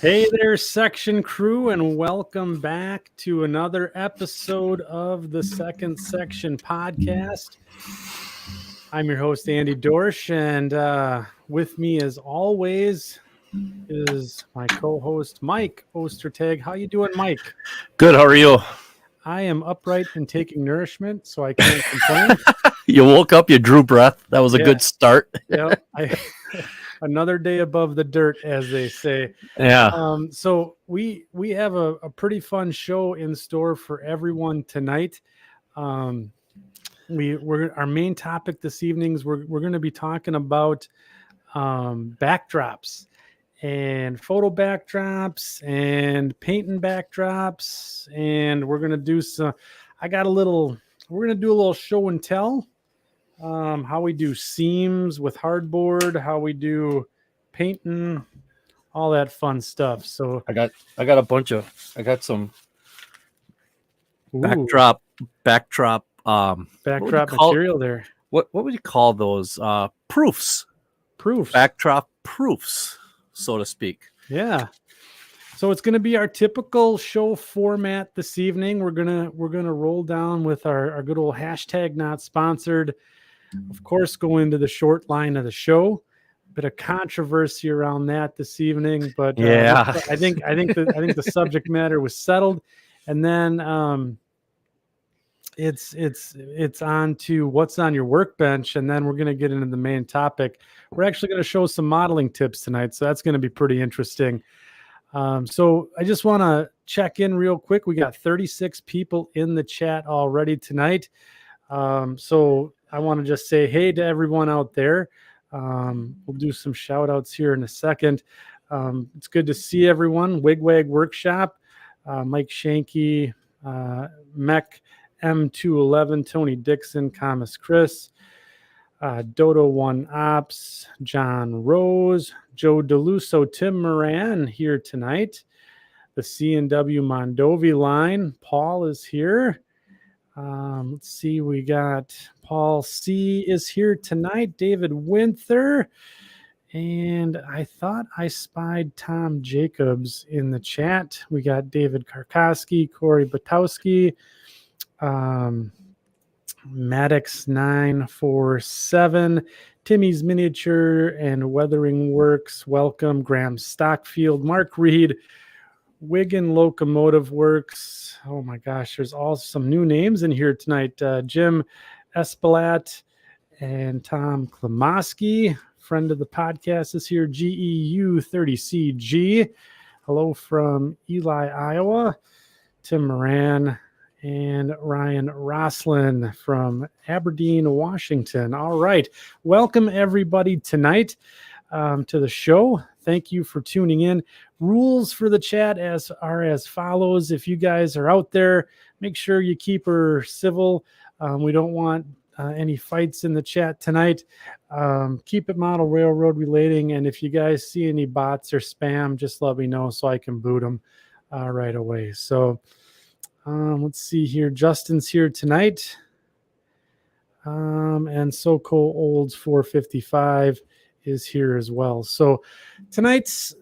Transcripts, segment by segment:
Hey there, section crew, and welcome back to another episode of the Second Section podcast. I'm your host, Andy Dorsch, and with me, as always, is my co-host, Mike Ostertag. How you doing, Mike? Good. How are you? I am upright and taking nourishment, so I can't complain. You woke up, you drew breath. That was a good start. Yeah, another day above the dirt, as they say. Yeah. So we have a pretty fun show in store for everyone tonight. Our main topic this evening is we're going to be talking about backdrops and photo backdrops and painting backdrops, and we're going to do we're going to do a little show and tell. How we do seams with hardboard, how we do painting, all that fun stuff. So I got some backdrop material there. What would you call those? Proofs. Backdrop proofs, so to speak. Yeah. So it's going to be our typical show format this evening. We're gonna roll down with our good old hashtag not sponsored. Of course, go into the short line of the show. Bit of controversy around that this evening, but I think the subject matter was settled, and then it's on to what's on your workbench, and then we're going to get into the main topic. We're actually going to show some modeling tips tonight, so that's going to be pretty interesting. So I just want to check in real quick. We got 36 people in the chat already tonight. So I want to just say hey to everyone out there. We'll do some shout outs here in a second. It's good to see everyone. Wigwag Workshop, Mike Shanky, Mech M211, Tony Dixon, Thomas Chris, Dodo One Ops, John Rose, Joe DeLuso, Tim Moran here tonight. The C&W Mondovi line, Paul is here. Let's see, we got Paul C is here tonight, David Winther, and I thought I spied Tom Jacobs in the chat. We got David Karkoski, Corey Batowski, Maddox 947, Timmy's Miniature and Weathering Works, welcome, Graham Stockfield, Mark Reed, Wigan Locomotive Works. Oh my gosh, there's all some new names in here tonight. Jim Espalat and Tom Klamoski, friend of the podcast, is here. GEU 30CG. Hello from Eli, Iowa. Tim Moran and Ryan Roslin from Aberdeen, Washington. All right. Welcome everybody tonight to the show. Thank you for tuning in. Rules for the chat are as follows. If you guys are out there, make sure you keep her civil. We don't want any fights in the chat tonight. Keep it model railroad relating. And if you guys see any bots or spam, just let me know so I can boot them right away. So let's see here. Justin's here tonight. And SoCo Olds 455 is here as well. So tonight's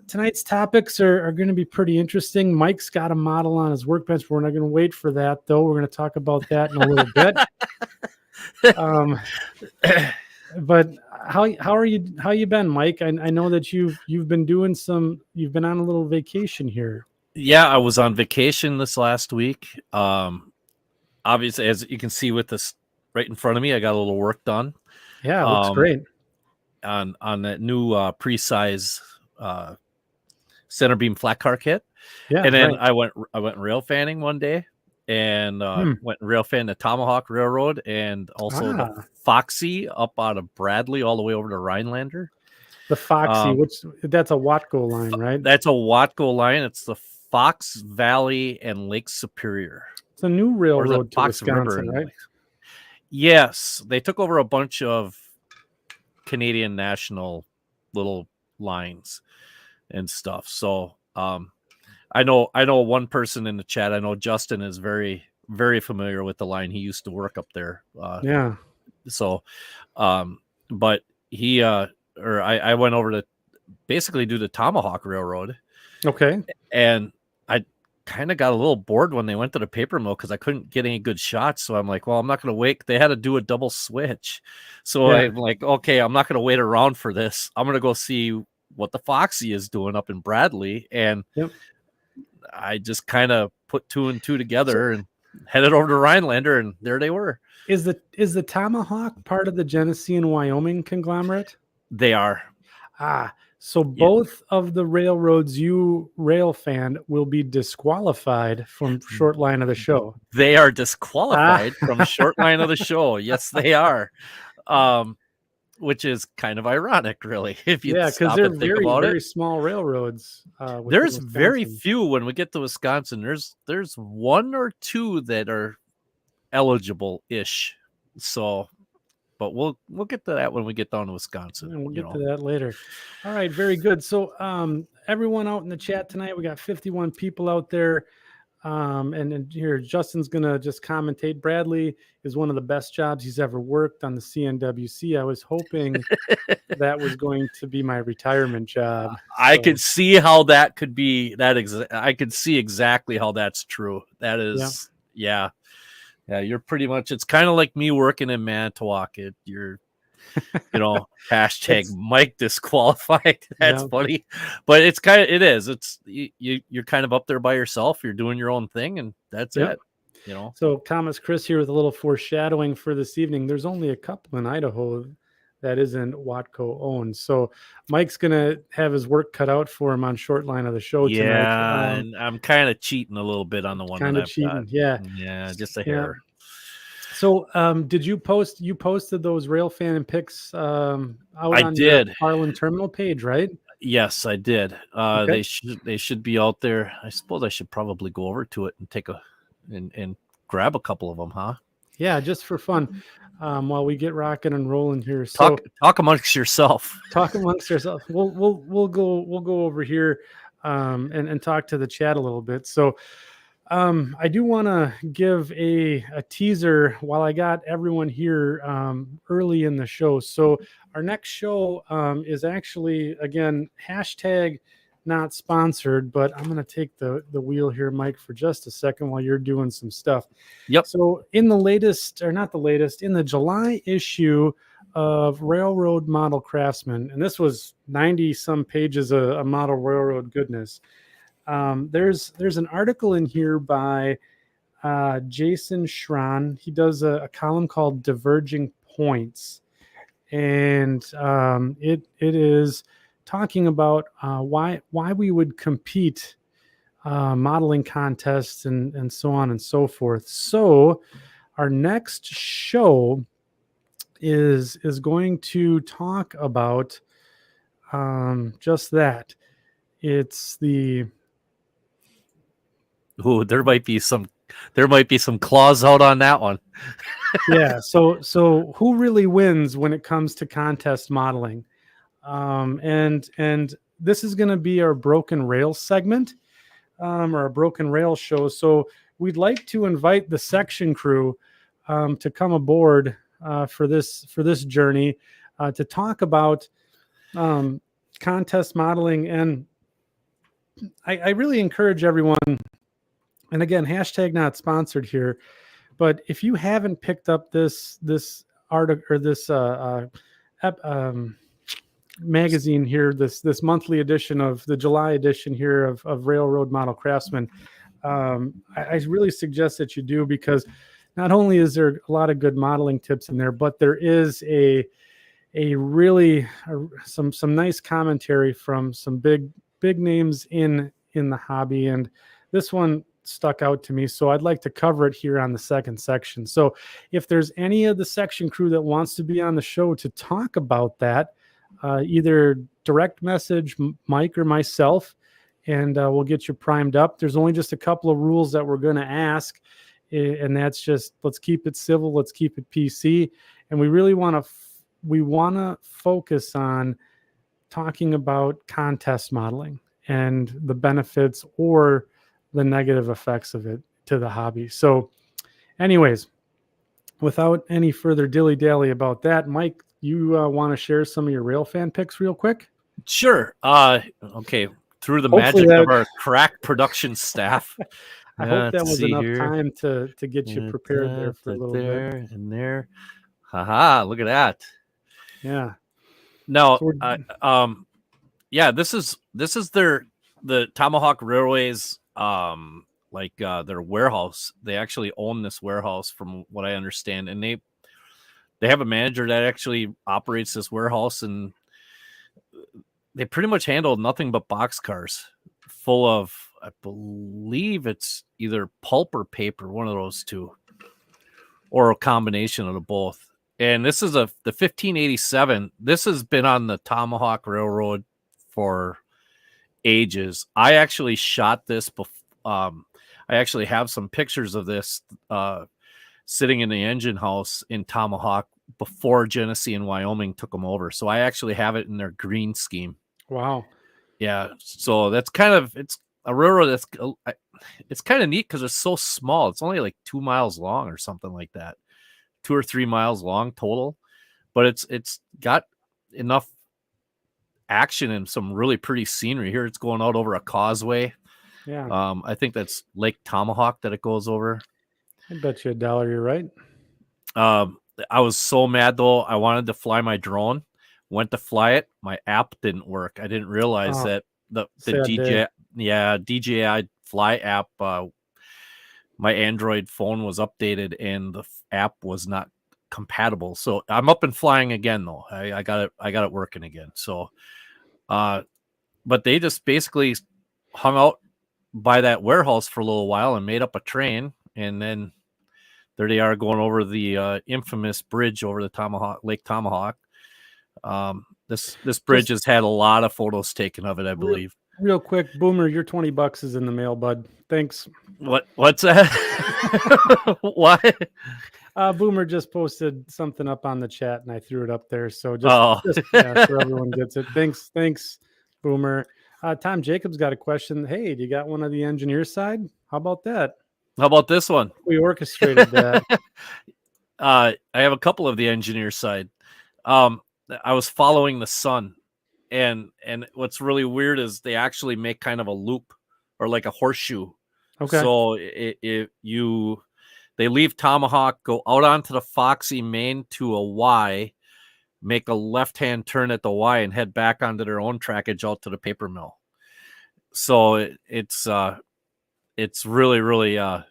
topics are going to be pretty interesting. Mike's got a model on his workbench. We're not going to wait for that though. We're going to talk about that in a little bit. But how you been, Mike? I know that you've been you've been on a little vacation here. Yeah, I was on vacation this last week. Obviously, as you can see with this right in front of me, I got a little work done. Yeah, it looks great. On that new pre-size center beam flat car kit. Yeah, and then right. I went rail fanning one day and went rail fan the Tomahawk Railroad and also the Foxy up out of Bradley all the way over to Rhinelander. The Foxy, that's a Watco line, right? That's a Watco line. It's the Fox Valley and Lake Superior. It's a new railroad to Wisconsin, right? Yes, they took over a bunch of Canadian National little lines and stuff. So I know one person in the chat. I know Justin is very, very familiar with the line. He used to work up there. So but I went over to basically do the Tomahawk Railroad. Okay. And I kind of got a little bored when they went to the paper mill because I couldn't get any good shots. So I'm like, well, I'm not going to wait. They had to do a double switch. So I'm like, okay, I'm not going to wait around for this. I'm going to go see what the Foxy is doing up in Bradley. And I just kind of put 2 and 2 together and headed over to Rhinelander, and there they were. Is the Tomahawk part of the Genesee and Wyoming conglomerate? They are. So both of the railroads you rail fan will be disqualified from short line of the show. They are disqualified from short line of the show. Yes, they are. Which is kind of ironic, really, if you stop and think about it. Very small railroads. There's very few when we get to Wisconsin. There's 1 or 2 that are eligible-ish. So, but we'll get to that when we get down to Wisconsin. And we'll get to that later. All right, very good. So, everyone out in the chat tonight, we got 51 people out there. And here, Justin's going to just commentate. Bradley is one of the best jobs he's ever worked on the CNWC. I was hoping that was going to be my retirement job. I could see how that could be I could see exactly how that's true. That is, yeah, you're pretty much, it's kind of like me working in Manitowoc. You're, hashtag Mike disqualified. That's funny, but it is. It's you're kind of up there by yourself. You're doing your own thing, and that's it. So, Thomas Chris here with a little foreshadowing for this evening. There's only a couple in Idaho that isn't Watco owned. So Mike's gonna have his work cut out for him on short line of the show tonight. Yeah, and I'm kind of cheating a little bit on the one. Kind of cheating, yeah, just a hair. So, did you posted those rail fan pics out on your Harlan Terminal page, right? Yes, I did. They should be out there. I suppose I should probably go over to it and take and grab a couple of them, huh? Yeah, just for fun. While we get rocking and rolling here. So talk amongst yourself. Talk amongst yourself. We'll go over here and talk to the chat a little bit. So I do want to give a teaser while I got everyone here early in the show. So our next show is actually, again, hashtag not sponsored, but I'm going to take the wheel here, Mike, for just a second while you're doing some stuff. Yep. So in the in the July issue of Railroad Model Craftsman, and this was 90 some pages of model railroad goodness. There's an article in here by Jason Schran. He does a column called Diverging Points, and it is talking about why we would compete modeling contests and so on and so forth. So our next show is going to talk about just that. It's the there might be some claws out on that one. Yeah. So who really wins when it comes to contest modeling? And this is going to be our broken rail segment, or a broken rail show. So we'd like to invite the section crew to come aboard for this journey to talk about contest modeling. And I really encourage everyone, and again, hashtag not sponsored here, but if you haven't picked up this article or this magazine here, this monthly edition of the July edition here of Railroad Model Craftsman, I really suggest that you do, because not only is there a lot of good modeling tips in there, but there is a really some nice commentary from some big names in the hobby, and this one stuck out to me, so I'd like to cover it here on the second section. So if there's any of the section crew that wants to be on the show to talk about that, either direct message Mike or myself, and we'll get you primed up. There's only just a couple of rules that we're going to ask, and that's just, let's keep it civil, let's keep it PC, and we really want to focus on talking about contest modeling and the benefits or the negative effects of it to the hobby. So anyways, without any further dilly-dally about that, Mike, you want to share some of your rail fan picks real quick? Sure. Okay. Through the Hopefully magic that of our crack production staff. I hope that Let's was see enough here. time to get you prepared there for a little bit. There and there. Haha, look at that. Yeah. Now, So yeah, this is the Tomahawk Railways, their warehouse. They actually own this warehouse, from what I understand, and they have a manager that actually operates this warehouse, and they pretty much handle nothing but boxcars full of, I believe it's either pulp or paper, one of those two, or a combination of the both. And this is the 1587. This has been on the Tomahawk Railroad for ages. I actually shot this I actually have some pictures of this sitting in the engine house in Tomahawk before Genesee and Wyoming took them over. So I actually have it in their green scheme. wow. Yeah. So that's it's a railroad it's kind of neat because it's so small. It's only like 2 miles long or something like that. 2 or 3 miles long total, but it's got enough action and some really pretty scenery here. It's going out over a causeway. Yeah. I think that's Lake Tomahawk that it goes over. I bet you $1 you're right. I was so mad though. I wanted to fly my drone, went to fly it. My app didn't work. I didn't realize that the DJI Fly app, my Android phone was updated and the app was not compatible. So I'm up and flying again though. I got it working again. So, but they just basically hung out by that warehouse for a little while and made up a train, and then there they are going over the infamous bridge over the Lake Tomahawk. This bridge has had a lot of photos taken of it, I believe. Real quick, Boomer, your $20 is in the mail, bud. Thanks. What's that? What? Boomer just posted something up on the chat, and I threw it up there. So just yeah, so everyone gets it. Thanks, Boomer. Tom Jacobs got a question. Hey, do you got one of the engineer side? How about that? How about this one? We orchestrated that. I have a couple of the engineer side. I was following the sun, and what's really weird is they actually make kind of a loop or like a horseshoe. Okay. So they leave Tomahawk, go out onto the Foxy Main to a Y, make a left-hand turn at the Y, and head back onto their own trackage out to the paper mill. So it's really, really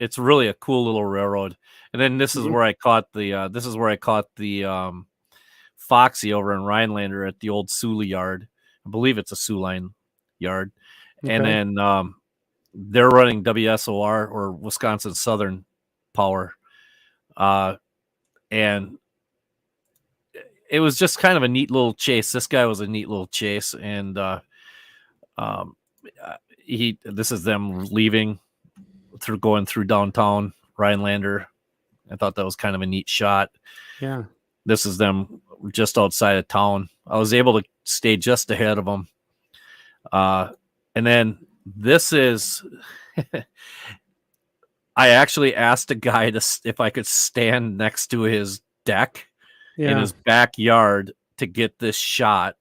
it's really a cool little railroad. And then this is where I caught the Foxy over in Rhinelander at the old Sioux yard. I believe it's a Sioux Line yard. Okay. And then they're running WSOR, or Wisconsin Southern Power. And it was just kind of a neat little chase. This guy was a neat little chase. And this is them leaving going through downtown Rhinelander. I thought that was kind of a neat shot. Yeah. This is them just outside of town. I was able to stay just ahead of them. And then this is, I actually asked a guy if I could stand next to his deck in his backyard to get this shot.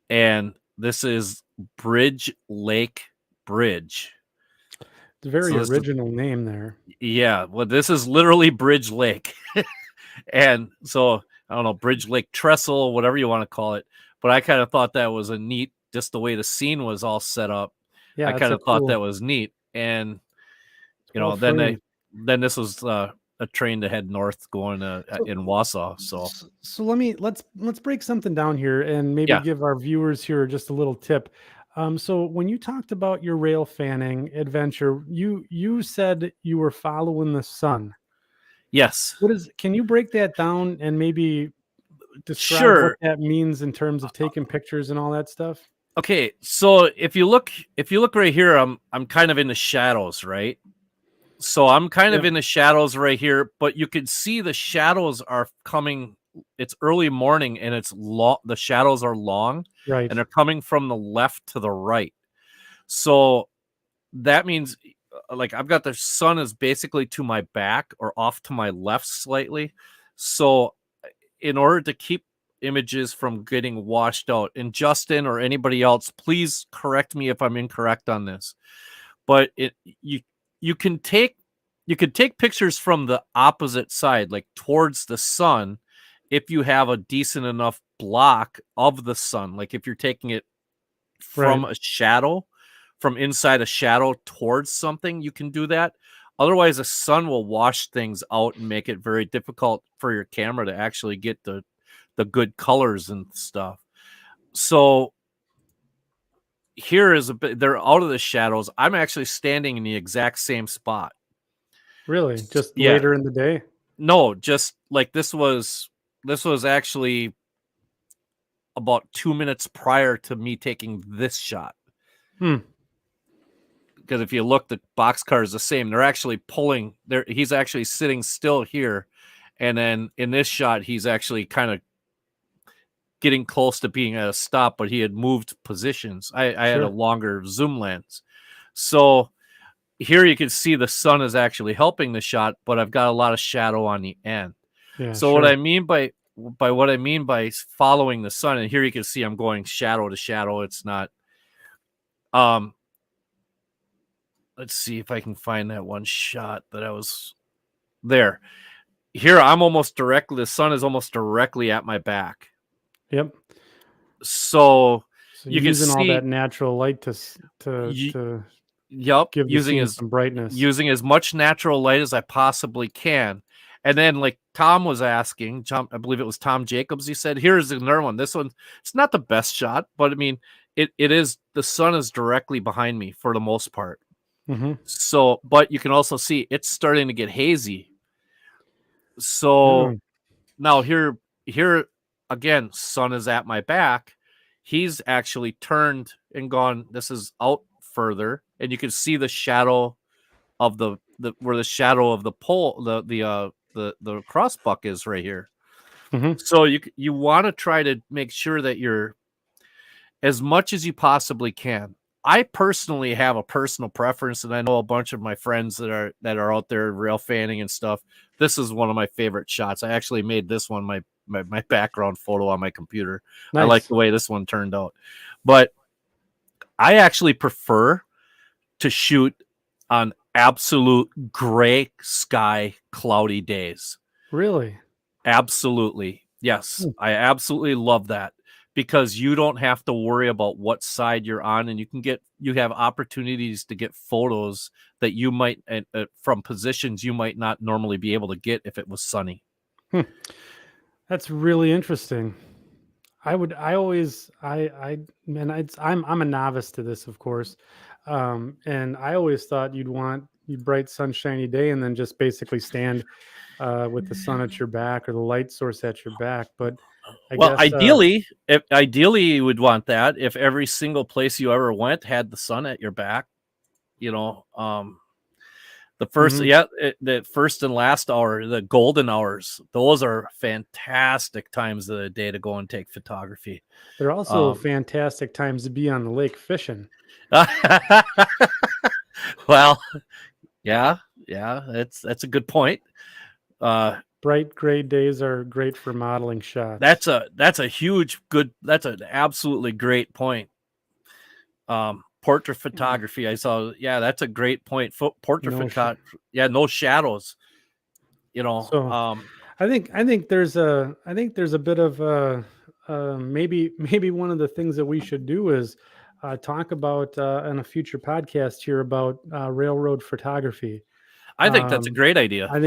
And this is Bridge Lake Bridge. It's a very original name there. Yeah. Well, this is literally Bridge Lake. And so, I don't know, Bridge Lake Trestle, whatever you want to call it. But I kind of thought that was a neat, just the way the scene was all set up. Yeah, I kind of thought that was neat. And, then this was a train to head north going in Wausau. So let's break something down here and maybe give our viewers here just a little tip. So when you talked about your rail fanning adventure, you said you were following the sun. Yes. Can you break that down and maybe describe what that means in terms of taking pictures and all that stuff? Okay, so if you look right here, I'm kind of in the shadows, right? So I'm kind of in the shadows right here, but you can see the shadows are coming. It's early morning and it's long. The shadows are long, right? And they're coming from the left to the right. So that means, like, I've got the sun is basically to my back or off to my left slightly. So in order to keep images from getting washed out. And Justin or anybody else, please correct me if I'm incorrect on this. But you can take pictures from the opposite side, like towards the sun, if you have a decent enough block of the sun. Like if you're taking it from a shadow, from inside a shadow towards something, you can do that. Otherwise, the sun will wash things out and make it very difficult for your camera to actually get the good colors and stuff. So here is a bit, they're out of the shadows. I'm actually standing in the exact same spot. Really? Just later in the day? No, just like this was actually about 2 minutes prior to me taking this shot. Because if you look, the boxcar is the same. They're actually pulling there. He's actually sitting still here. And then in this shot, he's actually kind of getting close to being at a stop, but he had moved positions. I had a longer zoom lens. So here you can see the sun is actually helping the shot, but I've got a lot of shadow on the end. Yeah, so what I mean by following the sun, and here you can see I'm going shadow to shadow. It's not, let's see if I can find that one shot that I was there. Here I'm almost directly, the sun is almost directly at my back. Yep. So you can see all that natural light to give using some brightness, using as much natural light as I possibly can. And then, like Tom was asking, I believe it was Tom Jacobs, he said, here's another one. This one, it's not the best shot, but I mean, it is, the sun is directly behind me for the most part. So, but you can also see it's starting to get hazy. So now here again, sun is at my back. He's actually turned and gone. This is out further, and you can see the shadow of the where the shadow of the pole, the crossbuck is right here. So you want to try to make sure that you're as much as you possibly can. I personally have a personal preference, and I know a bunch of my friends that are out there rail fanning and stuff. This is one of my favorite shots. I actually made this one my background photo on my computer. Nice. I like the way this one turned out. But I actually prefer to shoot on absolute gray sky, cloudy days. Really? Absolutely. Yes. I absolutely love that. Because you don't have to worry about what side you're on, and you have opportunities to get photos that you might from positions you might not normally be able to get if it was sunny. That's really interesting. I'm a novice to this, of course, and I always thought you'd want a bright sunshiny day and then just basically stand with the sun at your back or the light source at your back, but I guess, ideally, you would want that if every single place you ever went had the sun at your back. The first, the first and last hour, the golden hours, those are fantastic times of the day to go and take photography. They're also fantastic times to be on the lake fishing. Well, yeah, that's a good point. Bright gray days are great for modeling shots. That's an absolutely great point. Portrait photography, I saw. Yeah, that's a great point. Portrait photography. Yeah, no shadows. So, I think there's a bit of maybe one of the things that we should do is talk about in a future podcast here about railroad photography. I think that's a great idea. I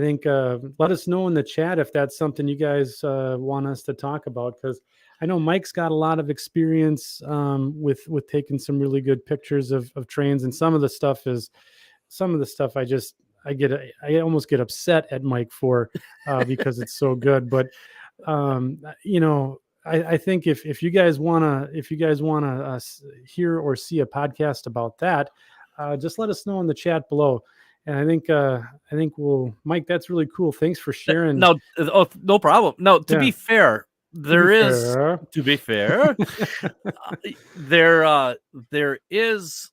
think let us know in the chat if that's something you guys want us to talk about, because I know Mike's got a lot of experience with taking some really good pictures of trains, and some of the stuff I almost get upset at Mike for because it's so good. But I think if you guys wanna hear or see a podcast about that, just let us know in the chat below. And I think Mike, that's really cool. Thanks for sharing. No problem. No, to be fair, there is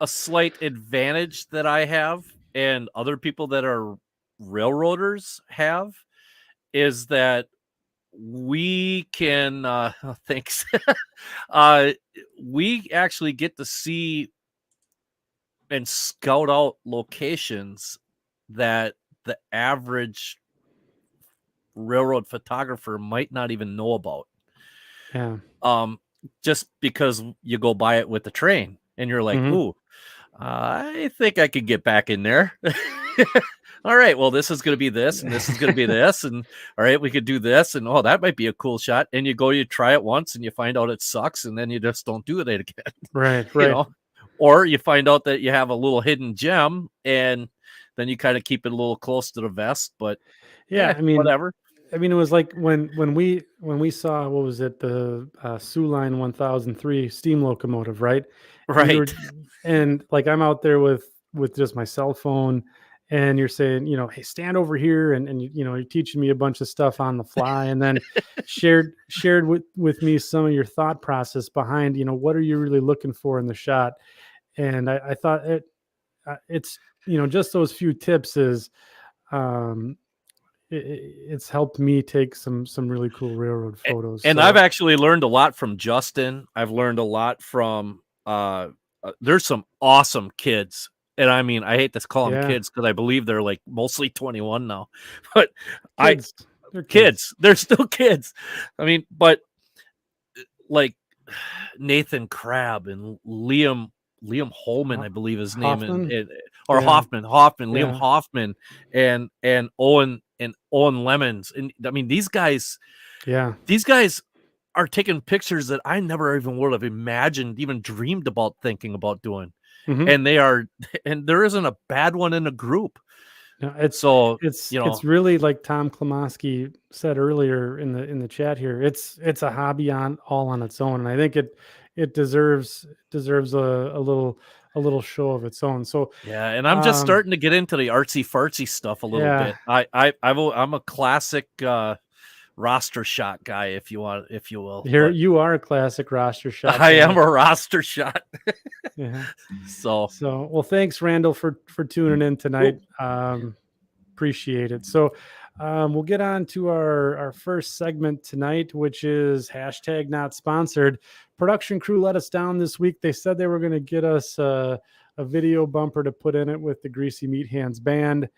a slight advantage that I have and other people that are railroaders have, is that we can thanks. We actually get to see and scout out locations that the average railroad photographer might not even know about. Yeah. Just because you go by it with the train and you're like, ooh, I think I could get back in there. All right, well, this is going to be this, and this is going to be this, and all right, we could do this, and oh, that might be a cool shot. And you try it once, and you find out it sucks, and then you just don't do it again. Right. You know? Or you find out that you have a little hidden gem, and then you kind of keep it a little close to the vest. But yeah, I mean, whatever. I mean, it was like when we saw, what was it, the Sioux Line 1003 steam locomotive, right? Right. And like I'm out there with just my cell phone, and you're saying, hey, stand over here, and you're teaching me a bunch of stuff on the fly, and then shared with me some of your thought process behind, what are you really looking for in the shot. And I thought it's just those few tips is it's helped me take some really cool railroad photos. And I've actually learned a lot from Justin. I've learned a lot from there's some awesome kids. And I mean, I hate to call them kids because I believe they're like mostly 21 now. But they're kids. They're still kids. I mean, but like Nathan Crabb and Liam Holman, I believe his name, Hoffman, Liam Hoffman, and Owen Lemons. And I mean, these guys are taking pictures that I never even would have imagined, even dreamed about thinking about doing. And there isn't a bad one in the group. No, it's really like Tom Klomoski said earlier in the chat here. It's a hobby all on its own, and I think it deserves a little show of its own. So yeah, and I'm just starting to get into the artsy fartsy stuff a little bit. I'm a classic roster shot guy, if you will. You are a classic roster shot guy. I am a roster shot. Yeah. So well, thanks, Randall, for tuning in tonight. Appreciate it. So we'll get on to our first segment tonight, which is hashtag not sponsored. Production crew let us down this week. They said they were going to get us a video bumper to put in it with the Greasy Meat Hands band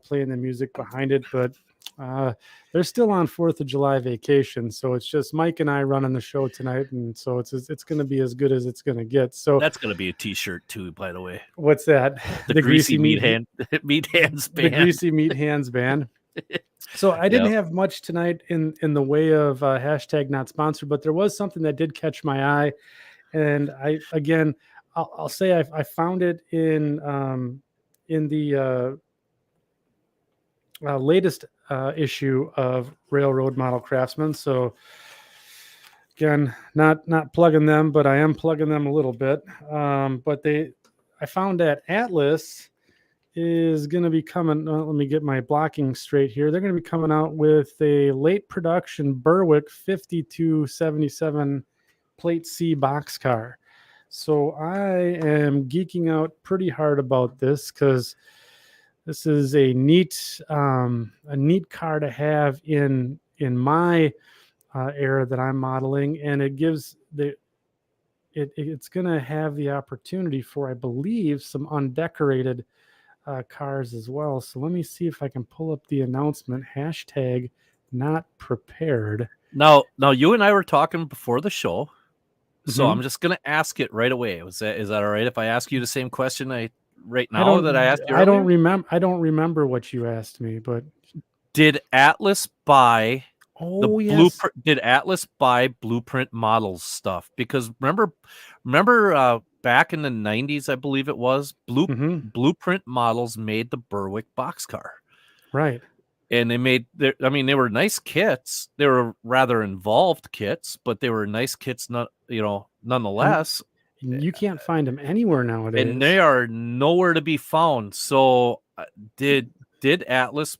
playing the music behind it, but they're still on 4th of July vacation, so it's just Mike and I running the show tonight, and so it's going to be as good as it's going to get. So that's going to be a T-shirt too, by the way. What's that? The Greasy Meat Hands band. The Greasy Meat Hands band. So I didn't have much tonight in the way of hashtag not sponsored, but there was something that did catch my eye, and I'll say I found it in the latest issue of Railroad Model Craftsman. So again, not plugging them, but I am plugging them a little bit. But I found that Atlas is going to be coming. Let me get my blocking straight here. They're going to be coming out with a late production Berwick 5277 Plate C boxcar. So I am geeking out pretty hard about this because this is a neat car to have in my era that I'm modeling, and it gives it's going to have the opportunity for, I believe, some undecorated cars as well. So let me see if I can pull up the announcement. Hashtag not prepared. Now you and I were talking before the show, so I'm just going to ask it right away. Is that all right if I ask you the same question I asked you earlier? I don't remember what you asked me, but did Atlas buy blueprint? Did Atlas buy Blueprint Models stuff? Because remember back in the 90s, I believe it was, Blueprint Models made the Berwick boxcar. Right. And they were nice kits. They were rather involved kits, but they were nice kits, nonetheless. You can't find them anywhere nowadays. And they are nowhere to be found. So did Atlas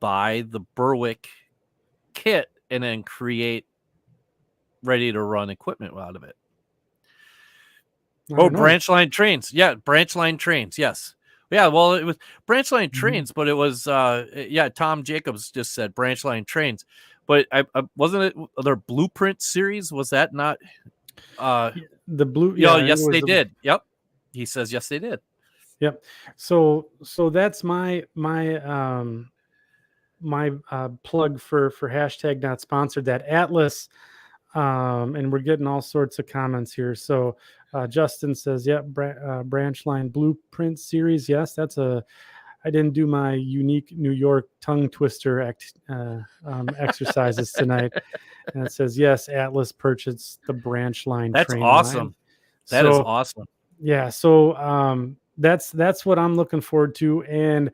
buy the Berwick kit and then create ready to run equipment out of it? Branch line trains. Yeah, branch line trains. Yes. Yeah, well, it was branch line trains, but it was Tom Jacobs just said branch line trains. But I wasn't it their Blueprint series? Was that not the blue? Yeah, yes, they did. Yep. He says yes, they did. Yep. So that's my plug for hashtag not sponsored, that Atlas. And we're getting all sorts of comments here. So Justin says, yep, branch line Blueprint series. Yes, I didn't do my unique New York tongue twister exercises tonight. And it says, yes, Atlas purchased the branch line. That's train awesome. line. That is awesome. Yeah. So that's what I'm looking forward to. And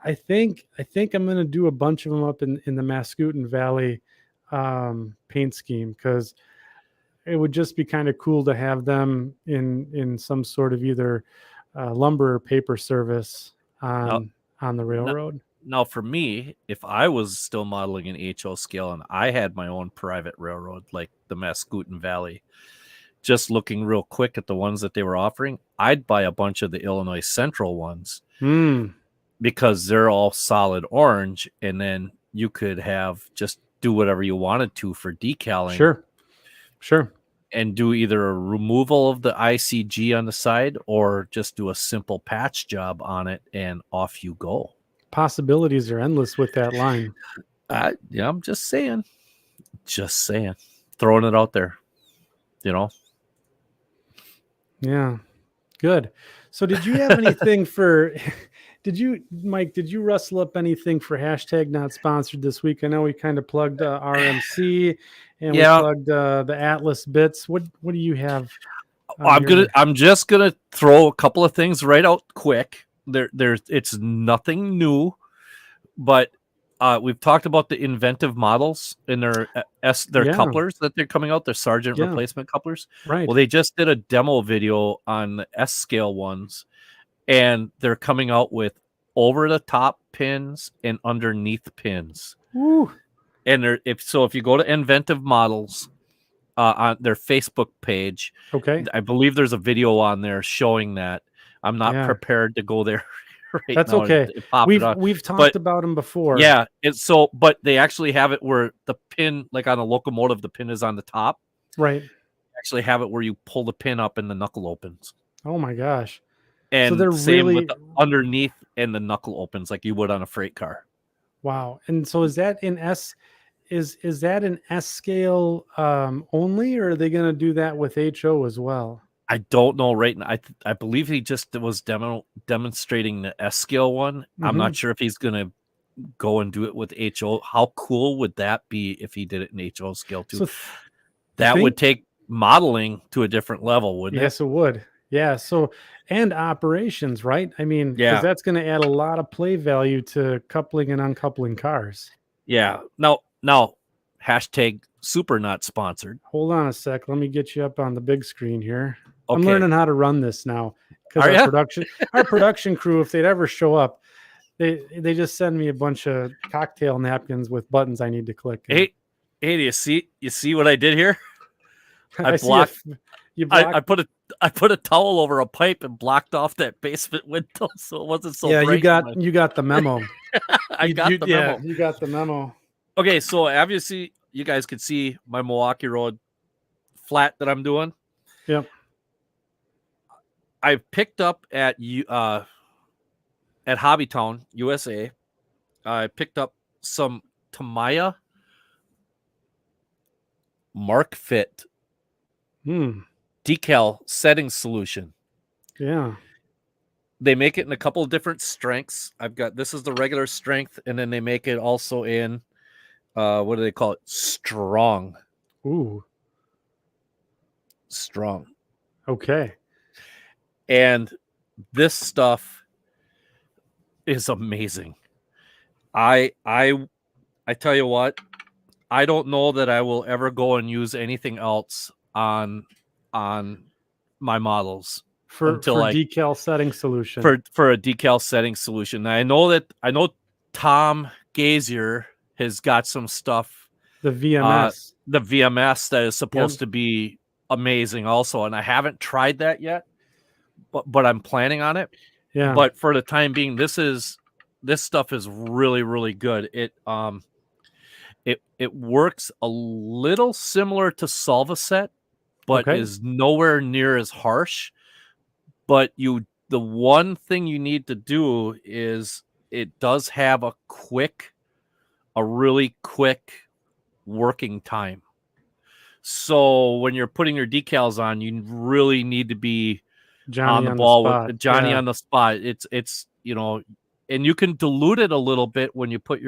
I think I'm going to do a bunch of them up in the Mascoutin Valley paint scheme, because it would just be kind of cool to have them in some sort of either lumber or paper service on the railroad. Now, for me, if I was still modeling an HO scale and I had my own private railroad like the Mascoutin Valley, just looking real quick at the ones that they were offering, I'd buy a bunch of the Illinois Central ones because they're all solid orange, and then you could just do whatever you wanted to for decaling. Sure. And do either a removal of the ICG on the side or just do a simple patch job on it, and off you go. Possibilities are endless with that line. Yeah, I'm just saying, throwing it out there, Yeah, good. So did you have anything for, Mike, did you rustle up anything for hashtag not sponsored this week? I know we kind of plugged RMC and we plugged the Atlas bits. What do you have? I'm just gonna throw a couple of things right out quick. It's nothing new, but we've talked about the inventive models in their couplers that they're coming out, their Sargent replacement couplers. Right. Well, they just did a demo video on the S scale ones, and they're coming out with over the top pins and underneath pins. Woo. And if you go to Inventive Models on their Facebook page, okay, I believe there's a video on there showing that. I'm not prepared to go there. Right, that's now okay. We've talked about them before. Yeah, but they actually have it where the pin, like on a locomotive, the pin is on the top. Right. They actually have it where you pull the pin up and the knuckle opens. Oh my gosh! And so they're same with the underneath and the knuckle opens like you would on a freight car. Wow! And so is that in S? Is that an S scale only, or are they going to do that with HO as well? I don't know right now. I believe he just was demonstrating the S scale one. I'm not sure if he's going to go and do it with HO. How cool would that be if he did it in HO scale too? So that would take modeling to a different level, wouldn't it? Yes, it would. Yeah. So, and operations, right? I mean, because that's going to add a lot of play value to coupling and uncoupling cars. Yeah. Now, hashtag super not sponsored. Hold on a sec. Let me get you up on the big screen here. Okay. I'm learning how to run this now because our production crew, if they'd ever show up, they just send me a bunch of cocktail napkins with buttons I need to click. Hey, do you see what I did here? I blocked. I put a towel over a pipe and blocked off that basement window so it wasn't so bright. You got the memo. I got the memo. You got the memo. Okay, so obviously you guys could see my Milwaukee Road flat that I'm doing. Yep. I picked up at Hobbytown, USA. I picked up some Tamiya Mark Fit decal setting solution. Yeah. They make it in a couple of different strengths. This is the regular strength, and then they make it also in what do they call it? Strong. Ooh. Strong. Okay. And this stuff is amazing. I tell you what, I don't know that I will ever go and use anything else on my models for decal setting solution. For a decal setting solution. Now, I know Tom Gazier has got some stuff. The VMS. The VMS that is supposed to be amazing also, and I haven't tried that yet. But I'm planning on it. Yeah. But for the time being, this stuff is really, really good. It works a little similar to Solvaset, but is nowhere near as harsh. But the one thing you need to do is it does have a really quick working time. So when you're putting your decals on, you really need to be Johnny on the ball with Johnny on the spot. It's and you can dilute it a little bit when you put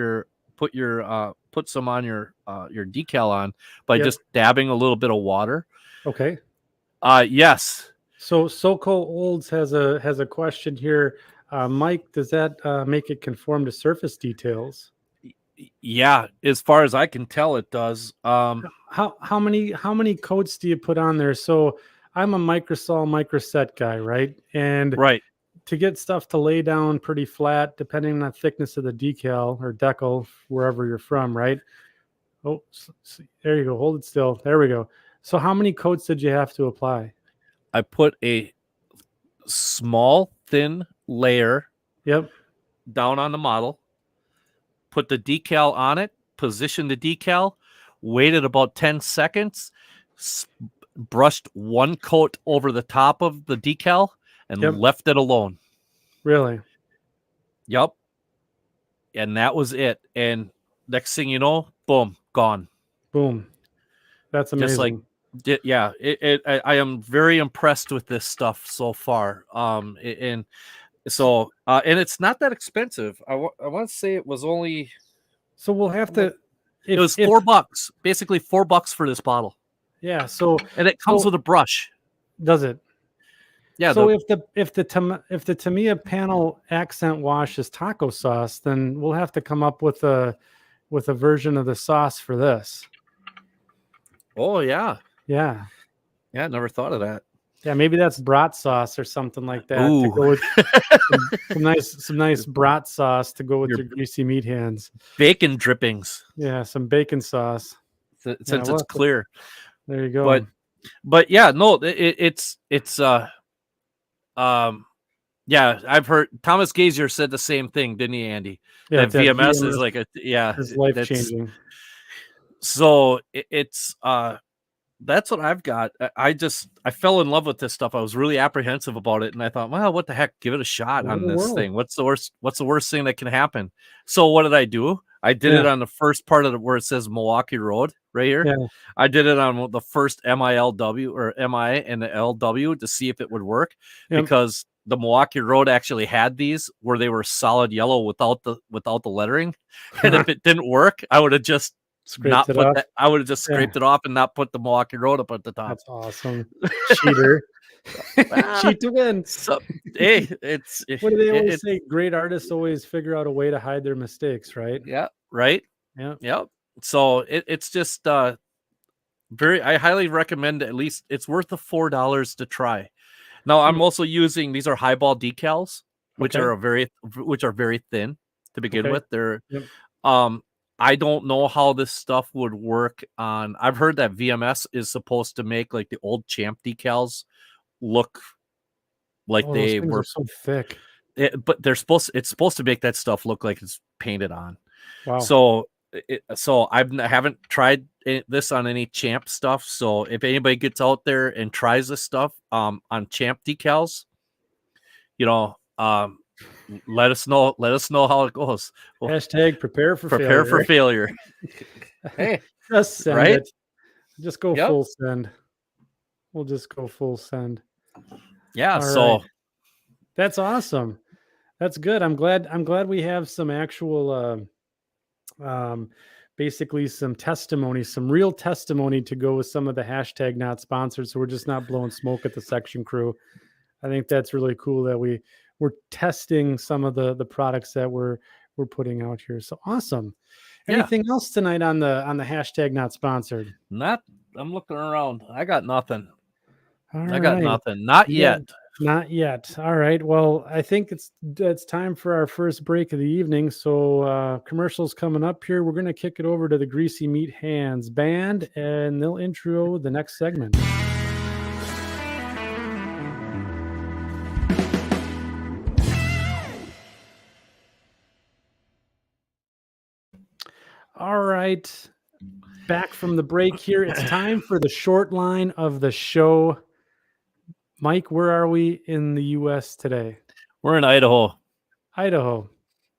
some on your decal on by just dabbing a little bit of water. Okay. Yes. So SoCo Olds has a question here. Mike, does that make it conform to surface details? Yeah, as far as I can tell, it does. How many coats do you put on there? So I'm a microsol microset guy, right? And to get stuff to lay down pretty flat, depending on the thickness of the decal or decal, wherever you're from, right? Oh, there you go. Hold it still. There we go. So how many coats did you have to apply? I put a small, thin layer down on the model, put the decal on it, positioned the decal, waited about 10 seconds, brushed one coat over the top of the decal, and left it alone. Really? Yep. And that was it. And next thing you know, boom, gone. Boom. That's amazing. Just like, I am very impressed with this stuff so far. And it's not that expensive. I want to say it was only. So we'll have to. It was $4, basically $4 for this bottle. Yeah. So and it comes with a brush. Does it? Yeah. So if the Tamiya panel accent wash is taco sauce, then we'll have to come up with a version of the sauce for this. Oh yeah. Yeah. Yeah. Never thought of that. Yeah, maybe that's brat sauce or something like that. Ooh. To go with some nice brat sauce to go with your greasy meat hands. Bacon drippings. Yeah, some bacon sauce. Since it's clear. There you go. But yeah, no, it's I've heard Thomas Gazier said the same thing, didn't he, Andy? Yeah, that VMS is like it's life changing. So it's that's what I've got. I fell in love with this stuff. I was really apprehensive about it, and I thought, well, what the heck? Give it a shot on this thing. What's the worst thing that can happen? So what did I do? I did it on the first part of where it says Milwaukee Road right here. Yeah. I did it on the first MILW or MI and the LW to see if it would work because the Milwaukee Road actually had these where they were solid yellow without the lettering, and if it didn't work, I would have just I would have just scraped it off and not put the Milwaukee Road up at the top. That's awesome. Cheater. Cheat to win. So, hey, what do they always say? Great artists always figure out a way to hide their mistakes, right? Yeah. Right. Yeah. Yep. So it's just I highly recommend at least it's worth the $4 to try. Now I'm also using these are highball decals, which are very thin to begin with. They're I don't know how this stuff would work on. I've heard that VMS is supposed to make like the old Champ decals look like they were so thick. But it's supposed to make that stuff look like it's painted on. Wow. So I haven't tried this on any Champ stuff. So if anybody gets out there and tries this stuff on Champ decals, let us know how it goes. Hashtag prepare for failure. Hey, just send it. Just go full send. We'll just go full send. Yeah. All right. That's awesome. That's good. I'm glad we have some actual, basically some testimony, some real testimony to go with some of the hashtag not sponsored. So we're just not blowing smoke at the section crew. I think that's really cool that we're testing some of the products that we're putting out here. So awesome. Anything else tonight on the hashtag not sponsored? I'm looking around. I got nothing. I got nothing. Not yet. Not yet. All right. Well, I think it's time for our first break of the evening. So commercials coming up here. We're going to kick it over to the Greasy Meat Hands band, and they'll intro the next segment. All right. Back from the break here. It's time for the short line of the show. Mike, where are we in the U.S. today? We're in Idaho. Idaho.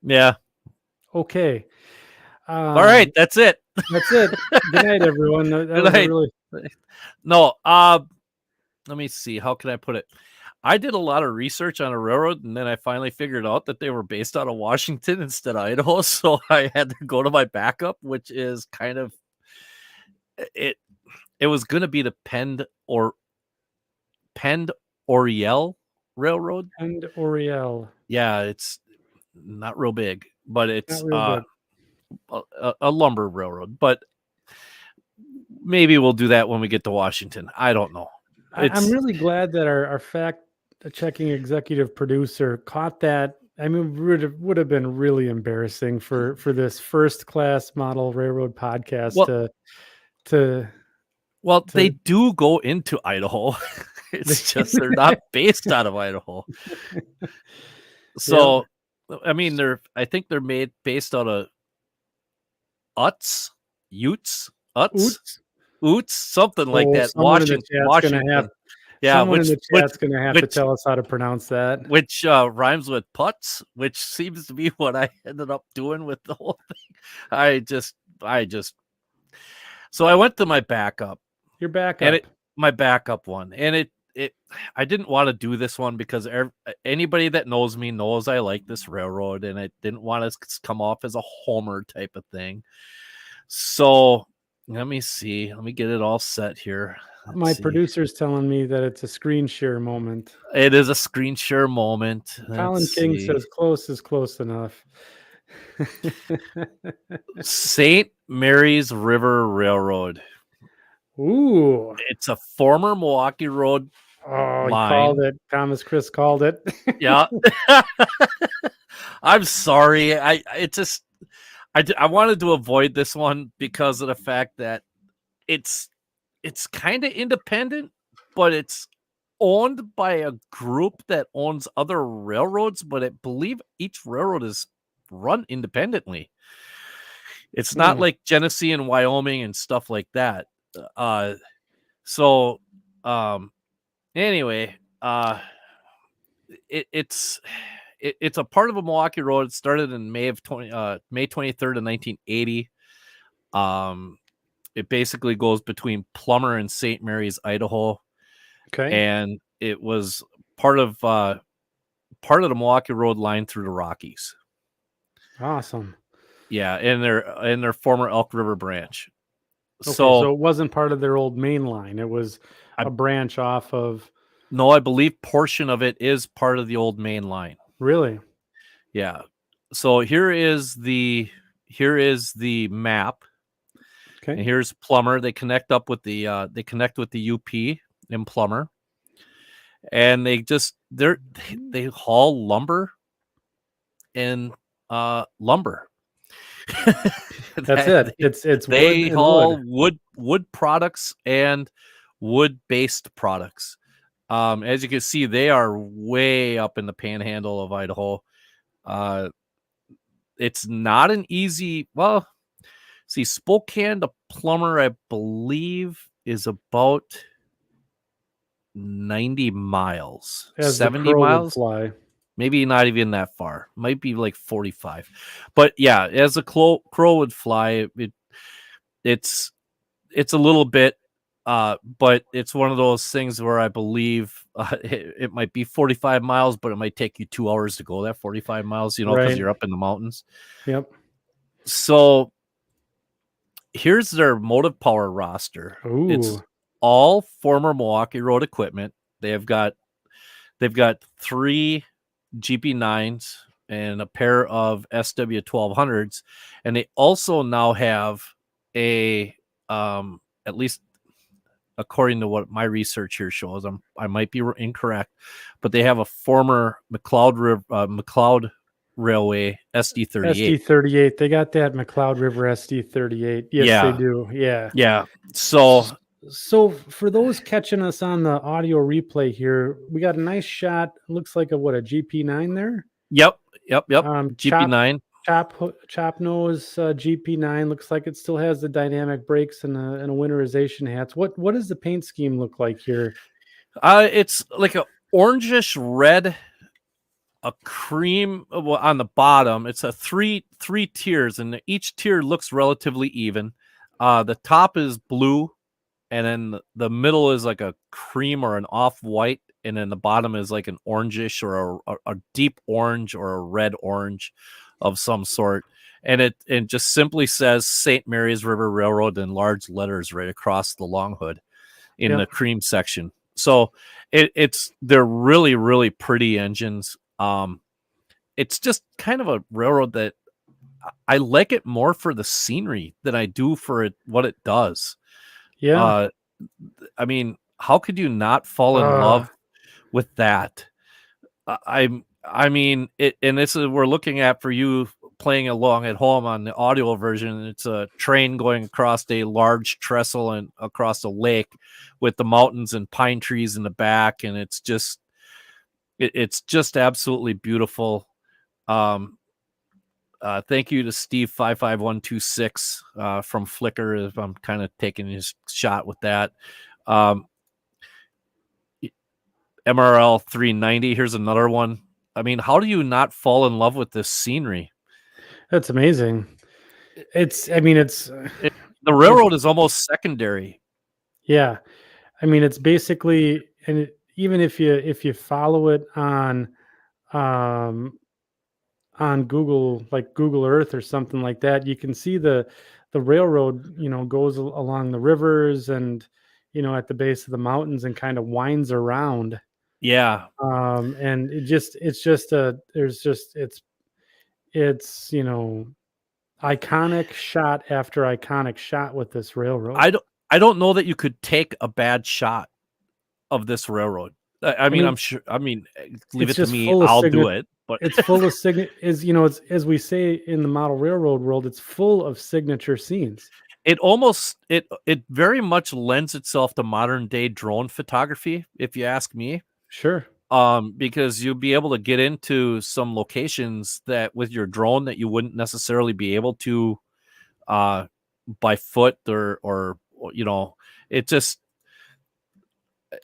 Yeah. Okay. All right. That's it. That's it. Good night, everyone. That Good was night. really... No. Let me see. How can I put it? I did a lot of research on a railroad, and then I finally figured out that they were based out of Washington instead of Idaho. So I had to go to my backup, which is kind of it. It was going to be the Pend Oriel Railroad. Pend Oriel. Yeah, it's not real big, but it's big. A lumber railroad. But maybe we'll do that when we get to Washington. I don't know. I'm really glad that our fact-checking executive producer caught that. I mean, would have been really embarrassing for this first-class model railroad podcast they do go into Idaho. It's just they're not based out of Idaho. So, yeah. I mean, I think they're based out of Utes, something like that. Washington. Someone in the chat's going to have to tell us how to pronounce that. Which rhymes with putts, which seems to be what I ended up doing with the whole thing. So I went to my backup. Your backup. And my backup one. And I didn't want to do this one because anybody that knows me knows I like this railroad, and I didn't want to come off as a homer type of thing. So let me see. Let me get it all set here. My producer's telling me that it's a screen share moment. It is a screen share moment. Colin King says close is close enough. St. Mary's River Railroad. Ooh. It's a former Milwaukee Road line. He called it. Thomas Chris called it. Yeah. I'm sorry. I wanted to avoid this one because of the fact that it's kind of independent, but it's owned by a group that owns other railroads, but I believe each railroad is run independently. It's not like Genesee and Wyoming and stuff like that. Anyway, it's a part of a Milwaukee road. It started in May 23rd of 1980. It basically goes between Plummer and St. Mary's, Idaho. Okay. And it was part of the Milwaukee Road line through the Rockies. Awesome. Yeah, and their former Elk River branch. Okay, so it wasn't part of their old main line. It was a branch off of. No, I believe portion of it is part of the old main line. Really? Yeah. So here is the map. Okay. And here's Plummer. They connect up with the UP in Plummer, and they haul lumber and lumber. That's it. It's they haul wood products and wood-based products. As you can see, they are way up in the panhandle of Idaho. It's not an easy. Well, see, Spokane to Plummer, I believe, is about 90 miles, as 70 miles. Fly. Maybe not even that far. Might be like 45. But yeah, as the crow would fly, it's a little bit, but it's one of those things where I believe it might be 45 miles, but it might take you 2 hours to go that 45 miles, because you're up in the mountains. Yep. So here's their motive power roster. Ooh. It's all former Milwaukee Road equipment. They've got 3 GP9s and a pair of SW1200s, and they also now have a at least according to what my research here shows, I might be incorrect, but they have a former McLeod Railway SD38. SD38. They got that McLeod River SD38. Yes, they do. Yeah. Yeah. So for those catching us on the audio replay here, we got a nice shot. Looks like a GP9 there. Yep. GP9. chop nose GP9 looks like it still has the dynamic brakes and a winterization hats. What does the paint scheme look like here? It's like a orangish red, a cream on the bottom. It's a three tiers, and each tier looks relatively even. The top is blue, and then the middle is like a cream or an off-white, and then the bottom is like an orangish or a deep orange or a red orange of some sort. And it just simply says St. Mary's River Railroad in large letters right across the long hood in the cream section. So they're really, really pretty engines. It's just kind of a railroad that I like it more for the scenery than I do for what it does. Yeah. I mean, how could you not fall in love with that? I mean, and this is we're looking at for you playing along at home on the audio version. It's a train going across a large trestle and across a lake with the mountains and pine trees in the back, and it's just absolutely beautiful. Thank you to Steve 55126 from Flickr. If I'm kind of taking his shot with that. MRL 390. Here's another one. I mean, how do you not fall in love with this scenery? That's amazing. The railroad is almost secondary. Yeah. I mean, it's basically, and even if you follow it on Google, like Google Earth or something like that, you can see the railroad, goes along the rivers and, at the base of the mountains and kind of winds around. Yeah. And it's iconic shot after iconic shot with this railroad. I don't know that you could take a bad shot of this railroad. I mean, I'm sure. I mean, leave it to me. I'll do it. But it's full of it's as we say in the model railroad world, it's full of signature scenes. It very much lends itself to modern day drone photography, if you ask me. Sure. Because you'll be able to get into some locations that with your drone that you wouldn't necessarily be able to by foot or it just.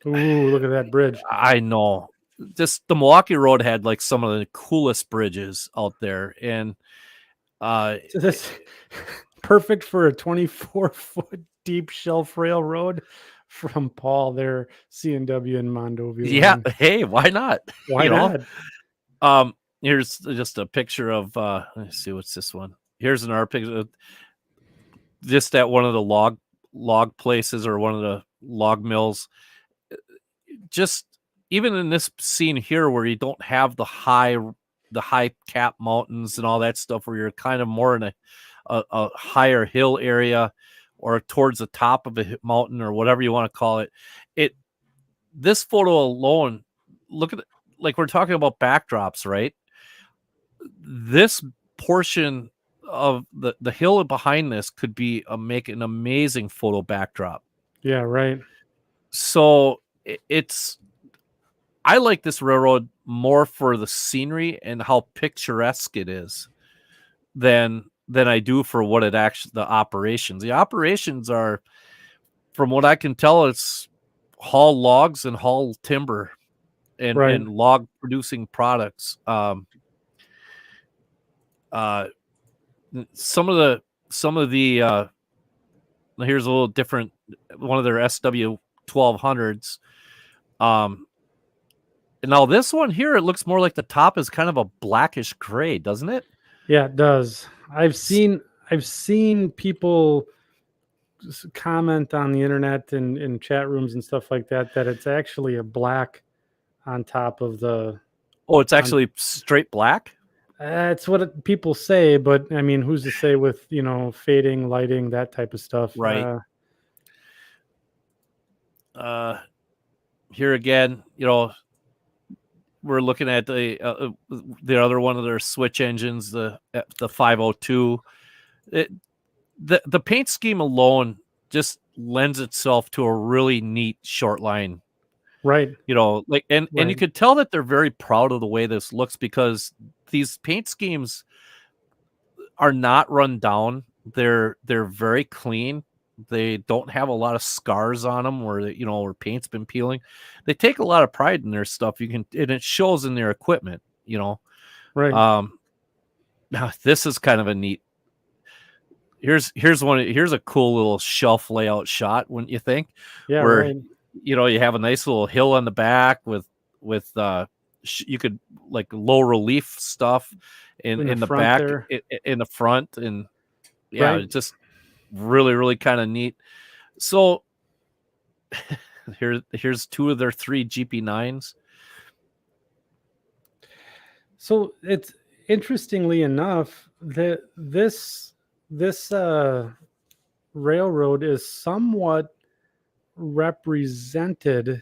Ooh, look at that bridge. I know. Just the Milwaukee Road had like some of the coolest bridges out there, and that's perfect for a 24-foot deep shelf railroad from Paul there, CNW and Mondovia. Yeah, hey, why not? Why not? Here's just a picture of let's see, what's this one? Here's another picture, just at one of the log places or one of the log mills. Just even in this scene here where you don't have the high cap mountains and all that stuff, where you're kind of more in a higher hill area or towards the top of a mountain or whatever you want to call it. This photo alone, look at it, like we're talking about backdrops, right? This portion of the hill behind this could be make an amazing photo backdrop. Yeah, right. So I like this railroad more for the scenery and how picturesque it is than I do for what it actually, the operations. The operations are, from what I can tell, it's haul logs and haul timber and log producing products. Some of the here's a little different, one of their SW 1200s. Now this one here, it looks more like the top is kind of a blackish gray, doesn't it? Yeah, it does. I've seen people comment on the internet and in chat rooms and stuff like that it's actually a black on top of the. Oh, it's actually straight black? That's what people say, but I mean, who's to say with, fading, lighting, that type of stuff. Right. Here again, we're looking at the other one of their switch engines, the 502. The paint scheme alone just lends itself to a really neat short line. Right. And you could tell that they're very proud of the way this looks, because these paint schemes are not run down. They're very clean. They don't have a lot of scars on them where paint's been peeling. They take a lot of pride in their stuff. And it shows in their equipment, Right. This is kind of a neat. Here's a cool little shelf layout shot, wouldn't you think? Yeah, where right. you have a nice little hill on the back with you could like low relief stuff in the front back, there. in the front, and yeah, Right. it's just really, really kind of neat. So here's 2 of their 3 GP9s. So it's interestingly enough that this railroad is somewhat represented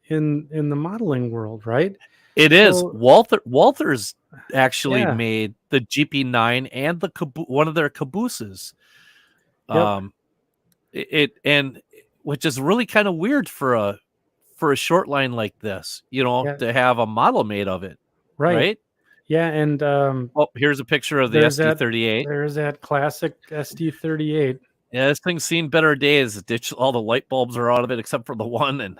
in the modeling world, right? It is. Walther's actually Yeah. made the GP9 and the one of their cabooses. Yep. And which is really kind of weird for a short line like this, Yeah. to have a model made of it. Right? Yeah, and here's a picture of the SD38. There's that classic SD38. Yeah, this thing's seen better days. All the light bulbs are out of it except for the one, and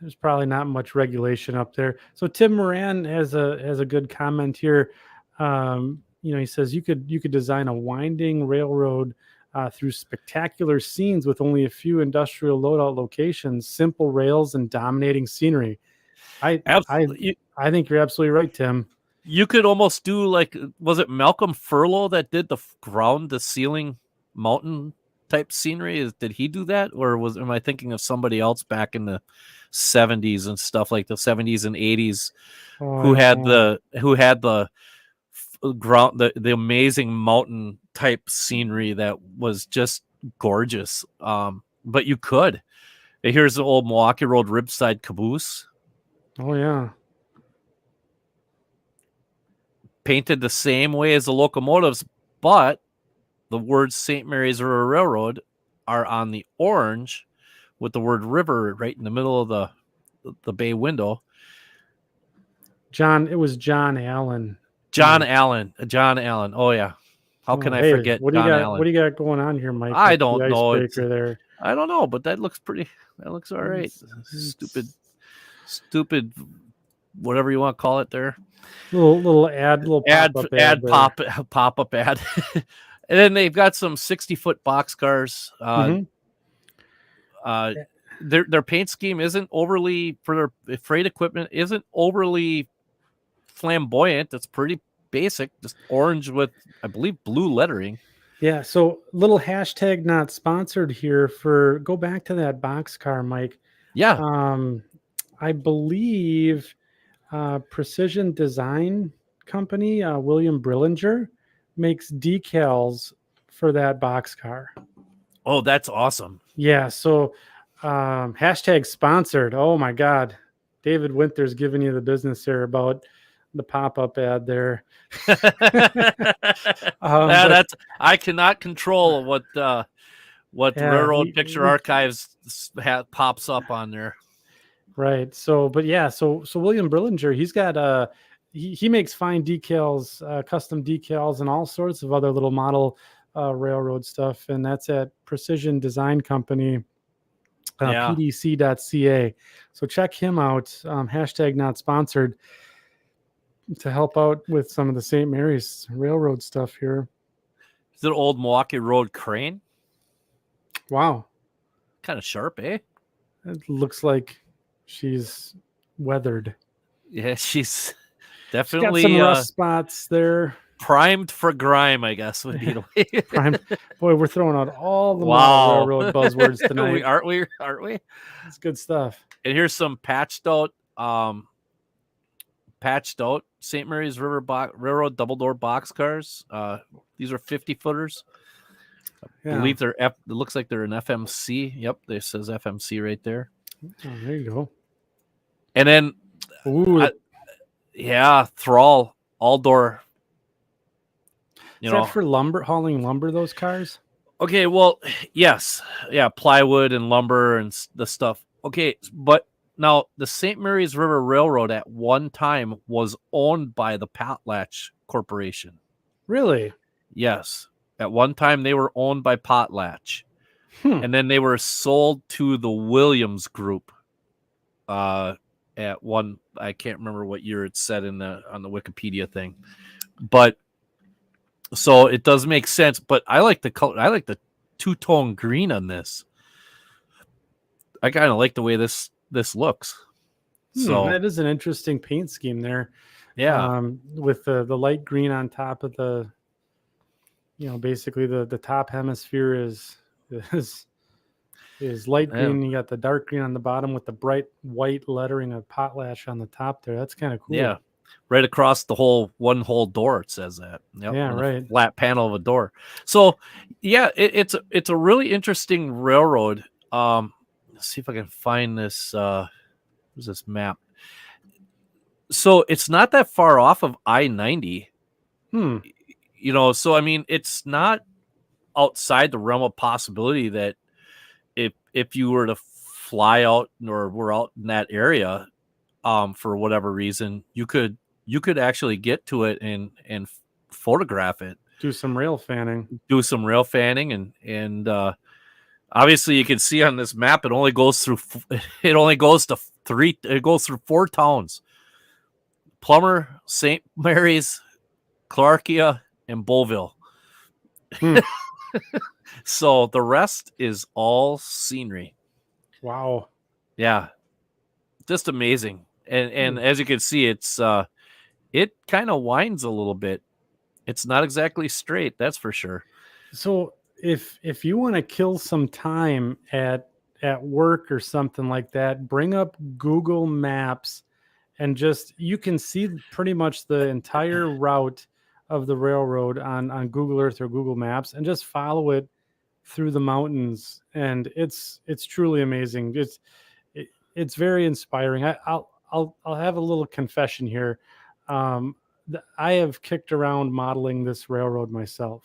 there's probably not much regulation up there. So Tim Moran has a good comment here. He says you could design a winding railroad through spectacular scenes with only a few industrial loadout locations, simple rails, and dominating scenery. I think you're absolutely right, Tim. You could almost do was it Malcolm Furlow that did the ground to ceiling mountain type scenery? Did he do that, or am I thinking of somebody else back in the 70s and stuff, like the 70s and 80s, who had the ground, the amazing mountain type scenery that was just gorgeous? But you could. Here's the old Milwaukee Road ribside caboose. Oh yeah. Painted the same way as the locomotives, but the words St. Mary's River Railroad are on the orange with the word river right in the middle of the bay window. It was John Allen. John Allen. Oh yeah. How can I forget John Allen? What do you got going on here, Mike? I don't know. There. I don't know, but that looks all right. Stupid, whatever you want to call it there. Little pop-up ad. And then they've got some 60-foot boxcars. Their paint scheme isn't overly, for their freight equipment, isn't overly flamboyant. It's pretty basic, just orange with, I believe, blue lettering. Yeah, so little hashtag not sponsored here go back to that boxcar, Mike. Yeah. I believe Precision Design Company, William Brillinger, makes decals for that boxcar. Oh, that's awesome. Yeah, so hashtag sponsored. Oh my God. David Winter's giving you the business here about the pop-up ad there. I cannot control what Railroad Picture Archives pops up on there. Right. So William Brillinger, he's got he makes fine decals, custom decals, and all sorts of other little model railroad stuff, and that's at Precision Design Company, pdc.ca. So check him out. Hashtag not sponsored, to help out with some of the St. Mary's Railroad stuff here. Is it an old Milwaukee Road crane? Wow. Kind of sharp, eh? It looks like she's weathered. Yeah, she's definitely got some rust spots there. Primed for grime, I guess, would be the way. Primed. Boy, we're throwing out all the railroad buzzwords tonight. Aren't we? It's good stuff. And here's some patched out St. Mary's River Railroad double door boxcars. These are 50-footers. I believe it looks like they're an FMC. Yep, it says FMC right there. Oh, there you go. And then, Thrall all door. Is that for hauling lumber? Those cars? Okay, well, yes, yeah, plywood and lumber and the stuff. Okay, but now the St. Mary's River Railroad at one time was owned by the Potlatch Corporation. Really? Yes. At one time, they were owned by Potlatch, and then they were sold to the Williams Group. At one, I can't remember what year it said on the Wikipedia thing, but so it does make sense. But I like the color. I like the two-tone green on this. I kind of like the way this looks. So that is an interesting paint scheme there. Yeah, with the light green on top of the, basically the top hemisphere is light green. You got the dark green on the bottom with the bright white lettering of Potlatch on the top there. That's kind of cool. Yeah, right across the one whole door. It says that. Yep, yeah, right. Flat panel of a door. So yeah, it's a really interesting railroad. Let's see if I can find this. Where's this map? So it's not that far off of I-90. So I mean, it's not outside the realm of possibility that if you were to fly out or were out in that area, for whatever reason, you could actually get to it and photograph it. Do some rail fanning. And obviously you can see on this map it only goes through 4 towns: Plummer, St. Mary's, Clarkia, and Beauville. So the rest is all scenery. Wow. Yeah. Just amazing. And as you can see, it's it kind of winds a little bit. It's not exactly straight, that's for sure. So if you want to kill some time at work or something like that, bring up Google Maps and you can see pretty much the entire route of the railroad on Google Earth or Google Maps, and just follow it through the mountains. And it's truly amazing. It's very inspiring. I'll have a little confession here. I have kicked around modeling this railroad myself.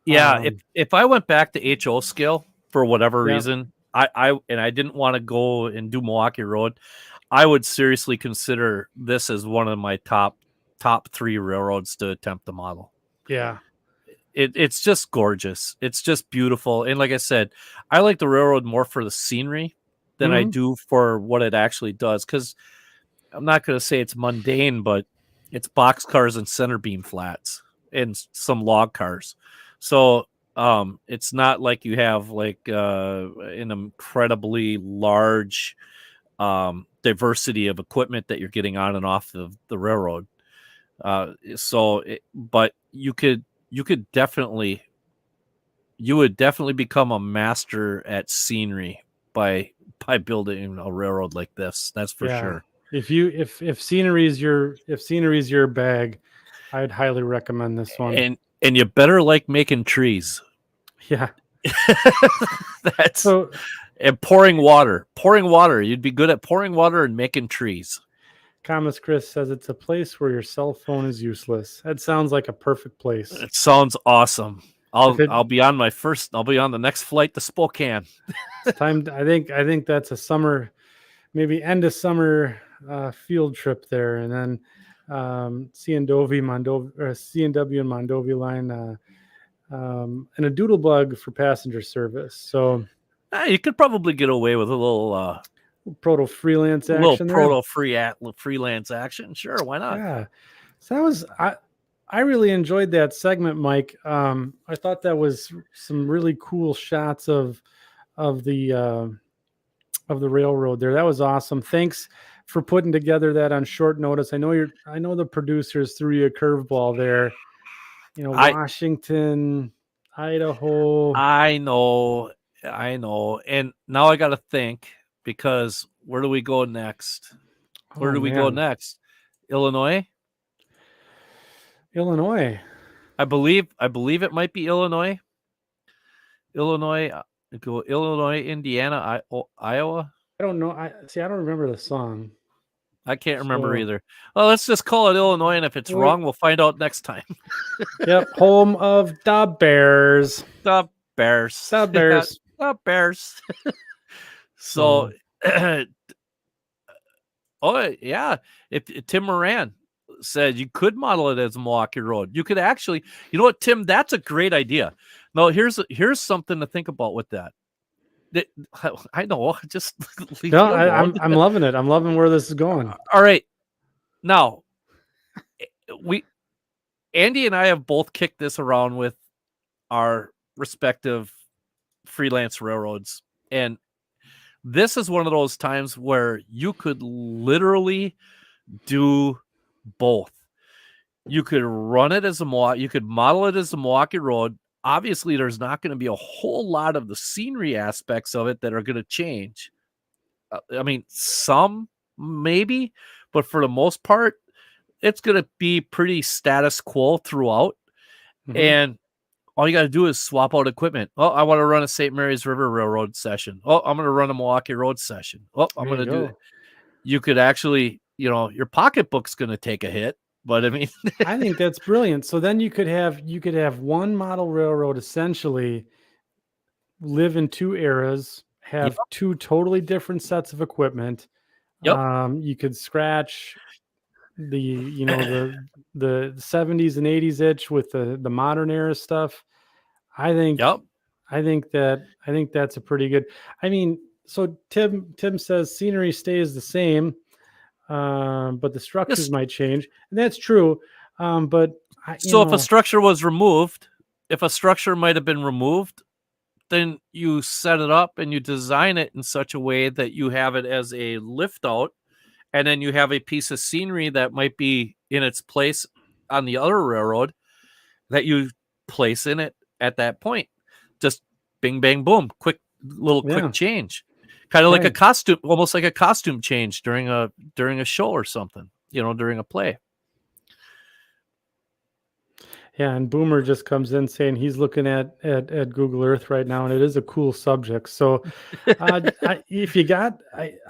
Yeah, if I went back to HO scale for whatever reason, I didn't want to go and do Milwaukee Road, I would seriously consider this as one of my top 3 railroads to attempt to model. Yeah. It's just gorgeous. It's just beautiful. And like I said, I like the railroad more for the scenery than I do for what it actually does. Because I'm not going to say it's mundane, but it's box cars and center beam flats and some log cars. So it's not like you have like an incredibly large diversity of equipment that you're getting on and off the railroad. But you would definitely become a master at scenery by building a railroad like this. That's for sure. If scenery is your bag, I'd highly recommend this one. And you better like making trees. Yeah. That's so. And pouring water. You'd be good at pouring water and making trees. Thomas Chris says it's a place where your cell phone is useless. That sounds like a perfect place. It sounds awesome. I'll be on the next flight to Spokane. Time. I think that's a summer, maybe end of summer field trip there, and then CNW and Mondovi line, and a doodle bug for passenger service. So you could probably get away with a little proto freelance action. Freelance action. Sure, why not? Yeah. So that was I really enjoyed that segment, Mike. I thought that was some really cool shots of the railroad there. That was awesome. Thanks for putting together that on short notice. I know the producers threw you a curveball there. Washington, Idaho. I know. And now I got to think, because where do we go next? We go next? Illinois. I believe it might be Illinois. Illinois, Indiana, Iowa. I don't know. I don't remember the song. I can't remember either. Well, let's just call it Illinois, and if it's wrong, we'll find out next time. Yep, home of the Bears. The Bears. So, oh yeah, if Tim Moran, said you could model it as a Milwaukee Road. You could actually, you know what, Tim? That's a great idea. No, here's something to think about with that. I know, just leave no, me alone. I'm loving it. I'm loving where this is going. All right, now Andy and I have both kicked this around with our respective freelance railroads, and this is one of those times where you could literally do both. You could run it as you could model it as a Milwaukee Road. Obviously, there's not going to be a whole lot of the scenery aspects of it that are going to change. I mean, some maybe, but for the most part, it's going to be pretty status quo throughout. Mm-hmm. And all you got to do is swap out equipment. Oh, I want to run a St. Mary's River Railroad session. Oh, I'm going to run a Milwaukee Road session. Oh, I'm going to do it. You could actually, your pocketbook's going to take a hit. But I mean, I think that's brilliant. So then you could have one model railroad essentially live in two eras, have two totally different sets of equipment. Yep. You could scratch the 70s and 80s itch with the modern era stuff. I think that's a pretty good. I mean, so Tim says scenery stays the same. But the structures might change, and that's true. But if a structure was removed, if a structure might have been removed, then you set it up and you design it in such a way that you have it as a lift out, and then you have a piece of scenery that might be in its place on the other railroad that you place in it at that point. Just bing, bang, boom, quick change. Kind of like a costume, almost like a costume change during a show or something, during a play. Yeah, and Boomer just comes in saying he's looking at Google Earth right now, and it is a cool subject. So, if you got,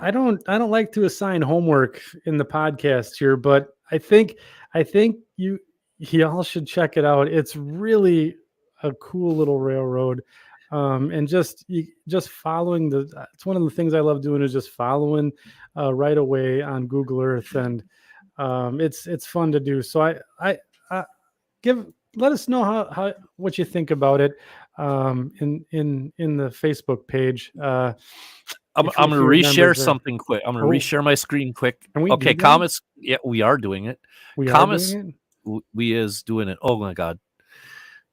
I don't like to assign homework in the podcast here, but I think y'all should check it out. It's really a cool little railroad. And just following it's one of the things I love doing is just following right away on Google Earth, and it's fun to do. So I let us know how what you think about it in the Facebook page. I'm going to reshare something quick. I'm going to reshare my screen quick. Okay, comments. Yeah, we are doing it. We is doing it. Oh my God.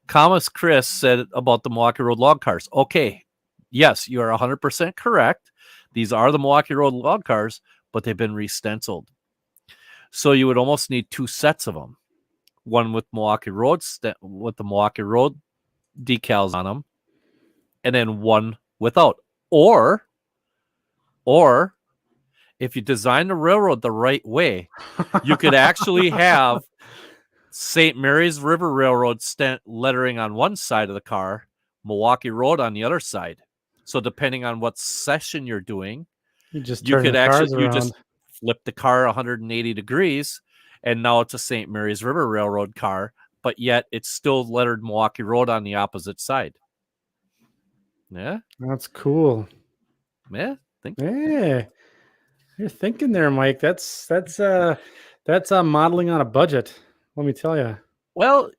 Thomas Chris said about the Milwaukee Road log cars. Okay, yes, you are 100% correct. These are the Milwaukee Road log cars, but they've been re-stenciled. So you would almost need two sets of them. One with Milwaukee Road with the Milwaukee Road decals on them, and then one without. Or if you design the railroad the right way, you could actually have St. Mary's River Railroad lettering on one side of the car, Milwaukee Road on the other side. So depending on what session you're doing, you just flip the car 180 degrees, and now it's a St. Mary's River Railroad car, but yet it's still lettered Milwaukee Road on the opposite side. Yeah, that's cool. Yeah, you're thinking there, Mike. That's modeling on a budget. Let me tell you. Well,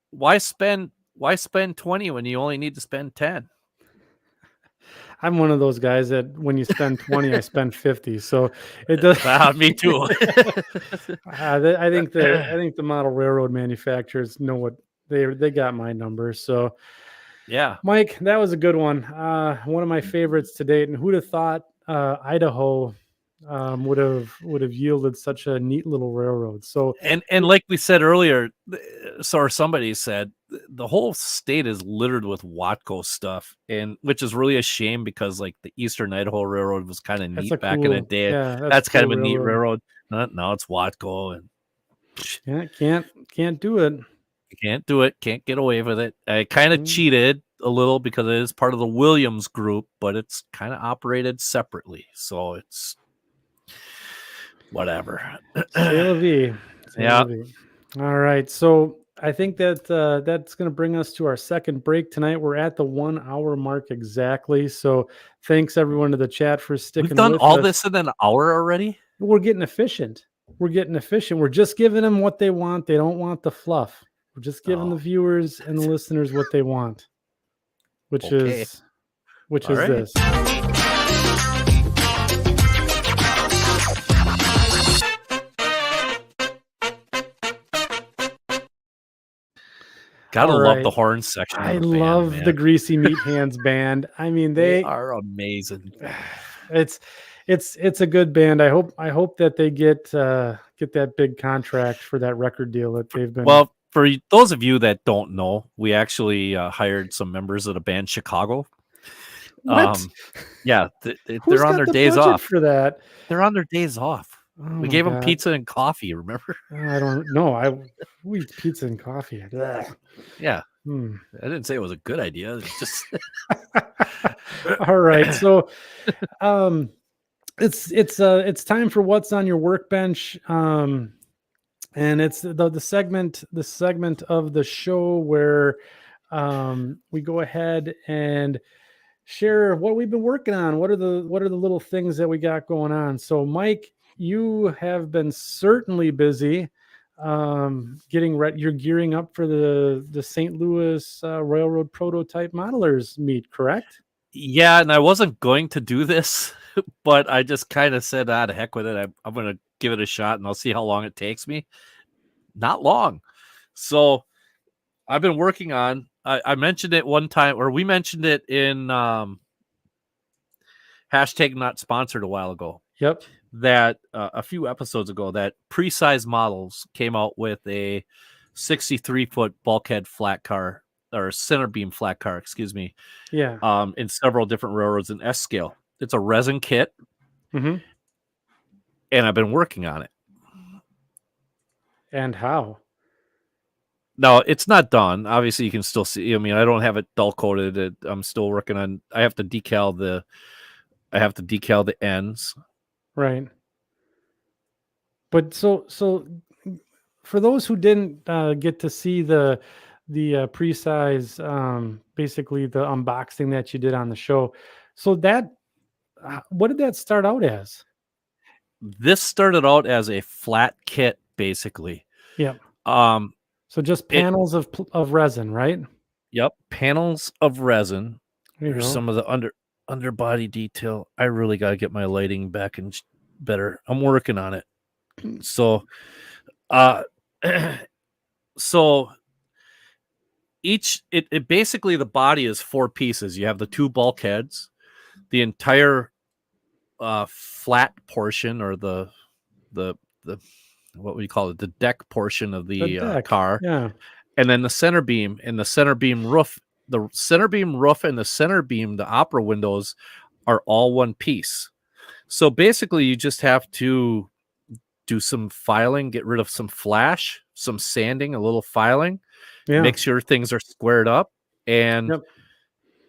why spend 20 when you only need to spend 10? I'm one of those guys that when you spend 20, I spend 50. So it does. Me too. I think the model railroad manufacturers know what they got my numbers. So yeah, Mike, that was a good one. One of my favorites to date. And who'd have thought Idaho would have yielded such a neat little railroad. So and like we said earlier, or somebody said, the whole state is littered with Watco stuff, and which is really a shame because like the Eastern Idaho Railroad was kind of neat back in the day. Yeah, that's kind of a neat railroad. Now it's Watco, and can't do it. You can't do it. Can't get away with it. I kind of cheated a little because it is part of the Williams group, but it's kind of operated separately, so it's whatever. Yeah. All right. So I think that's going to bring us to our second break tonight. We're at the 1 hour mark exactly. So thanks everyone to the chat for sticking. We've done all this in an hour already. We're getting efficient. We're just giving them what they want. They don't want the fluff. We're just giving the viewers and the listeners what they want, which is this. Gotta love the horn section. I love the Greasy Meat Hands band. I mean, they are amazing. It's a good band. I hope that they get that big contract for that record deal that they've been. Well, for those of you that don't know, we actually hired some members of the band Chicago. What? Yeah, they're on their days off for that. They're on their days off. Oh, we gave them pizza and coffee. Remember? I don't know. We eat pizza and coffee. Yeah. I didn't say it was a good idea. It's just all right. So, it's time for what's on your workbench. And it's the segment of the show where we go ahead and share what we've been working on. What are the little things that we got going on? So, Mike, you have been certainly busy getting ready. You're gearing up for the St. Louis Railroad Prototype Modelers meet, correct? Yeah, and I wasn't going to do this, but I just kind of said, the heck with it. I'm going to give it a shot, and I'll see how long it takes me. Not long. So I've been working on, I mentioned it one time, or we mentioned it in hashtag not sponsored a while ago. Yep. That a few episodes ago, that Pre-Size Models came out with a 63-foot bulkhead flat car, or center beam flat car, excuse me. Yeah. In several different railroads in S scale. It's a resin kit. Mm-hmm. And I've been working on it. And how? No, it's not done. Obviously, you can still see. I mean, I don't have it dull coated. I'm still working on. I have to decal the ends. Right. But so for those who didn't get to see the pre-size, basically the unboxing that you did on the show, so that what did that start out as? This started out as a flat kit, basically. Yeah. So just panels of resin, right? Yep, panels of resin. There's some of the underbody detail. I really got to get my lighting back and better. I'm working on it. So, it basically, the body is 4 pieces. You have the 2 bulkheads, the entire flat portion, or the what would you call it? The deck portion of the car. Yeah. And then the center beam and the center beam roof. The center beam roof and the center beam, the opera windows, are all one piece. So basically, you just have to do some filing, get rid of some flash, some sanding, a little filing, make sure things are squared up. And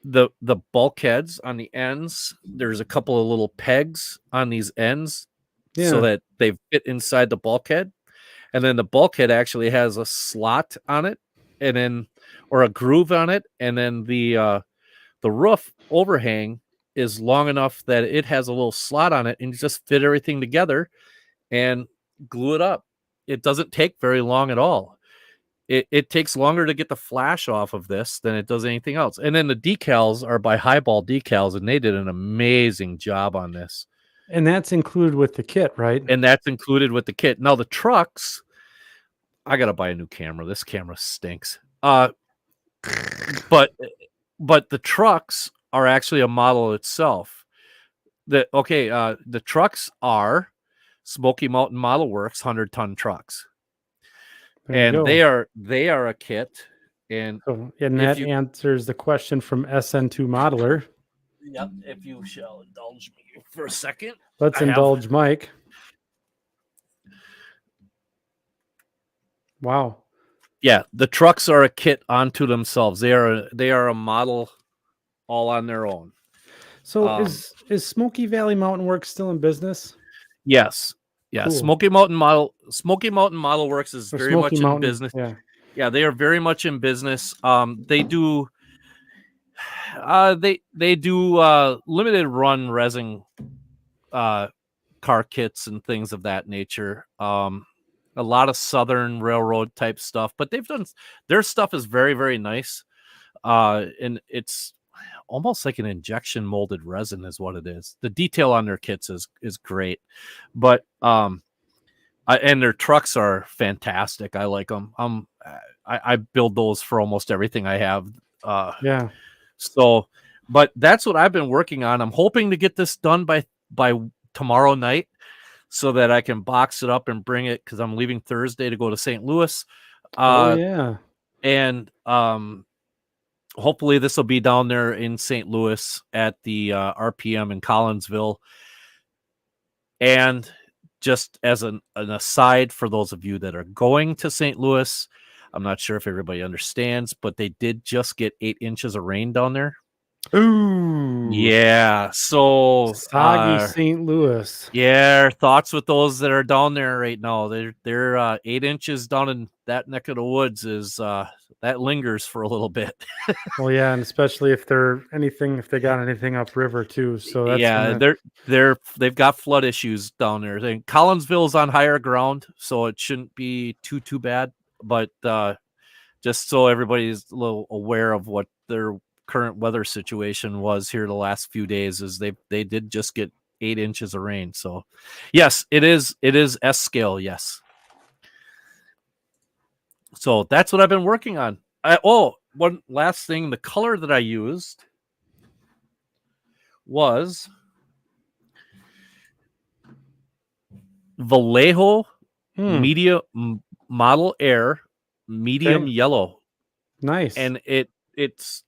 the bulkheads on the ends, there's a couple of little pegs on these ends so that they fit inside the bulkhead. And then the bulkhead actually has a slot on it, and then, or a groove on it. And then the roof overhang is long enough that it has a little slot on it, and you just fit everything together and glue it up. It doesn't take very long at all. It takes longer to get the flash off of this than it does anything else. And then the decals are by Highball Decals, and they did an amazing job on this. And that's included with the kit, right? And that's included with the kit. Now the trucks, I got to buy a new camera. This camera stinks. But the trucks are actually a model itself. The trucks are Smoky Mountain Model Works 100-ton trucks. And they are a kit. And that answers the question from SN2 Modeler. Yep, if you shall indulge me for a second. Let's indulge Mike. Wow. Yeah, the trucks are a kit unto themselves. They are a model all on their own. So is Smoky Valley Mountain Works still in business? Yes. Yeah, cool. Smoky Mountain Model Works is very much in business. Yeah, they are very much in business. They do limited run resin car kits and things of that nature. A lot of Southern Railroad type stuff, but their stuff is very, very nice. And it's almost like an injection molded resin is what it is. The detail on their kits is great, but and their trucks are fantastic. I like them. I build those for almost everything I have. Yeah. So, but that's what I've been working on. I'm hoping to get this done by tomorrow night, so that I can box it up and bring it, because I'm leaving Thursday to go to St. Louis. Oh yeah. And hopefully this will be down there in St. Louis at the RPM in Collinsville. And just as an aside, for those of you that are going to St. Louis, I'm not sure if everybody understands, but they did just get 8 inches of rain down there. Ooh. Yeah. So soggy St. Louis. Yeah, thoughts with those that are down there right now. They're 8 inches down in that neck of the woods is that lingers for a little bit. Well, yeah, and especially if they got anything upriver too. So that's they've got flood issues down there. Collinsville's on higher ground, so it shouldn't be too bad. But just so everybody's a little aware of what their current weather situation was here the last few days, is they did just get 8 inches of rain. So yes, it is S scale. Yes. So that's what I've been working on. One last thing, the color that I used was Vallejo Media Model Air medium yellow. Nice. And it's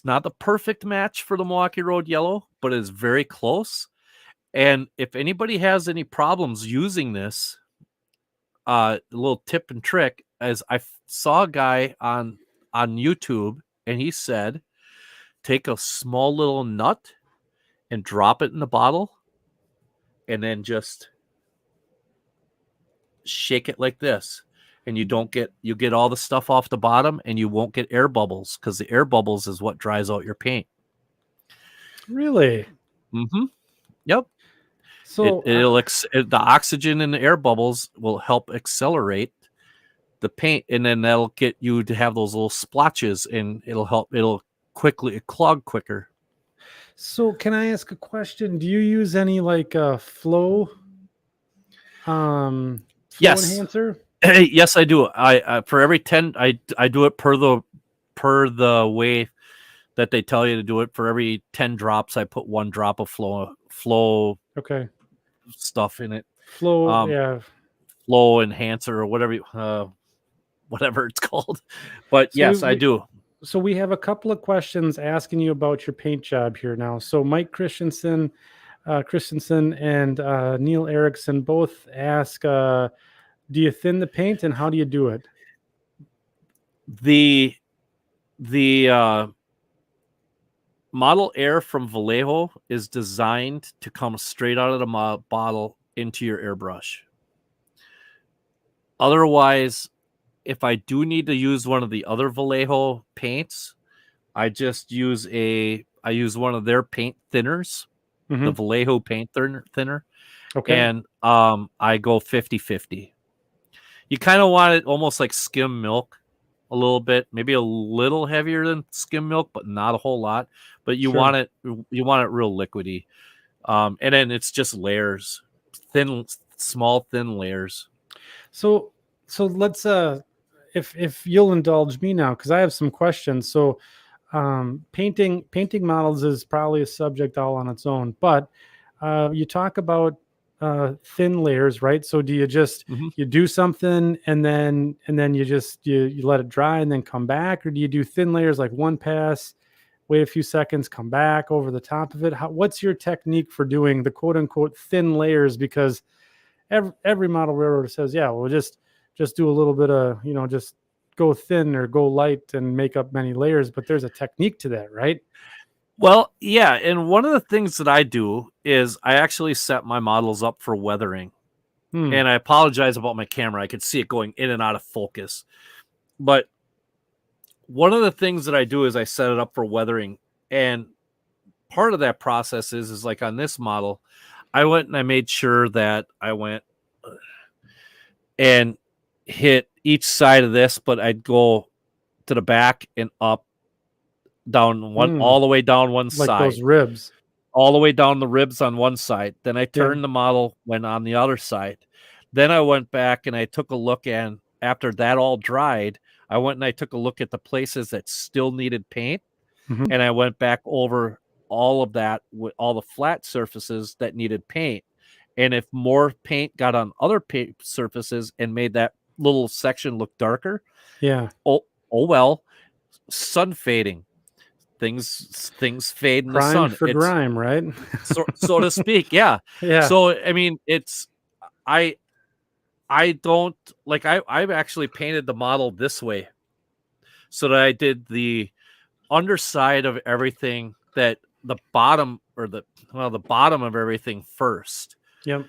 not the perfect match for the Milwaukee Road yellow, but it's very close. And if anybody has any problems using this, a little tip and trick is I saw a guy on YouTube, and he said, take a small little nut and drop it in the bottle, and then just shake it like this. And you get all the stuff off the bottom, and you won't get air bubbles, because the air bubbles is what dries out your paint. Really? Mm-hmm. Yep. So the oxygen in the air bubbles will help accelerate the paint, and then that'll get you to have those little splotches, and it'll clog quicker. So can I ask a question? Do you use any like flow yes. enhancer? Yes, I do. I for every 10, I do it per the way that they tell you to do it. For every 10 drops, I put 1 drop of flow okay stuff in it. Flow enhancer or whatever it's called. But so yes, I do. So we have a couple of questions asking you about your paint job here now. So Mike Christensen and Neil Erickson both ask, do you thin the paint, and how do you do it? The Model Air from Vallejo is designed to come straight out of the bottle into your airbrush. Otherwise, if I do need to use one of the other Vallejo paints, I just use one of their paint thinners, the Vallejo paint thinner. Okay. And I go 50-50. You kind of want it almost like skim milk a little bit, maybe a little heavier than skim milk, but not a whole lot. But you want it real liquidy. And then it's just layers, small thin layers. So let's if you'll indulge me now, because I have some questions. So painting models is probably a subject all on its own, but you talk about thin layers, right? So do you just you do something and then you let it dry and then come back, or do you do thin layers, like one pass, wait a few seconds, come back over the top of it? What's your technique for doing the quote unquote thin layers? Because every model railroader says, yeah, well, just do a little bit of, just go thin or go light and make up many layers, but there's a technique to that, right? Well, yeah, and one of the things that I do is I actually set my models up for weathering. And I apologize about my camera. I could see it going in and out of focus. But one of the things that I do is I set it up for weathering. And part of that process is like on this model, I went and I made sure that I went and hit each side of this, but I'd go to the back and up, down one, all the way down one like side. those ribs. All the way down the ribs on one side. Then I turned the model, went on the other side. Then I went back and I took a look, and after that all dried, I went and I took a look at the places that still needed paint. Mm-hmm. And I went back over all of that with all the flat surfaces that needed paint. And if more paint got on other paint surfaces and made that little section look darker, oh well, sun fading. Things fade in the sun. For grime, right? so to speak. Yeah. So I mean, I don't like. I've actually painted the model this way, so that I did the underside of everything, that the bottom the bottom of everything first. Yep.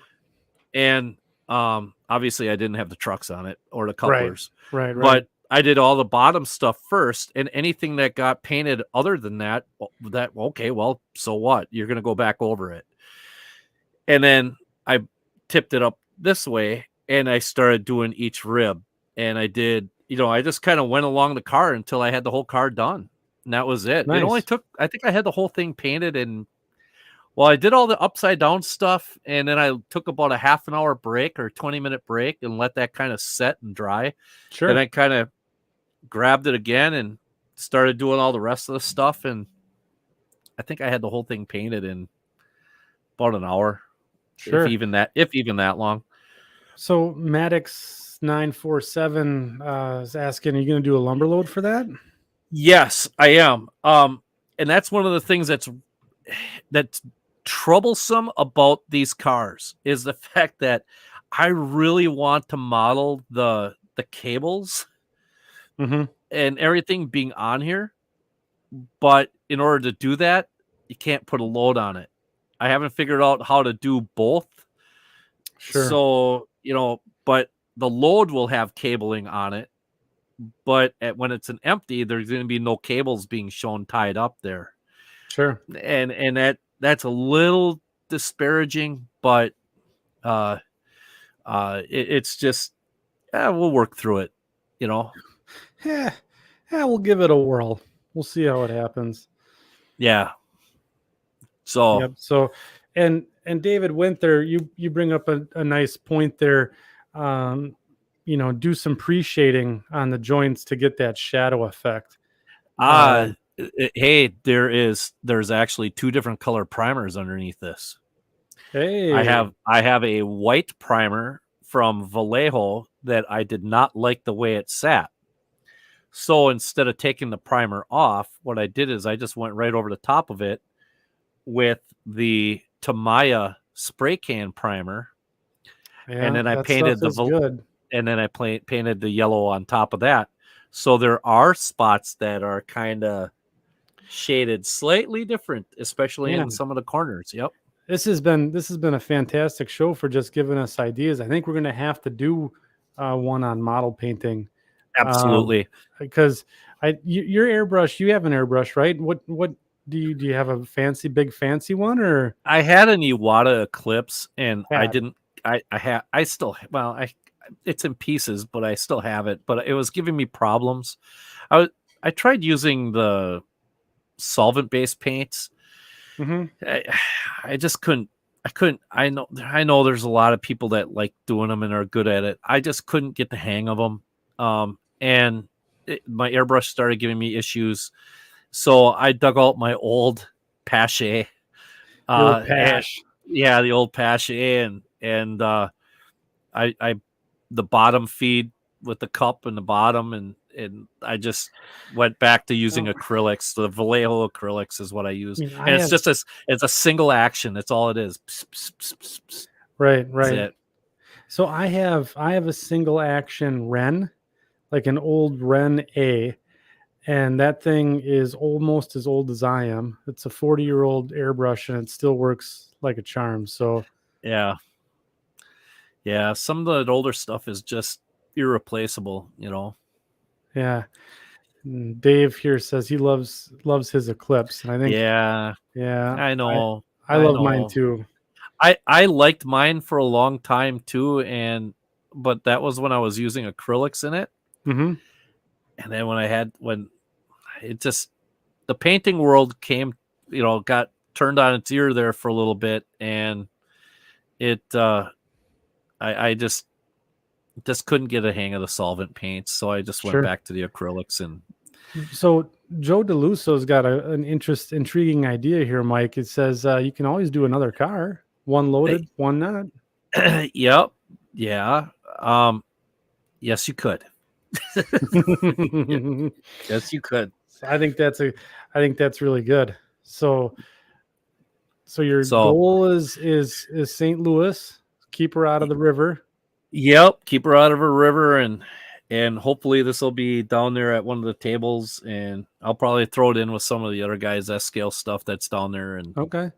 And obviously I didn't have the trucks on it or the couplers. Right. But I did all the bottom stuff first, and anything that got painted other than that, okay, well, so what? You're going to go back over it. And then I tipped it up this way, and I started doing each rib. And I did, I just kind of went along the car until I had the whole car done. And that was it. Nice. It only took, I think I had the whole thing painted in, well, I did all the upside down stuff, and then I took about a half an hour break or 20-minute break and let that kind of set and dry. Sure. And I kind of grabbed it again and started doing all the rest of the stuff. And I think I had the whole thing painted in about an hour. Sure. If even that long. So Maddox 947 is asking, are you going to do a lumber load for that? Yes, I am. And that's one of the things that's troublesome about these cars, is the fact that I really want to model the cables and everything being on here, but in order to do that, you can't put a load on it. I haven't figured out how to do both. Sure. So, but the load will have cabling on it, but when it's an empty, there's going to be no cables being shown tied up there. Sure. And that's a little disparaging, but it's just, we'll work through it, Yeah, we'll give it a whirl. We'll see how it happens. Yeah. So, yep. So, and David Winther, you bring up a nice point there. Do some pre-shading on the joints to get that shadow effect. Hey, there's actually two different color primers underneath this. Hey, I have a white primer from Vallejo that I did not like the way it sat. So instead of taking the primer off, what I did is I just went right over the top of it with the Tamiya spray can primer. Yeah, and then I painted painted the yellow on top of that. So there are spots that are kind of shaded slightly different, especially in some of the corners. Yep. This has been a fantastic show for just giving us ideas. I think we're going to have to do one on model painting. Absolutely. Because your airbrush, you have an airbrush, right? What do you have a big fancy one, or? I had an Iwata Eclipse, and it's in pieces, but I still have it, but it was giving me problems. I tried using the solvent-based paints. I just couldn't. I know there's a lot of people that like doing them and are good at it. I just couldn't get the hang of them. And my airbrush started giving me issues. So I dug out my old Pache. The old Pache, and I the bottom feed with the cup in the bottom, and I just went back to using acrylics. The Vallejo acrylics is what I use. It's a single action. That's all it is. Right. That's it. So I have a single action Ren, like an old Ren A, and that thing is almost as old as I am. It's a 40-year-old airbrush, and it still works like a charm. So yeah, some of the older stuff is just irreplaceable, Yeah. And Dave here says he loves his Eclipse, and I think I know I love mine too. I liked mine for a long time too, but that was when I was using acrylics in it. Mm-hmm. And then when it just, the painting world came, got turned on its ear there for a little bit, and I just couldn't get a hang of the solvent paints, so I just went back to the acrylics. And so Joe DeLuso's got an intriguing idea here, Mike. It says you can always do another car, one loaded, one not. Yep. Yeah. Yes, you could. Yes, you could. I think that's really good. So your goal is St. Louis, keep her out of the river. Yep, keep her out of her river, and hopefully this will be down there at one of the tables, and I'll probably throw it in with some of the other guys' S-scale stuff that's down there. And okay.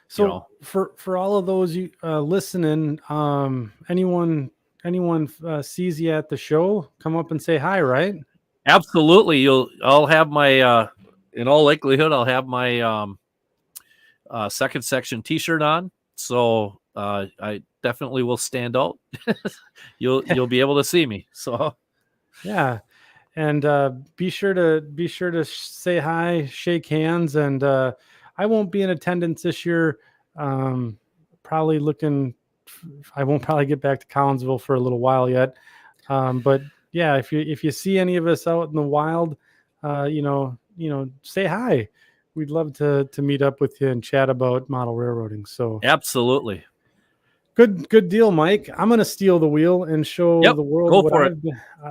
So for all of those you listening, anyone sees you at the show, come up and say hi, right? Absolutely. I'll have my in all likelihood I'll have my second section t-shirt on. So I definitely will stand out. You'll be able to see me. So yeah. And be sure to say hi, shake hands, and I won't be in attendance this year. Probably I won't probably get back to Collinsville for a little while yet. But yeah, if you see any of us out in the wild, say hi. We'd love to meet up with you and chat about model railroading. So absolutely. Good deal, Mike. I'm going to steal the wheel and show the world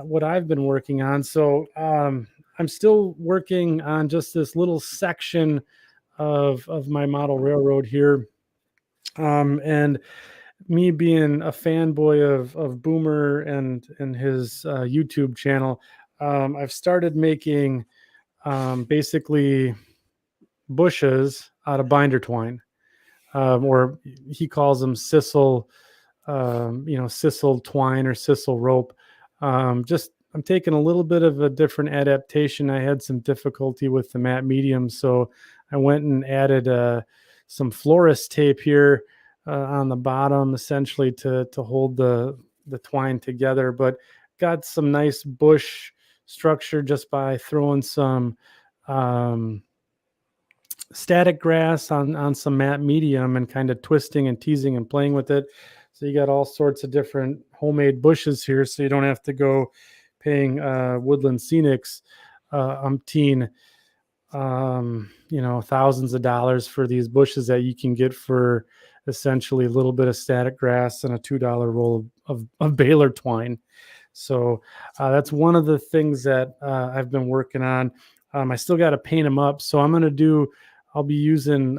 what I've been working on. So I'm still working on just this little section of my model railroad here. And me being a fanboy of Boomer and his YouTube channel, I've started making basically bushes out of binder twine, or he calls them sisal, sisal twine or sisal rope. I'm taking a little bit of a different adaptation. I had some difficulty with the matte medium, so I went and added some florist tape here on the bottom, essentially to hold the twine together. But got some nice bush structure just by throwing some static grass on some matte medium and kind of twisting and teasing and playing with it. So you got all sorts of different homemade bushes here, so you don't have to go paying Woodland Scenics thousands of dollars for these bushes that you can get for essentially a little bit of static grass and a $2 roll of baler twine. So that's one of the things that I've been working on. I still got to paint them up, so I'll be using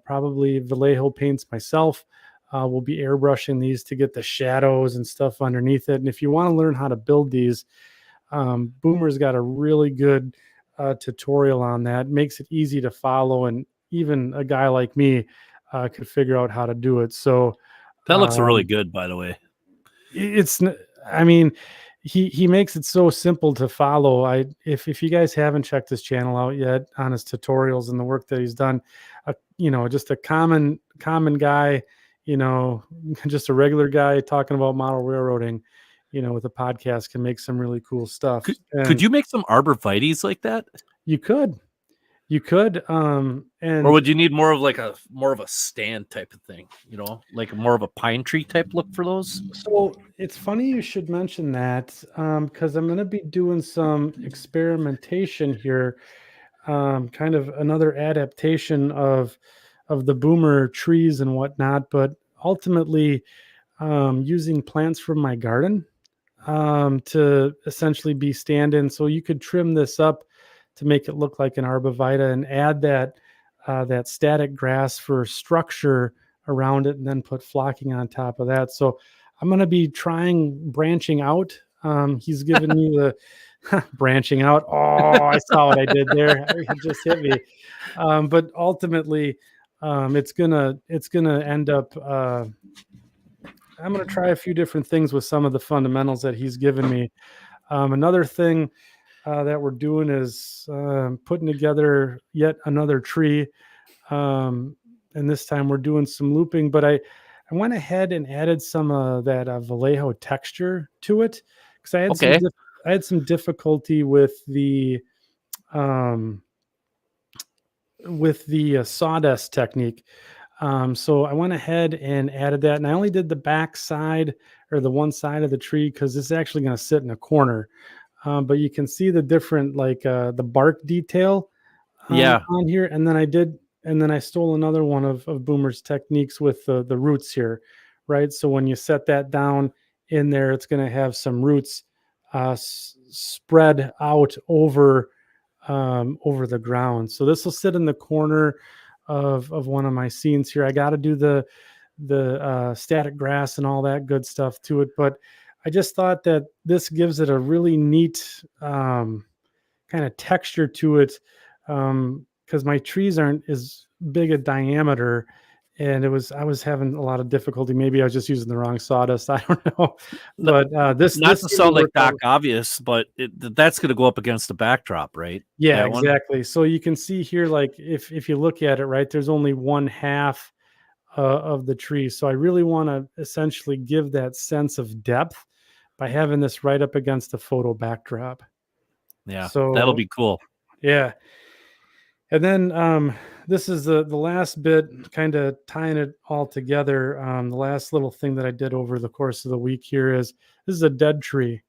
probably Vallejo paints myself. We'll be airbrushing these to get the shadows and stuff underneath it. And if you want to learn how to build these, Boomer's got a really good tutorial on that. It makes it easy to follow, and even a guy like me could figure out how to do it. So that looks really good, by the way. He makes it so simple to follow. If you guys haven't checked his channel out yet on his tutorials and the work that he's done, just a common guy, just a regular guy talking about model railroading, with a podcast can make some really cool stuff. Could you make some arborvitaes like that? You could. Or would you need more of a stand type of thing, like more of a pine tree type look for those? So it's funny you should mention that, because I'm going to be doing some experimentation here, kind of another adaptation of the Boomer trees and whatnot, but ultimately using plants from my garden to essentially be stand-in. So you could trim this up to make it look like an arborvitae and add that static grass for structure around it, and then put flocking on top of that. So I'm going to be trying branching out. He's given me the branching out. Oh, I saw what I did there. It just hit me. But ultimately, it's gonna end up. I'm going to try a few different things with some of the fundamentals that he's given me. Another thing that we're doing is putting together yet another tree. this time we're doing some looping, but I went ahead and added some of that Vallejo texture to it because I had some difficulty with the sawdust technique. So I went ahead and added that, and I only did the back side or the one side of the tree because this is actually going to sit in a corner. But you can see the different, like the bark detail on here. And then I stole another one of Boomer's techniques with the roots here, right? So when you set that down in there, it's going to have some roots spread out over the ground. So this will sit in the corner of one of my scenes here. I got to do the static grass and all that good stuff to it, but I just thought that this gives it a really neat kind of texture to it, because my trees aren't as big a diameter, and I was having a lot of difficulty. Maybe I was just using the wrong sawdust. I don't know, but this not this to sound like Doc Obvious, but that's going to go up against the backdrop, right? Yeah, exactly. So you can see here, like if you look at it, right, there's only one half of the tree. So I really want to essentially give that sense of depth by having this right up against the photo backdrop. Yeah, so that'll be cool. Yeah. And then this is the last bit, kind of tying it all together. The last little thing that I did over the course of the week here is this is a dead tree.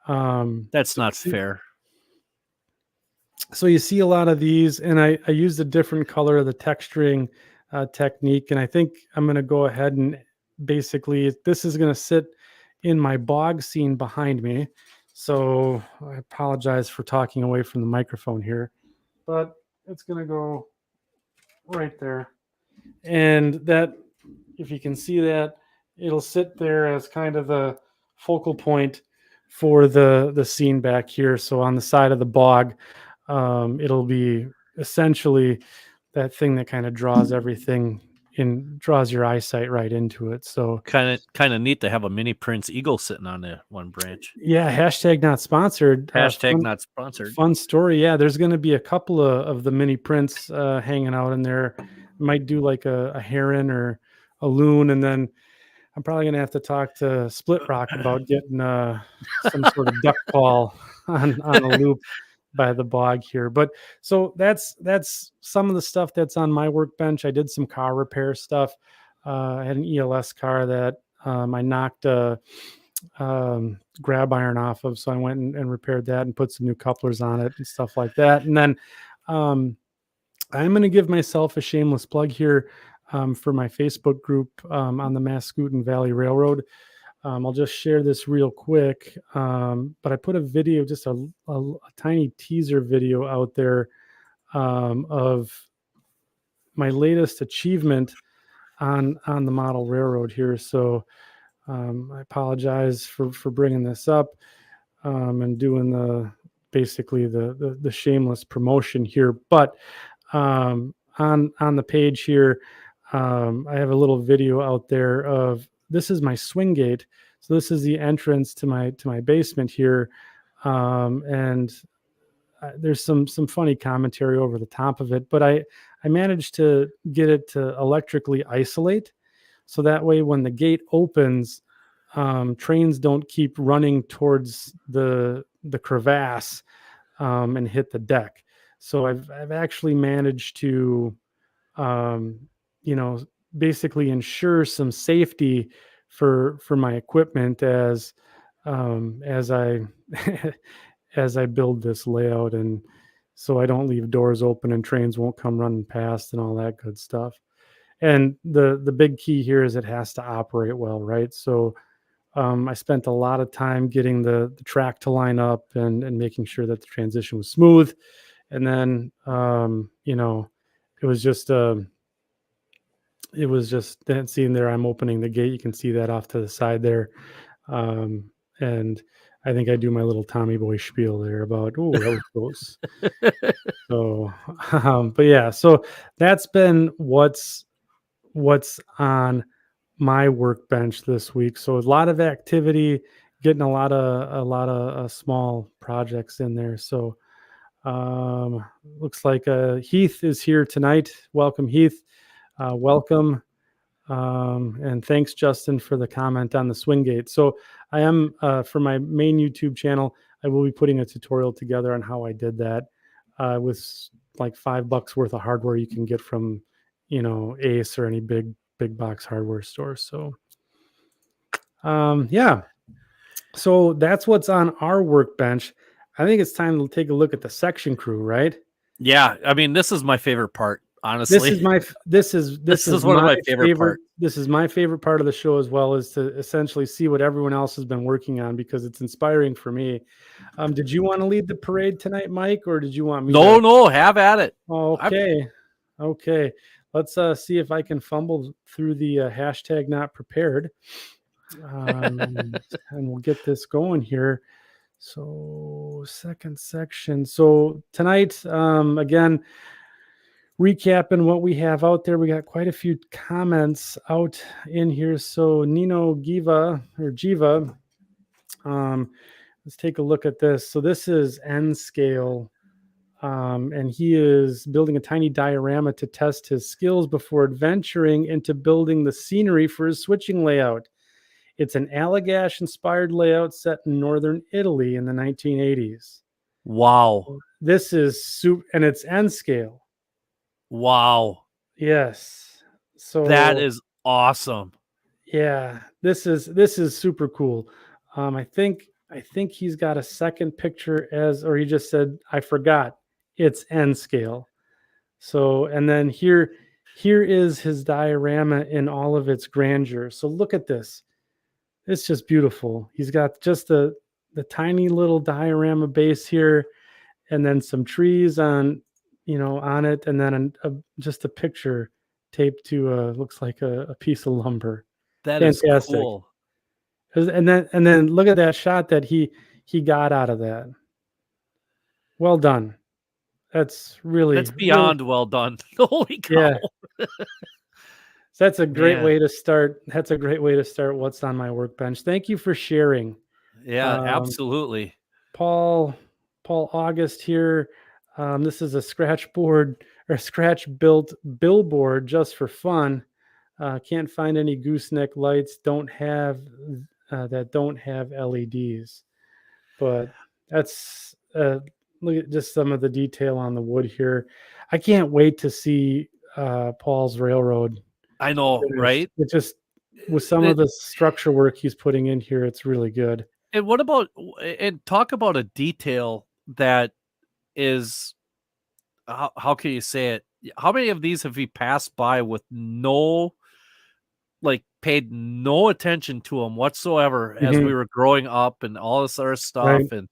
That's not fair. So you see a lot of these, and I used a different color of the texturing technique. And I think I'm going to go ahead and basically, this is going to sit in my bog scene behind me. So I apologize for talking away from the microphone here, but it's going to go right there. And that, if you can see that, it'll sit there as kind of the focal point for the scene back here. So on the side of the bog, it'll be essentially that thing that kind of draws everything in, draws your eyesight right into it. So kind of neat to have a mini Prince eagle sitting on the one branch. Yeah, hashtag not sponsored. Hashtag not sponsored. Fun story. Yeah, there's going to be a couple of the mini Prince hanging out in there. Might do like a heron or a loon, and then I'm probably going to have to talk to Split Rock about getting some sort of duck call on a loop by the bog here. But so that's some of the stuff that's on my workbench. I did some car repair stuff. I had an ELS car that I knocked a grab iron off of, so I went and repaired that and put some new couplers on it and stuff like that. And then I'm going to give myself a shameless plug here for my Facebook group on the Mascoutin Valley Railroad. I'll just share this real quick, but I put a video, just a tiny teaser video out there of my latest achievement on the model railroad here. So I apologize for bringing this up and doing basically the shameless promotion here, but on the page here, I have a little video out there of, this is my swing gate. So this is the entrance to my basement here. And there's some funny commentary over the top of it, but I managed to get it to electrically isolate. So that way, when the gate opens, trains don't keep running towards the crevasse and hit the deck. So I've actually managed to, basically ensure some safety for my equipment as I as I build this layout, and so I don't leave doors open and trains won't come running past and all that good stuff. And the big key here is it has to operate well, right? So I spent a lot of time getting the track to line up and making sure that the transition was smooth. And then, it was just that scene there. I'm opening the gate. You can see that off to the side there. And I think I do my little Tommy Boy spiel there about, oh, that was close. So, but yeah, so that's been what's on my workbench this week. So a lot of activity, getting a lot of small projects in there. So looks like Heath is here tonight. Welcome, Heath. welcome. And thanks, Justin, for the comment on the swing gate. So I am, for my main YouTube channel, I will be putting a tutorial together on how I did that with like $5 worth of hardware you can get from, Ace or any big box hardware store. So yeah, so that's what's on our workbench. I think it's time to take a look at the section crew, right? Yeah, I mean, this is my favorite part. Honestly, this is one of my favorite parts. This is my favorite part of the show as well, is to essentially see what everyone else has been working on, because it's inspiring for me. Did you want to lead the parade tonight, Mike, or did you want me? No, have at it. Okay. Let's see if I can fumble through the hashtag not prepared, and we'll get this going here. So second section. So tonight, again, recapping what we have out there. We got quite a few comments out in here. So Nino Giva, let's take a look at this. So this is N scale, and he is building a tiny diorama to test his skills before venturing into building the scenery for his switching layout. It's an Allagash-inspired layout set in northern Italy in the 1980s. Wow. This is super, and it's N scale. Wow. Yes. So that is awesome. Yeah, this is super cool. I think he's got a second picture or he just said, I forgot, it's N scale. So, and then here is his diorama in all of its grandeur. So look at this. It's just beautiful. He's got just the tiny little diorama base here, and then some trees on it, and then just a picture taped to looks like a piece of lumber. That Fantastic. Is cool. And then look at that shot that he got out of that. Well done. That's beyond well done. Holy cow. Yeah. So that's a great way to start. That's a great way to start what's on my workbench. Thank you for sharing. Yeah, absolutely. Paul August here. This is a scratch built billboard just for fun. Can't find any gooseneck lights. Don't have LEDs, but that's look at just some of the detail on the wood here. I can't wait to see Paul's railroad. I know, right? It just, with some of the structure work he's putting in here, it's really good. And what about, and talk about a detail that is, how can you say it? How many of these have we passed by with paid no attention to them whatsoever as we were growing up and all this other stuff? Right.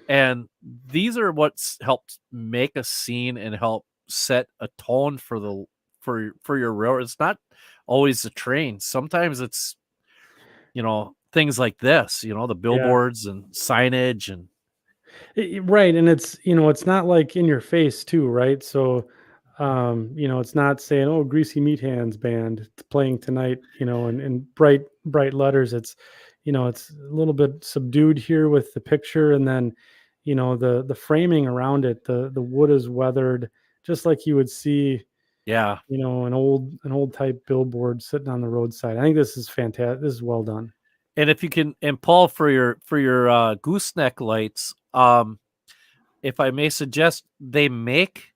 And these are what's helped make a scene and help set a tone for your railroad. It's not always the train. Sometimes it's, things like this, the billboards and signage and. Right. And it's, it's not like in your face too, right? So, it's not saying, oh, Greasy Meat Hands band playing tonight, in bright letters. It's, it's a little bit subdued here with the picture, and then, the framing around it, the wood is weathered, just like you would see, an old type billboard sitting on the roadside. I think this is fantastic. This is well done. And if you can, and Paul, for your gooseneck lights, if I may suggest, they make,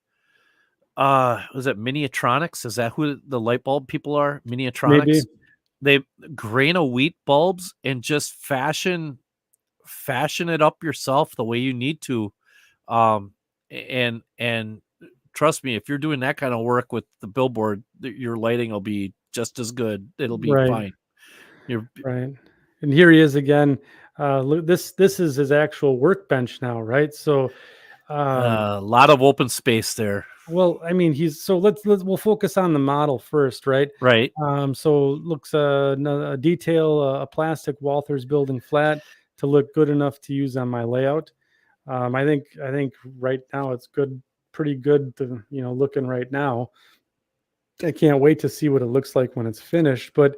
was it Miniatronics? Is that who the light bulb people are? Miniatronics. Maybe. They grain of wheat bulbs and just fashion it up yourself the way you need to. And trust me, if you're doing that kind of work with the billboard, your lighting will be just as good. It'll be fine. Right. And here he is again. Look, this is his actual workbench now, right? So a lot of open space there. Well, I mean, we'll focus on the model first, right? Right. So looks a detail, a plastic Walthers building flat to look good enough to use on my layout. I think right now it's good, pretty good to, looking right now. I can't wait to see what it looks like when it's finished, but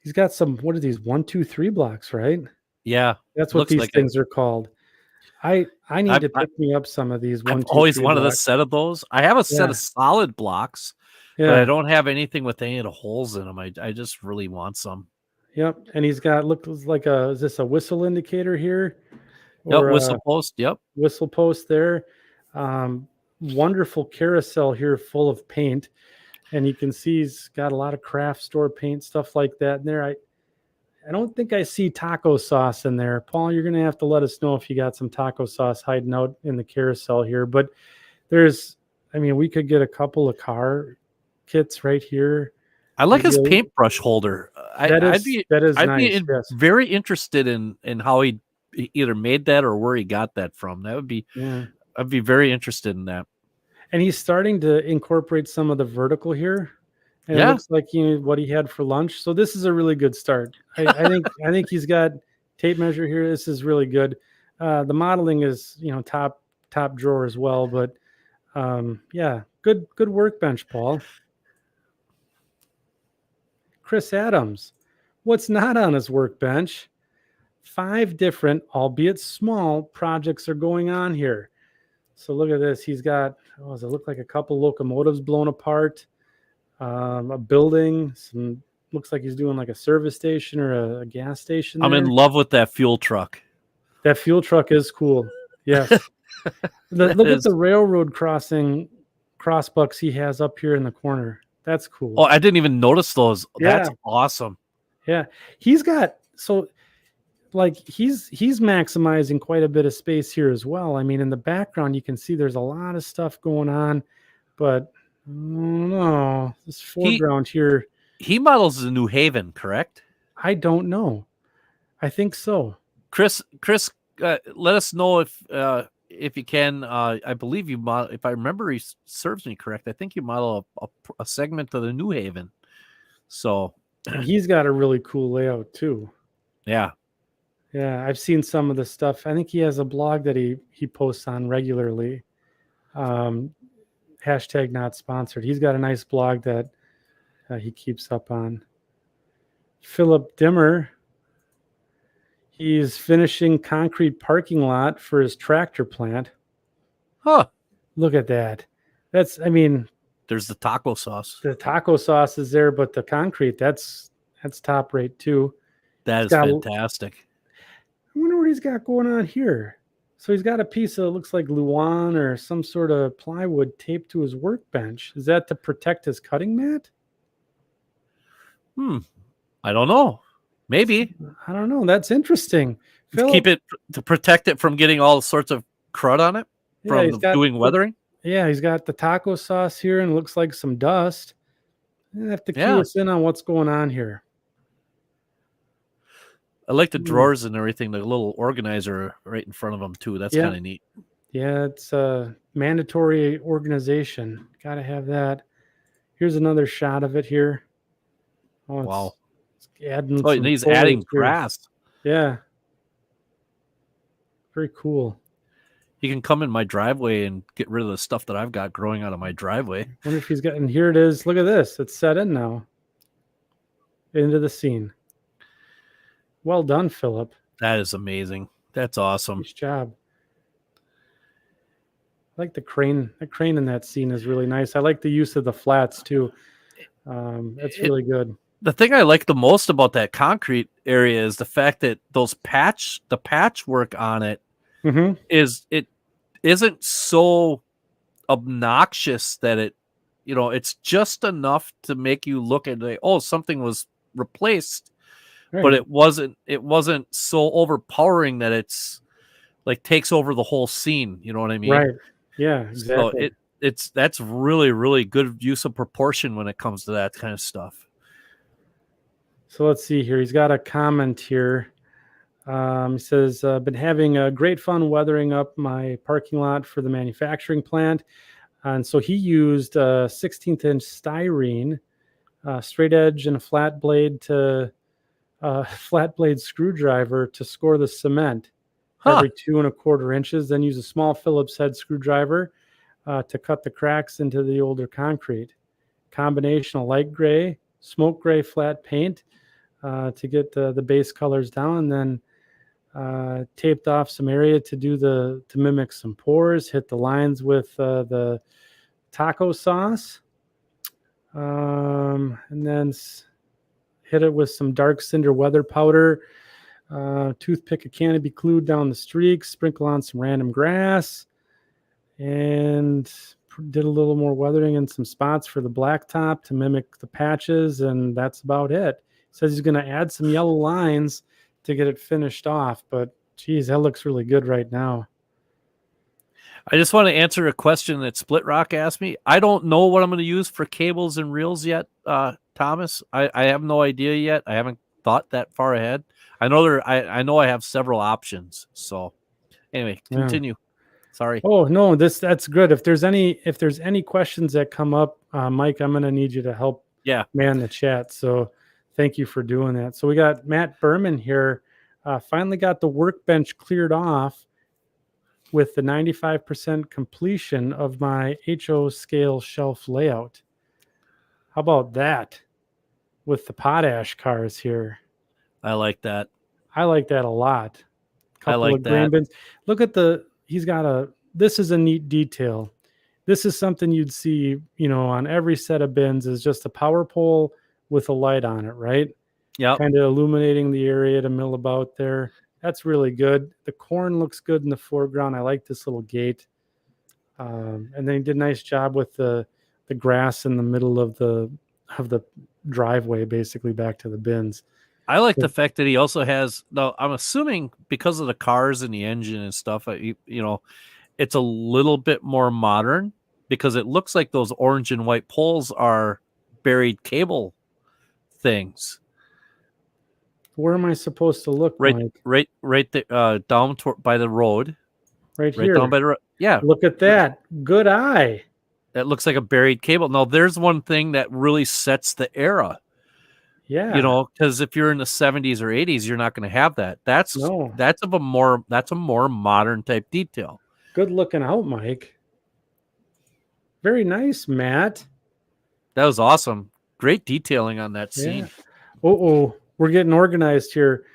he's got some, what are these, 1, 2, 3 blocks, right? Yeah. That's what these things are called. I need to pick me up some of these. I've always wanted a set of those. I have a set of solid blocks, But I don't have anything with any of the holes in them. I just really want some. Yep. And he's got, looks like is this a whistle indicator here? Yep, whistle post. Yep. Whistle post there. Wonderful carousel here full of paint. And you can see he's got a lot of craft store paint, stuff like that in there. I don't think I see taco sauce in there. Paul, you're going to have to let us know if you got some taco sauce hiding out in the carousel here. But we could get a couple of car kits right here. I like his paintbrush holder. I'd be nice. Yes. Very interested in how he either made that or where he got that from. That would be, I'd be very interested in that. And he's starting to incorporate some of the vertical here. And it looks like what he had for lunch. So this is a really good start. I think he's got tape measure here. This is really good. The modeling is top drawer as well. But good workbench, Paul. Chris Adams, what's not on his workbench? 5 different, albeit small, projects are going on here. So look at this. He's got, does it look like a couple locomotives blown apart? A building, looks like he's doing like a service station or a gas station. I'm in love with that fuel truck. That fuel truck is cool. Yes. Look at the railroad crossing crossbucks he has up here in the corner. That's cool. Oh, I didn't even notice those. Yeah. That's awesome. Yeah. He's got, he's maximizing quite a bit of space here as well. I mean, in the background, you can see there's a lot of stuff going on, but no, this foreground here. He models the New Haven, correct? I don't know. I think so. Chris, let us know if you can. I believe you model. If I remember, he serves me correct. I think you model a segment of the New Haven. So and he's got a really cool layout too. Yeah. Yeah, I've seen some of the stuff. I think he has a blog that he posts on regularly. Hashtag not sponsored. He's got a nice blog that he keeps up on. Philip Dimmer, he's finishing concrete parking lot for his tractor plant. Huh. Look at that. There's the taco sauce. The taco sauce is there, but the concrete, that's top rate too. That is fantastic. I wonder what he's got going on here. So he's got a piece of, looks like Luan or some sort of plywood taped to his workbench. Is that to protect his cutting mat? I don't know. Maybe. I don't know. That's interesting. Keep it to protect it from getting all sorts of crud on it from doing weathering. Yeah, he's got the taco sauce here and it looks like some dust. I have to cue us in on what's going on here. I like the drawers and everything, the little organizer right in front of them too. That's kind of neat. Yeah, it's a mandatory organization. Got to have that. Here's another shot of it here. Oh, wow. And he's adding grass. Yeah. Very cool. He can come in my driveway and get rid of the stuff that I've got growing out of my driveway. I wonder if he's got, and here it is. Look at this. It's set in now. Into the scene. Well done, Philip. That is amazing. That's awesome. Nice job. I like the crane. The crane in that scene is really nice. I like the use of the flats too. That's really good. The thing I like the most about that concrete area is the fact that the patchwork on it isn't so obnoxious that it's just enough to make you look at it. Oh, something was replaced. Right. But it wasn't so overpowering that it's like takes over the whole scene. You know what I mean? Right. Yeah, exactly. So that's really, really good use of proportion when it comes to that kind of stuff. So let's see here. He's got a comment here. He says, been having a great fun weathering up my parking lot for the manufacturing plant. And so he used a 16th inch styrene, straight edge and a flat blade screwdriver to score the cement every 2 1/4 inches. Then use a small Phillips head screwdriver to cut the cracks into the older concrete. Combination of light gray, smoke gray flat paint to get the base colors down, and then taped off some area to mimic some pores. Hit the lines with the taco sauce. And then hit it with some dark cinder weather powder. Toothpick a canopy glued down the streaks, sprinkle on some random grass, and did a little more weathering in some spots for the blacktop to mimic the patches, and that's about it. Says he's going to add some yellow lines to get it finished off, but geez, that looks really good right now. I just want to answer a question that Split Rock asked me. I don't know what I'm going to use for cables and reels yet, Thomas. I have no idea yet. I haven't thought that far ahead. I know I know I have several options. So anyway, continue. Yeah. Sorry. Oh no, that's good. If there's any questions that come up, Mike, I'm going to need you to help man the chat. So thank you for doing that. So we got Matt Berman here. Finally got the workbench cleared off with the 95% completion of my HO scale shelf layout. How about that with the potash cars here? I like that. I like that a lot. Couple I like of grain bins. Look at this is a neat detail. This is something you'd see, on every set of bins, is just a power pole with a light on it, right? Yeah. Kind of illuminating the area to mill about there. That's really good. The corn looks good in the foreground. I like this little gate. And then he did a nice job with the grass in the middle of the driveway, basically back to the bins. I like the fact that he also has, though I'm assuming because of the cars and the engine and stuff, it's a little bit more modern because it looks like those orange and white poles are buried cable things. Where am I supposed to look, Mike? Right there, down by the road. Right here. Down by the road. Yeah. Look at that. Good eye. That looks like a buried cable. Now, there's one thing that really sets the era. Yeah. Because if you're in the 70s or 80s, you're not going to have that. That's a more modern type detail. Good looking out, Mike. Very nice, Matt. That was awesome. Great detailing on that scene. Yeah. We're getting organized here.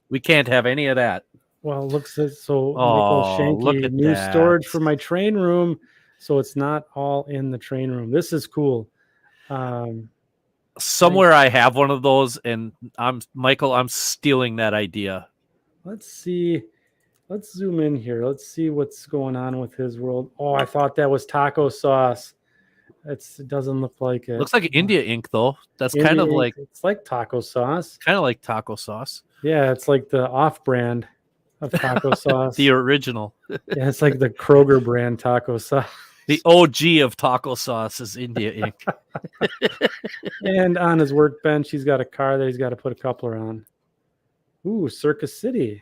We can't have any of that. Well, looks so Michael Shanky, look at new that. storage for my train room, so it's not all in the train room. This is cool. Somewhere I have one of those, and I'm stealing that idea. Let's see. Let's zoom in here. Let's see what's going on with his world. Oh, I thought that was taco sauce. It doesn't look like it. Looks like India ink, though. That's India kind of ink. Like it's like taco sauce. Kind of like taco sauce. Yeah, it's like the off-brand of taco sauce. The original. Yeah, it's like the Kroger brand taco sauce. The OG of taco sauce is India ink. And on his workbench, he's got a car that he's got to put a coupler on. Ooh, Circus City.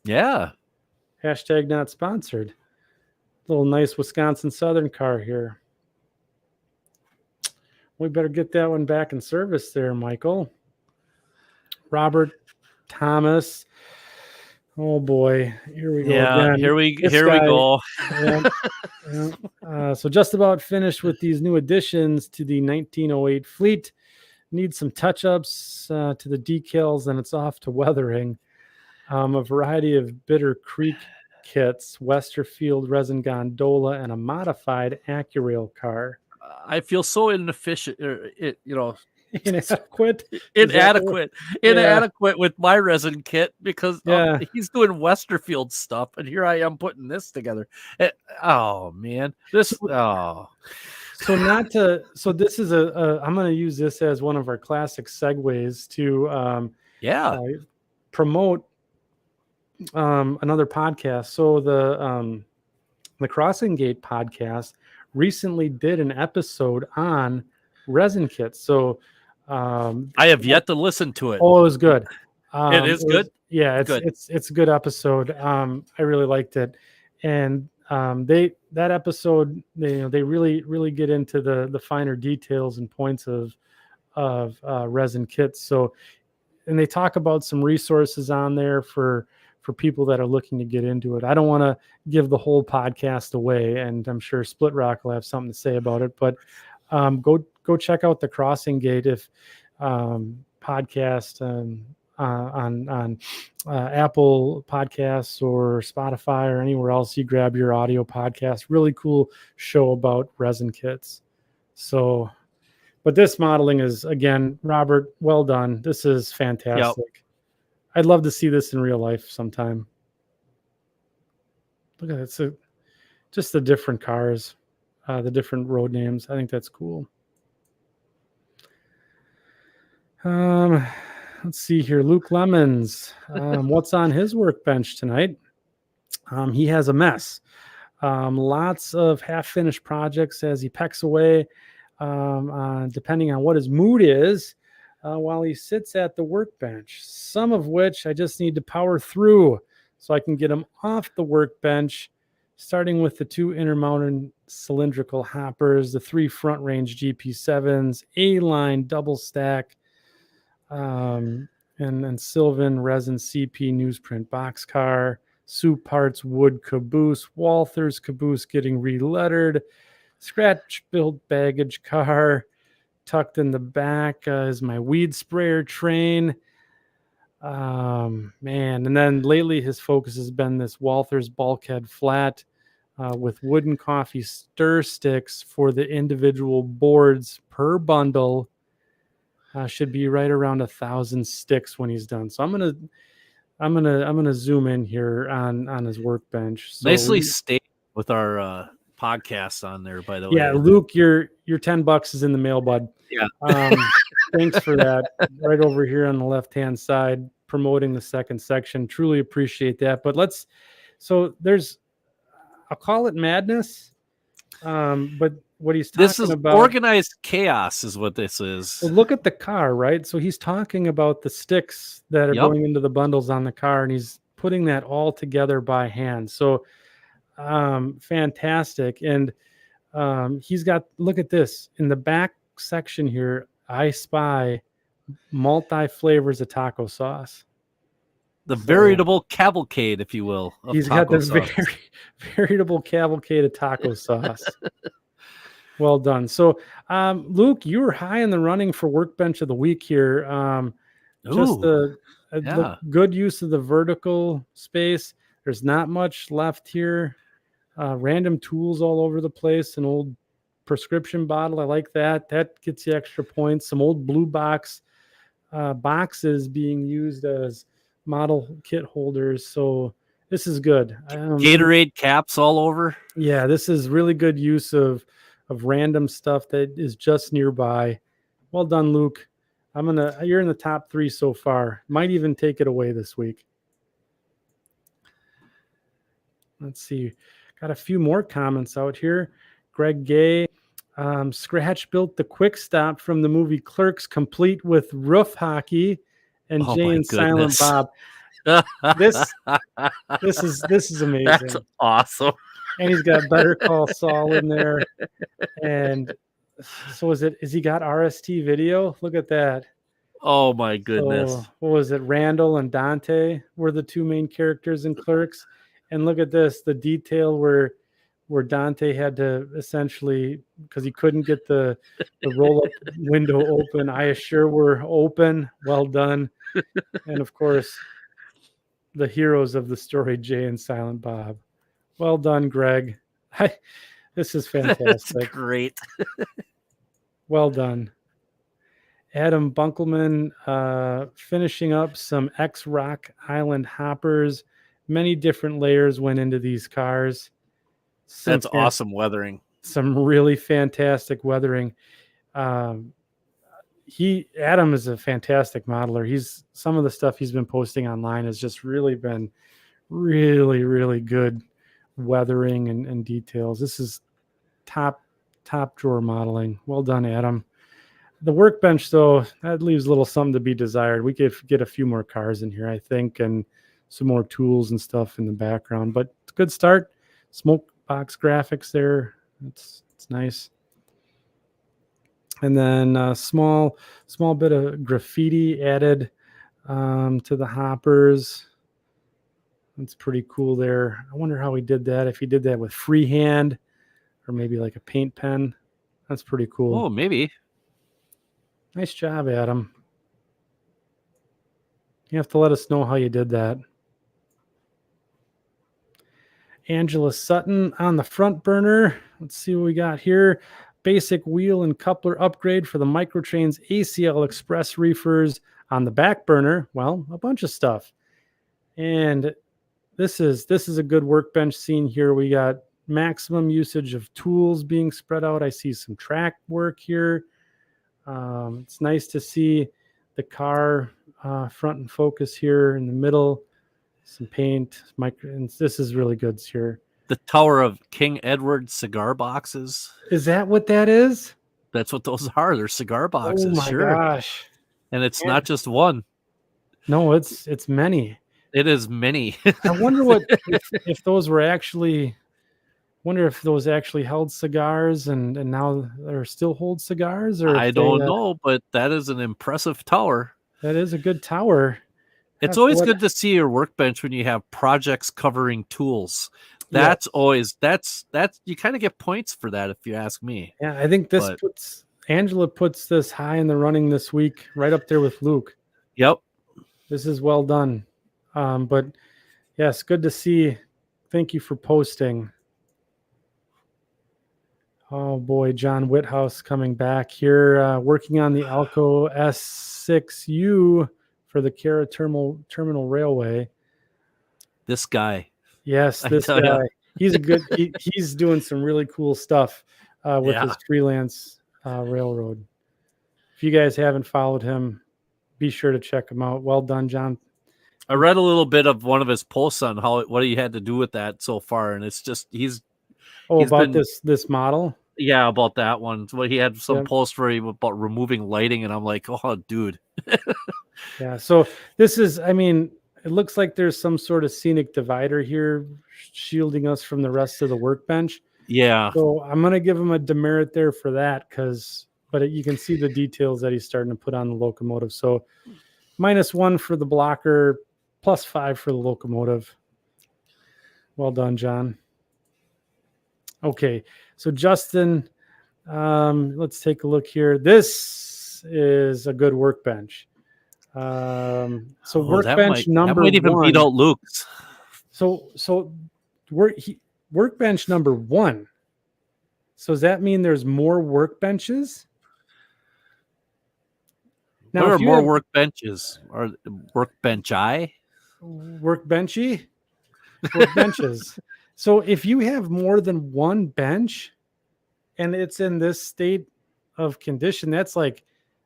Yeah. Hashtag not sponsored. Little nice Wisconsin Southern car here. We better get that one back in service there, Michael. Robert Thomas. Oh boy, here we go. Yeah, again. Here we go. So just about finished with these new additions to the 1908 fleet. Need some touch-ups to the decals, and it's off to weathering. A variety of Bitter Creek kits, Westerfield resin gondola, and a modified AccuRail car. I feel so inefficient, inadequate with my resin kit because he's doing Westerfield stuff, and here I am putting this together. So this is I'm going to use this as one of our classic segues to promote another podcast. So the Crossing Gate podcast recently did an episode on resin kits. So I have yet to listen to it. Oh, it was good. It is good. Yeah, it's a good episode. I really liked it, and that episode they really get into the finer details and points of resin kits. So, and they talk about some resources on there for people that are looking to get into it. I don't want to give the whole podcast away, and I'm sure Split Rock will have something to say about it, but go check out the Crossing Gate podcast on Apple Podcasts or Spotify or anywhere else you grab your audio podcast. Really cool show about resin kits. So But this modeling is, again, Robert, well done. This is fantastic. Yep. I'd love to see this in real life sometime. Look at it. Just the different cars, the different road names. I think that's cool. Let's see here. Luke Lemons. What's on his workbench tonight? He has a mess. Lots of half-finished projects as he pecks away, depending on what his mood is, while he sits at the workbench, some of which I just need to power through so I can get him off the workbench, starting with the 2 intermounted cylindrical hoppers, the 3 front-range GP7s, A-line double stack, and Sylvan resin CP newsprint boxcar, Soup Parts wood caboose, Walther's caboose getting relettered, scratch built baggage car. Tucked in the back is my weed sprayer train. Man, and then lately his focus has been this Walther's bulkhead flat with wooden coffee stir sticks for the individual boards per bundle. Should be right around 1,000 sticks when he's done. So I'm gonna zoom in here on his workbench. So nicely stayed with our podcasts on there, by the way. Yeah, Luke, your $10 is in the mail, bud. Yeah. Thanks for that. Right over here on the left-hand side, promoting the second section. Truly appreciate that. But I'll call it madness. But what he's talking about, organized chaos is what this is. Well, look at the car, right? So he's talking about the sticks that are going into the bundles on the car, and he's putting that all together by hand. So fantastic. And he's got, look at this in the back section here. I spy multi flavors of taco sauce. The veritable cavalcade, if you will. He's got the veritable cavalcade of taco sauce. Well done. So, Luke, you were high in the running for workbench of the week here. Just the good use of the vertical space. There's not much left here. Random tools all over the place. An old prescription bottle. I like that. That gets you extra points. Some old blue boxes being used as model kit holders. So this is good. Gatorade caps all over. Yeah, this is really good use of random stuff that is just nearby. Well done, Luke. You're in the top 3 so far. Might even take it away this week. Let's see. Got a few more comments out here. Greg Gay, Scratch built the quick stop from the movie Clerks, complete with roof hockey and Jay and Silent Bob. This is amazing. That's awesome. And he's got Better Call Saul in there. And so is he got RST video? Look at that. Oh my goodness. So, what was it? Randall and Dante were the 2 main characters in Clerks. And look at this, the detail where Dante had to essentially, because he couldn't get the roll-up window open. I assure we're open. Well done. And of course, the heroes of the story, Jay and Silent Bob. Well done, Greg. This is fantastic. That's great. Well done. Adam Bunkelman finishing up some X-Rock Island hoppers. Many different layers went into these cars. That's awesome weathering. Some really fantastic weathering. Adam is a fantastic modeler. Some of the stuff he's been posting online has just really been really, really good weathering and details. This is top drawer modeling. Well done, Adam. The workbench, though, that leaves a little something to be desired. We could get a few more cars in here, I think, and some more tools and stuff in the background. But it's a good start. Smoke box graphics there. It's nice. And then a small bit of graffiti added to the hoppers. That's pretty cool there. I wonder how he did that. If he did that with freehand or maybe like a paint pen. That's pretty cool. Oh, maybe. Nice job, Adam. You have to let us know how you did that. Angela Sutton on the front burner. Let's see what we got here. basic wheel and coupler upgrade for the Microtrains ACL Express reefers. On the back burner, well, a bunch of stuff. And this is a good workbench scene here. We got maximum usage of tools being spread out. I see some track work here. It's nice to see the car front and focus here in the middle. Some paint, and this is really good here. The Tower of King Edward cigar boxes. Is that what that is? That's what those are. They're cigar boxes. Oh my gosh! And it's not just one. No, it's many. It is many. I wonder if those were actually. Wonder if those actually held cigars and now they're still hold cigars, or I don't know, but that is an impressive tower. That is a good tower. It's always good to see your workbench when you have projects covering tools. That's always that's you kind of get points for that, if you ask me. Yeah, I think Angela puts this high in the running this week, right up there with Luke. Yep. This is well done. But yes, good to see. Thank you for posting. Oh boy, John Whithouse coming back here, working on the Alco S6U for the Cara Terminal Railway. This guy. Yes, this guy. He's a good. He's doing some really cool stuff with his freelance railroad. If you guys haven't followed him, be sure to check him out. Well done, John. I read a little bit of one of his posts on what he had to do with that so far, and it's just he's about this model. Yeah, about that one. Well, he had some post where about removing lighting, and I'm like, oh, dude. Yeah. So this is, I mean, it looks like there's some sort of scenic divider here, shielding us from the rest of the workbench. Yeah. So I'm gonna give him a demerit there for that, but you can see the details that he's starting to put on the locomotive. So -1 for the blocker, +5 for the locomotive. Well done, John. Okay, so Justin, let's take a look here. This is a good workbench. Workbench number that might even 1. beat out Luke's. So workbench number 1. So does that mean there's more workbenches? Now, what are more workbenches? Or workbench-I? Workbenchy? Workbenches. So if you have more than one bench and it's in this state of condition, that's like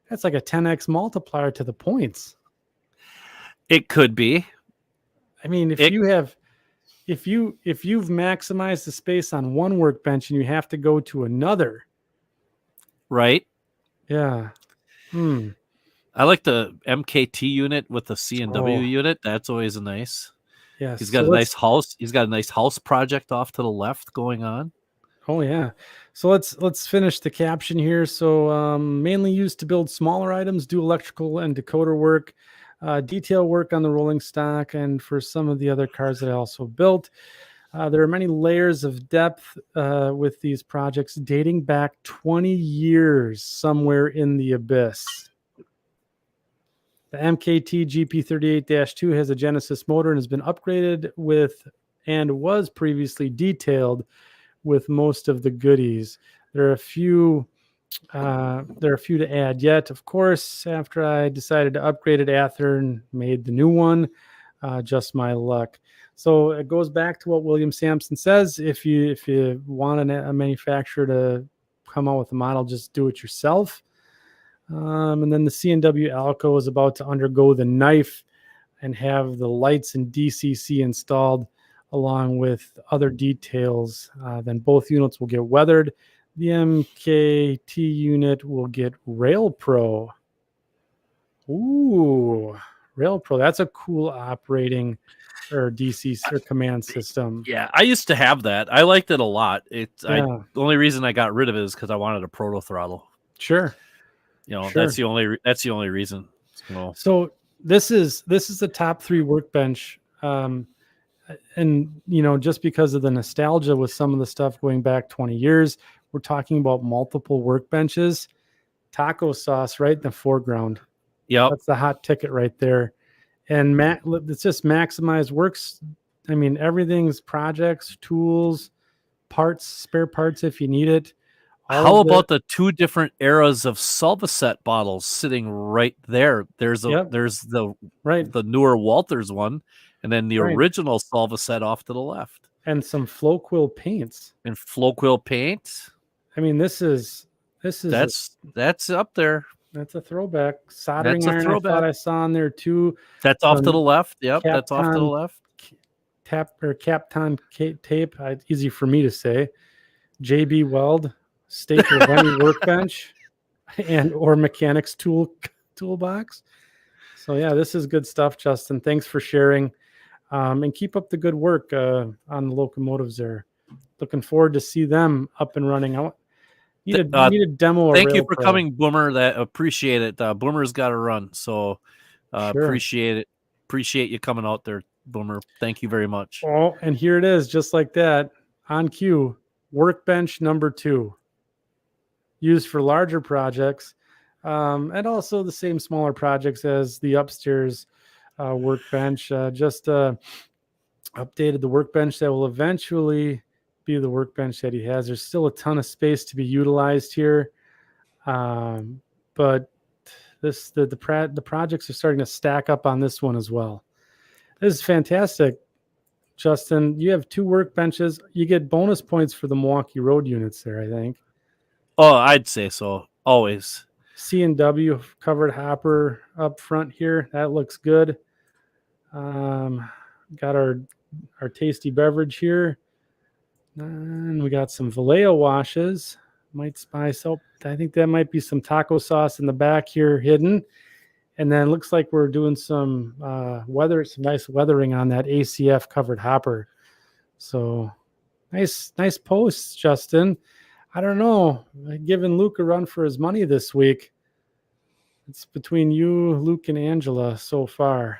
a 10x multiplier to the points. It could be. I mean, if you've maximized the space on one workbench and you have to go to another. Right. Yeah. I like the MKT unit with the C&W unit. That's always nice. Yeah, he's got a nice house. He's got a nice house project off to the left going on. Oh yeah. So let's finish the caption here. So mainly used to build smaller items, do electrical and decoder work, detail work on the rolling stock, and for some of the other cars that I also built. There are many layers of depth with these projects dating back 20 years somewhere in the abyss. The MKT GP38-2 has a Genesis motor and has been upgraded with and was previously detailed with most of the goodies. There are a few to add yet. Of course, after I decided to upgrade it, Athearn made the new one. Just my luck. So it goes back to what William Sampson says: if you want a manufacturer to come out with a model, just do it yourself. And then the C&W Alco is about to undergo the knife and have the lights and DCC installed along with other details. Then both units will get weathered. The MKT unit will get Rail Pro. Ooh, Rail Pro. That's a cool operating or DCC or command system. Yeah, I used to have that. I liked it a lot. The only reason I got rid of it is because I wanted a proto throttle. Sure. That's the only reason. So this is the top 3 workbench. And just because of the nostalgia with some of the stuff going back 20 years, we're talking about multiple workbenches. Taco sauce right in the foreground. Yeah, that's the hot ticket right there. And it's just maximized works. I mean, everything's projects, tools, parts, spare parts if you need it. How about the two different eras of Solvaset bottles sitting right there? There's the newer Walters one, and then the original Solvaset off to the left. And some Floquil paints. And Floquil paint. I mean, that's up there. That's a throwback. Soldering iron, I thought I saw on there too. That's off to the left. Yep, that's off to the left. Kapton tape. Easy for me to say. JB Weld, staple of any workbench, or mechanics toolbox. So yeah, this is good stuff, Justin. Thanks for sharing, and keep up the good work on the locomotives there. Looking forward to see them up and running. Need a demo. Thank you for coming, Boomer. That appreciate it. Boomer's got to run, so appreciate it. Appreciate you coming out there, Boomer. Thank you very much. Oh, and here it is, just like that, on cue. Workbench number 2, used for larger projects, and also the same smaller projects as the upstairs workbench. Just updated the workbench that will eventually be the workbench that he has. There's still a ton of space to be utilized here, but the projects are starting to stack up on this one as well. This is fantastic. Justin, you have 2 workbenches. You get bonus points for the Milwaukee Road units there, I think. Oh, I'd say so. Always. C&W covered hopper up front here. That looks good. Got our tasty beverage here. And we got some Vallejo washes. Might spice up. I think that might be some taco sauce in the back here hidden. And then it looks like we're doing some some nice weathering on that ACF covered hopper. So nice posts, Justin. I don't know. Giving Luke a run for his money this week. It's between you, Luke, and Angela so far.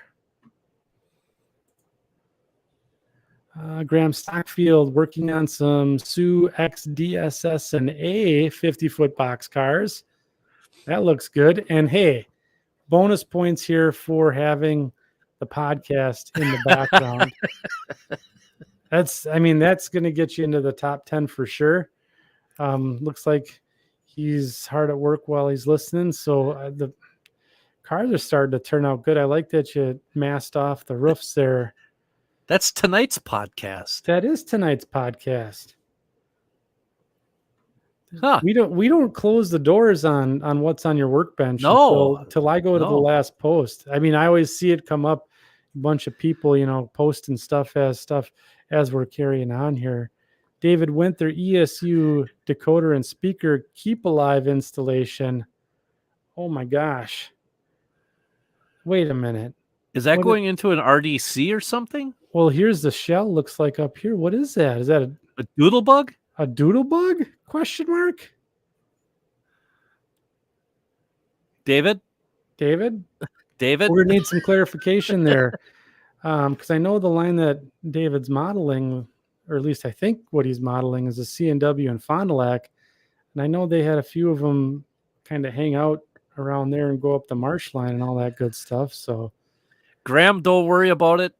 Graham Stockfield working on some Sioux XDSS and A 50-foot box cars. That looks good. And hey, bonus points here for having the podcast in the background. That's going to get you into the top 10 for sure. Looks like he's hard at work while he's listening. So the cars are starting to turn out good. I like that you masked off the roofs there. That's tonight's podcast. That is tonight's podcast. Huh. We don't close the doors on what's on your workbench until I go to the last post. I mean, I always see it come up, a bunch of people, posting stuff as we're carrying on here. David Winter, ESU decoder and speaker keep alive installation. Oh my gosh. Wait a minute. Is that going into an RDC or something? Well, here's the shell looks like up here. What is that? Is that a doodle bug? A doodle bug? Question mark? David? We're going to need some clarification there. Because I know the line that David's modeling, or at least I think what he's modeling, is a C&W and Fond du Lac. And I know they had a few of them kind of hang out around there and go up the marsh line and all that good stuff. So, Graham, don't worry about it.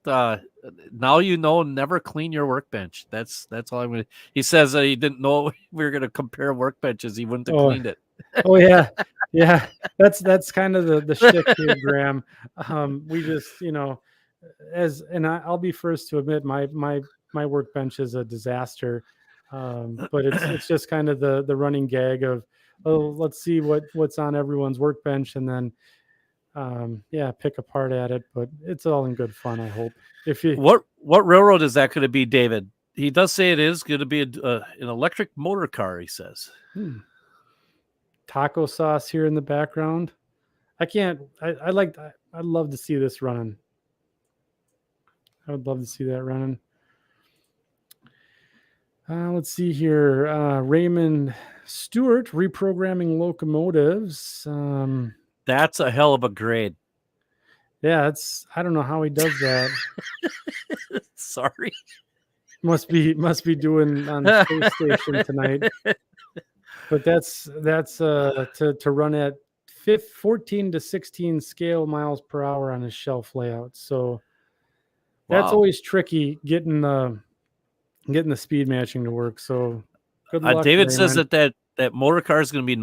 Now never clean your workbench. That's all I'm going to. He says that he didn't know we were going to compare workbenches. He wouldn't have cleaned it. Oh yeah. That's kind of the shtick here, Graham. We just, I'll be first to admit my workbench is a disaster. But it's just kind of the running gag of, let's see what's on everyone's workbench and then pick apart at it, but it's all in good fun, I hope. What railroad is that going to be, David? He does say it is going to be an electric motor car, he says. Taco sauce here in the background. I'd love to see this running. I would love to see that running. Let's see here. Raymond Stewart, reprogramming locomotives. That's a hell of a grade. Yeah, I don't know how he does that. Sorry. Must be doing on the space station tonight. But that's to run at 14 to 16 scale miles per hour on his shelf layout. So that's always tricky getting the speed matching to work. So good luck. David says that that motor car is going to be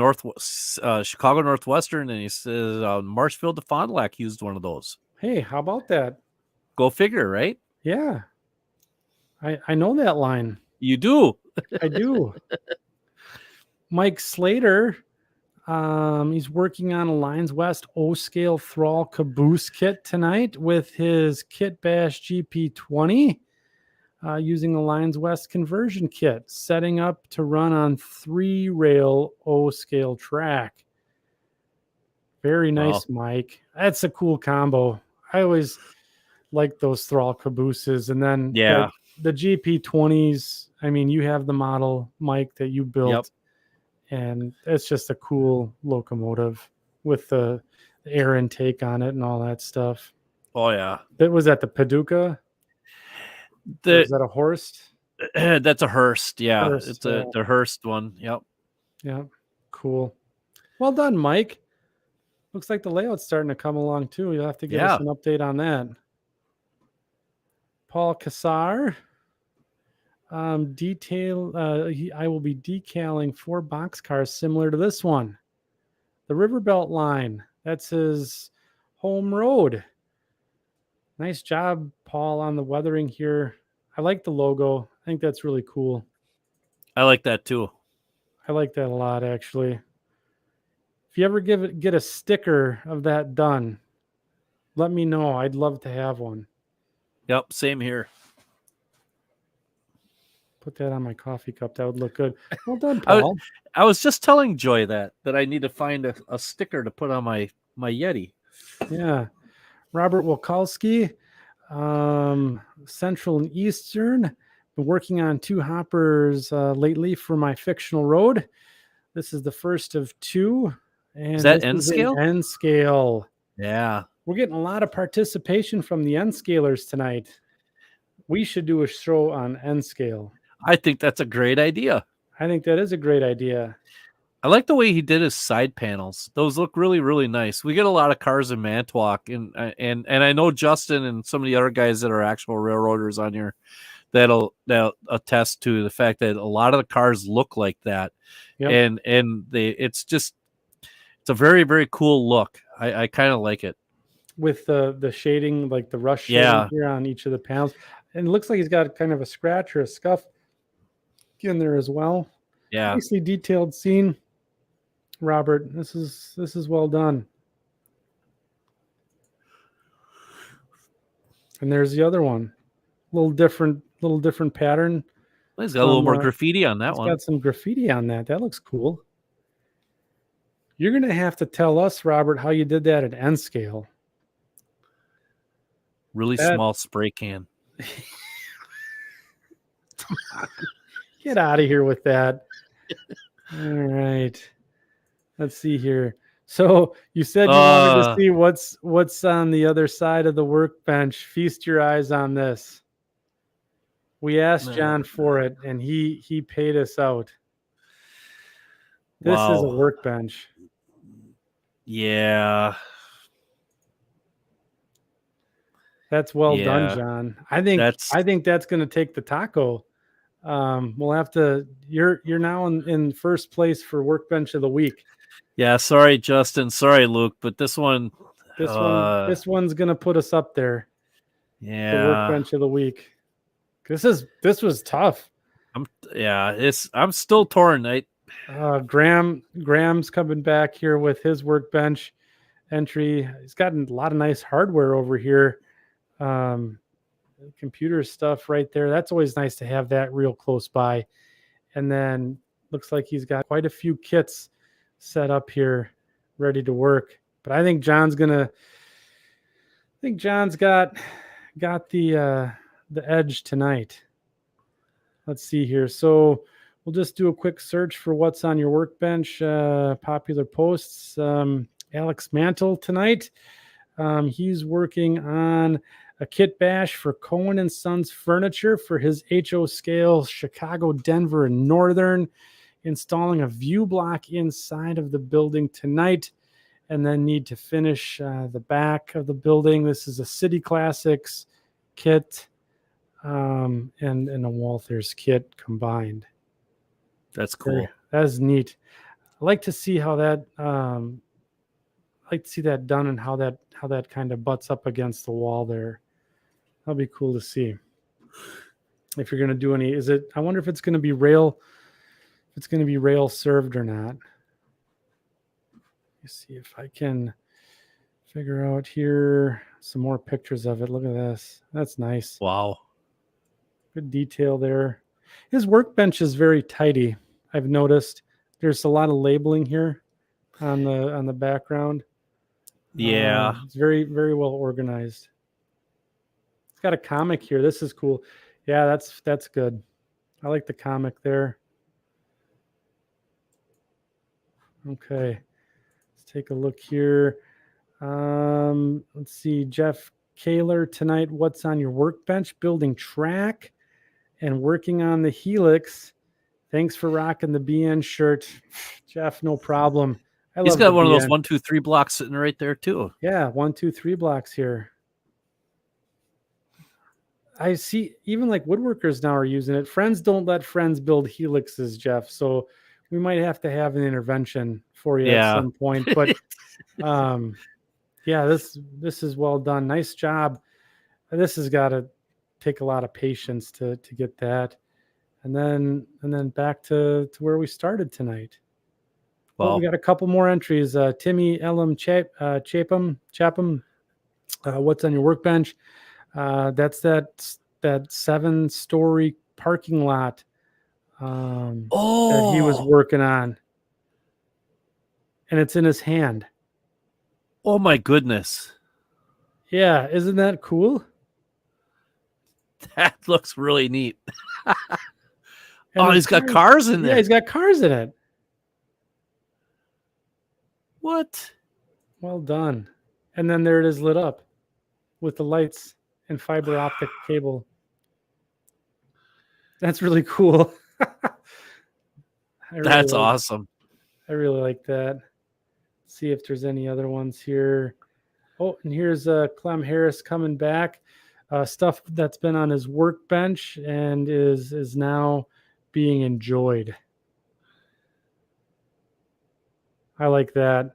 Chicago Northwestern, and he says Marshfield to Fond du Lac used one of those. Hey, how about that? Go figure, right? Yeah. I know that line. You do. I do. Mike Slater, he's working on a Lines West O-scale Thrall caboose kit tonight with his Kit Bash GP20 using a Lines West conversion kit, setting up to run on 3-rail O-scale track. Very nice, wow. Mike. That's a cool combo. I always like those Thrall cabooses. And then the GP20s, I mean, you have the model, Mike, that you built. Yep. And it's just a cool locomotive with the air intake on it and all that stuff. Oh, yeah. That was at the Paducah? Is that a Horst? That's a Hearst, yeah. Hearst, it's the Hearst one. Yep. Yeah. Cool. Well done, Mike. Looks like the layout's starting to come along too. You'll have to give us an update on that. Paul Kassar. I will be decaling 4 boxcars similar to this one. The Riverbelt line. That's his home road. Nice job, Paul, on the weathering here. I like the logo. I think that's really cool. I like that too. I like that a lot, actually. If you ever get a sticker of that done, let me know. I'd love to have one. Yep, same here. Put that on my coffee cup. That would look good. Well done, Paul. I was just telling Joy that I need to find a sticker to put on my Yeti. Yeah. Robert Wolkowski, Central and Eastern. Been working on 2 hoppers lately for my fictional road. This is the first of 2. And is that N scale? N scale. Yeah. We're getting a lot of participation from the N scalers tonight. We should do a show on N scale. I think that's a great idea. I think that is a great idea. I like the way he did his side panels. Those look really, really nice. We get a lot of cars in Manitowoc, and I know Justin and some of the other guys that are actual railroaders on here that'll attest to the fact that a lot of the cars look like that. Yep. And it's a very, very cool look. I kind of like it. With the shading, like the rush shading here on each of the panels. And it looks like he's got kind of a scratch or a scuff in there as well. Yeah. Nicely detailed scene. Robert, this is well done. And there's the other one. A little different pattern. Well, he's got a little more graffiti on that one. Got some graffiti on that. That looks cool. You're going to have to tell us, Robert, how you did that at N scale. Really small spray can. Get out of here with that. All right. Let's see here. So you said you wanted to see what's on the other side of the workbench. Feast your eyes on this. We asked John for it, and he paid us out. This is a workbench. Yeah. That's well done, John. I think that's going to take the taco. We'll have to. You're now in first place for workbench of the week. Yeah, sorry, Justin. Sorry, Luke, but this one's going to put us up there. Yeah, the workbench of the week. This was tough. I'm still torn. Graham's coming back here with his workbench entry. He's gotten a lot of nice hardware over here. Computer stuff right there. That's always nice to have that real close by. And then looks like he's got quite a few kits set up here ready to work. But I think John's got the edge tonight. Let's see here. So we'll just do a quick search for what's on your workbench. Popular posts. Alex Mantle tonight. He's working on a kit bash for Cohen and Sons Furniture for his HO scale Chicago, Denver, and Northern, installing a view block inside of the building tonight, and then need to finish the back of the building. This is a City Classics kit and a Walthers kit combined. That's cool. That is neat. I like to see how that done and how that kind of butts up against the wall there. That'll be cool to see. If you're going to do any, I wonder if it's going to be rail served or not. Let me see if I can figure out here some more pictures of it. Look at this. That's nice. Wow. Good detail there. His workbench is very tidy. I've noticed there's a lot of labeling here on the background. Yeah. It's very, very well organized. It's got a comic here. This is cool. Yeah, that's good. I like the comic there. Okay. Let's take a look here. Let's see. Jeff Kaler tonight. What's on your workbench? Building track and working on the Helix. Thanks for rocking the BN shirt, Jeff. No problem. He's got one of those 1, 2, 3 blocks sitting right there too. Yeah, 1, 2, 3 blocks here. I see even like woodworkers now are using it. Friends don't let friends build Helixes, Jeff. So we might have to have an intervention for you at some point. But yeah, this is well done. Nice job. This has got to take a lot of patience to get that. And then back to where we started tonight. Well, we got a couple more entries. Timmy Elam Chapam. What's on your workbench? That's that 7-story parking lot that he was working on. And it's in his hand. Oh my goodness. Yeah, isn't that cool? That looks really neat. He's got cars in there. Yeah, he's got cars in it. What? Well done. And then there it is lit up with the lights and fiber optic cable. That's really cool. That's awesome. I really like that. Let's see if there's any other ones here. Oh, and here's Clem Harris coming back. Stuff that's been on his workbench and is now being enjoyed. I like that.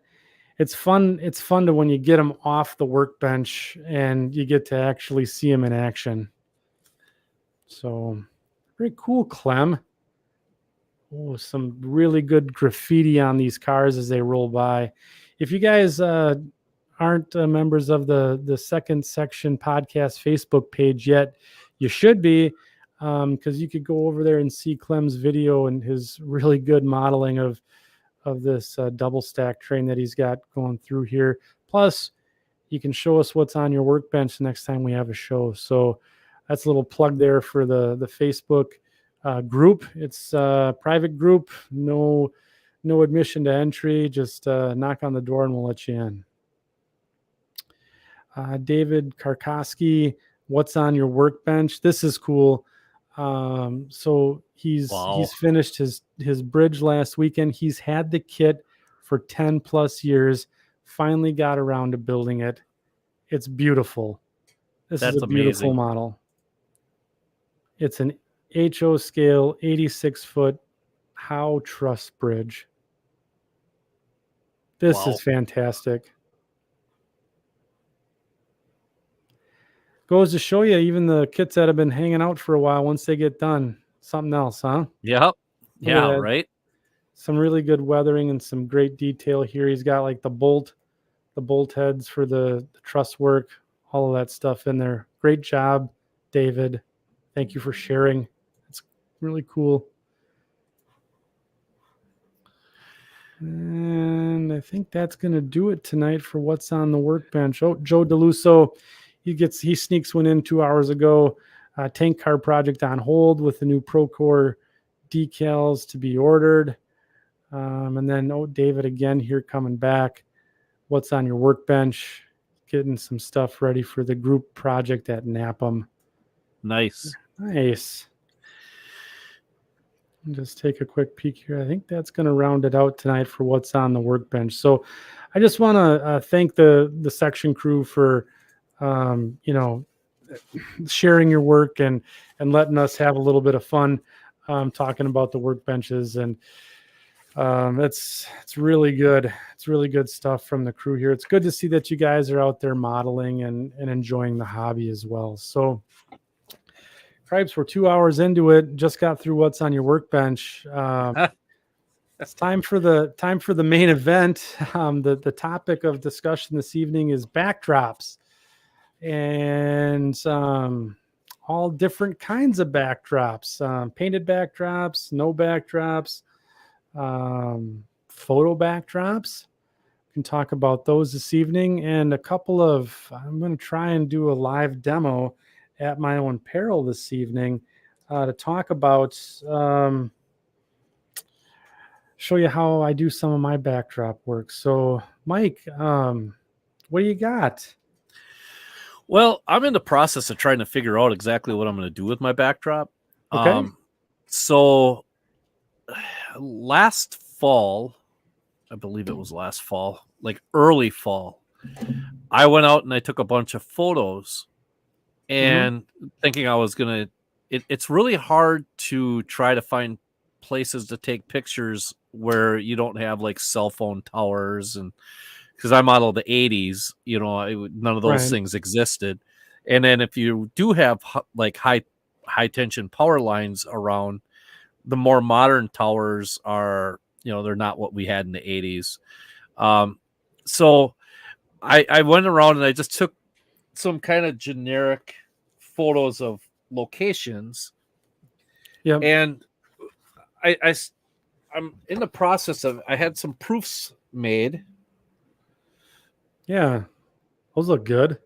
It's fun. It's fun to when you get them off the workbench and you get to actually see them in action. So very cool, Clem. Oh, some really good graffiti on these cars as they roll by. If you guys aren't members of the Second Section Podcast Facebook page yet, you should be, because you could go over there and see Clem's video and his really good modeling of this double stack train that he's got going through here. Plus, you can show us what's on your workbench next time we have a show. So that's a little plug there for the Facebook group. It's a private group, no admission to entry. Just knock on the door and we'll let you in. David Karkoski, what's on your workbench? This is cool. So he's finished his bridge last weekend. He's had the kit for 10 plus years. Finally got around to building it. It's beautiful. That's a beautiful amazing model. It's an HO scale 86-foot Howe truss bridge. This is fantastic. Goes to show you, even the kits that have been hanging out for a while, once they get done, something else, huh? Yep. Yeah, right. Some really good weathering and some great detail here. He's got like the bolt heads for the truss work, all of that stuff in there. Great job, David. Thank you for sharing. It's really cool. And I think that's going to do it tonight for what's on the workbench. Oh, Joe DeLuso. He sneaks one in 2 hours ago. Tank car project on hold with the new Procore decals to be ordered. And then David again here coming back. What's on your workbench? Getting some stuff ready for the group project at Napham. Nice. Just take a quick peek here. I think that's going to round it out tonight for what's on the workbench. So I just want to thank the section crew for sharing your work and letting us have a little bit of fun talking about the workbenches. And It's really good. It's really good stuff from the crew here. It's good to see that you guys are out there modeling and enjoying the hobby as well. So, Cripes, we're 2 hours into it. Just got through what's on your workbench. It's time for the main event. The topic of discussion this evening is backdrops, and all different kinds of backdrops, painted backdrops, no backdrops, photo backdrops. We can talk about those this evening, and I'm going to try and do a live demo at my own peril this evening to talk about, show you how I do some of my backdrop work. So, Mike, what do you got? Well, I'm in the process of trying to figure out exactly what I'm going to do with my backdrop. Okay. So last fall, I believe it was last fall, like early fall, I went out and I took a bunch of photos and thinking I was going to, it's really hard to try to find places to take pictures where you don't have like cell phone towers, and because I modeled the 80s, none of those things existed. And then if you do have like high tension power lines around, the more modern towers are, they're not what we had in the 80s. So I went around and I just took some kind of generic photos of locations. Yeah. And I'm in the process of, I had some proofs made. Yeah. Those look good.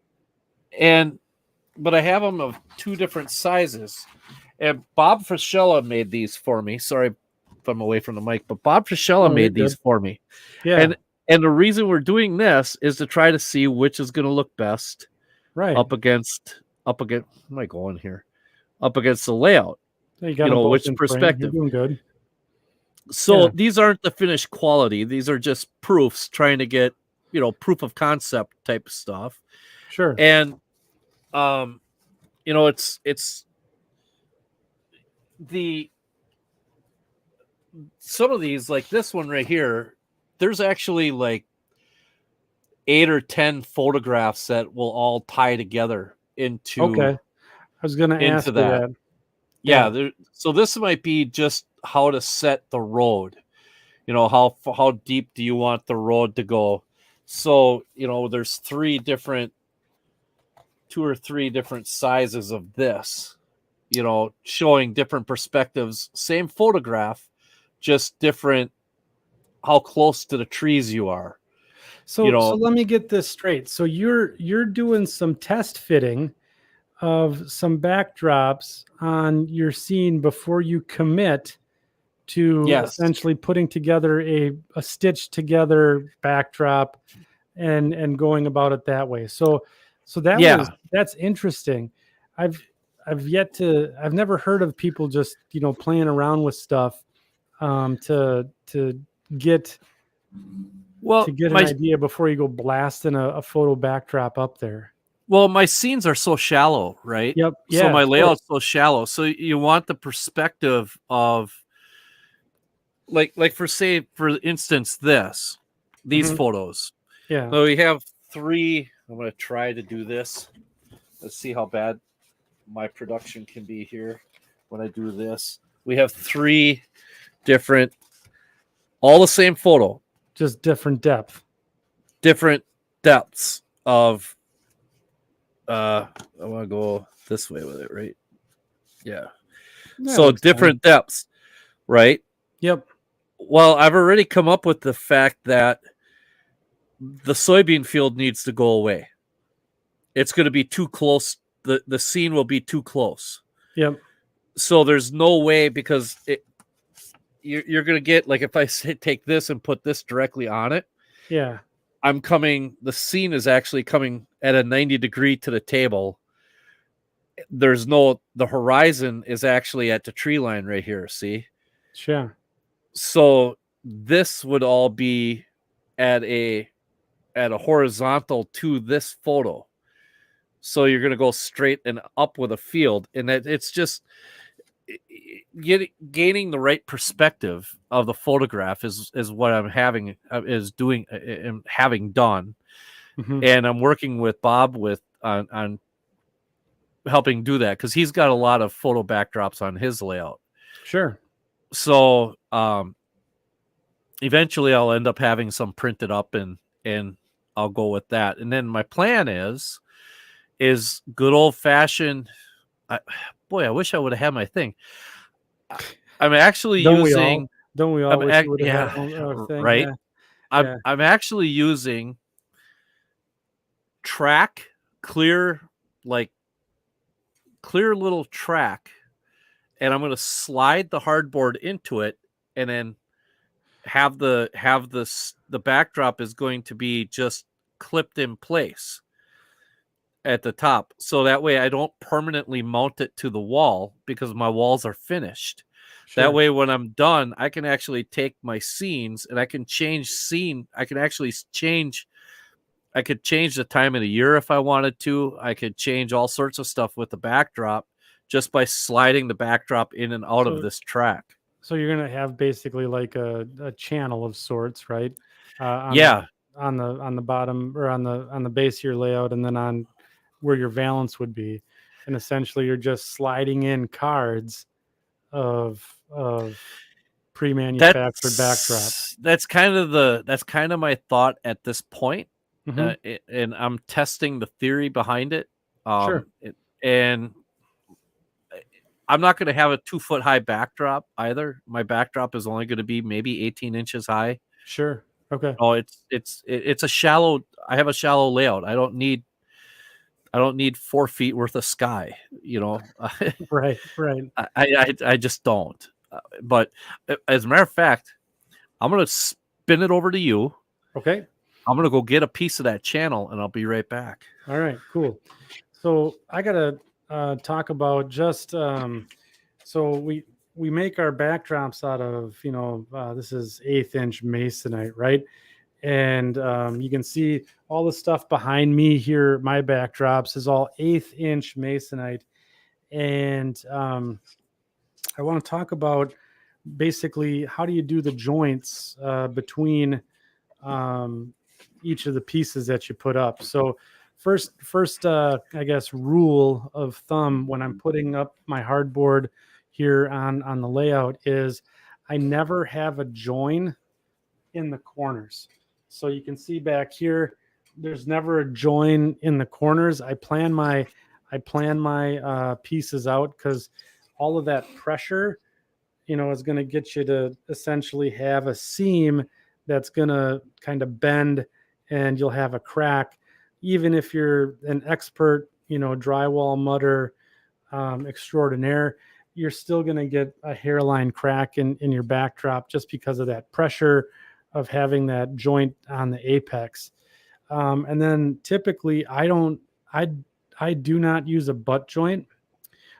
But I have them of two different sizes. And Bob Frischella made these for me. Sorry if I'm away from the mic, but Bob Frischella made these for me. Yeah. And the reason we're doing this is to try to see which is going to look best up against am I going here? Up against the layout. You got which perspective. You're doing good. So these aren't the finished quality. These are just proofs, trying to get, proof of concept type stuff. Sure. And it's some of these, like this one right here, there's actually like 8 or 10 photographs that will all tie together into. Okay. I was going to ask that. Yeah. So this might be just how to set the road. How deep do you want the road to go? So, there's 2 or 3 different sizes of this, showing different perspectives, same photograph, just different how close to the trees you are. So let me get this straight. So you're doing some test fitting of some backdrops on your scene before you commit to essentially putting together a stitched together backdrop and going about it that way. So that's interesting. I've never heard of people just, playing around with stuff to get an idea before you go blasting a photo backdrop up there. Well, my scenes are so shallow, right? Yep. Yeah, so my layout's so shallow. So you want the perspective of like for instance, these photos. Yeah. So we have 3. I'm going to try to do this. Let's see how bad my production can be here when I do this. We have 3 different, all the same photo, just different depths of I want to go this way with it, right? Yeah. So different depths, right? Yep. Well, I've already come up with the fact that the soybean field needs to go away. It's going to be too close. The scene will be too close. Yep. So there's no way, because you're going to get, like, if I take this and put this directly on it. Yeah. The scene is actually coming at a 90 degree to the table. The horizon is actually at the tree line right here. See? Sure. So this would all be at a horizontal to this photo. So you're going to go straight and up with a field. And it's just, gaining the right perspective of the photograph is what I'm having done, and I'm working with Bob on helping do that because he's got a lot of photo backdrops on his layout. Sure. So eventually I'll end up having some printed up and I'll go with that. And then my plan is good old fashioned. I wish I would have had my thing. I'm actually using. Don't we all wish you would have had our thing? Right. Yeah. I'm actually using track clear little track, and I'm going to slide the hardboard into it, and then have the backdrop is going to be just clipped in place at the top, so that way I don't permanently mount it to the wall because my walls are finished. Sure. That way when I'm done, I can actually take my scenes and I can change scene. I could change the time of the year if I wanted to. I could change all sorts of stuff with the backdrop just by sliding the backdrop in and out of this track. So you're going to have basically like a channel of sorts, right? On the bottom or on the base of your layout, and then on where your valance would be, and essentially you're just sliding in cards of pre-manufactured backdrops. That's kind of my thought at this point, and I'm testing the theory behind it. Sure. And I'm not going to have a 2-foot high backdrop either. My backdrop is only going to be maybe 18 inches high. Sure. Okay. Oh, it's a shallow. I have a shallow layout. I don't need 4 feet worth of sky. Right. I just don't. But as a matter of fact, I'm going to spin it over to you. Okay. I'm going to go get a piece of that channel, and I'll be right back. All right. Cool. So I got to talk about just so we make our backdrops out of this is 1/8 inch masonite, right? And you can see all the stuff behind me here. My backdrops is all 1/8 inch masonite, and I want to talk about basically how do you do the joints between each of the pieces that you put up. So first I guess rule of thumb when I'm putting up my hardboard here on the layout is I never have a join in the corners. So you can see back here, there's never a join in the corners. I plan my pieces out because all of that pressure, is going to get you to essentially have a seam that's going to kind of bend, and you'll have a crack. Even if you're an expert, drywall mudder extraordinaire, you're still going to get a hairline crack in your backdrop just because of that pressure of having that joint on the apex. And then typically I do not use a butt joint.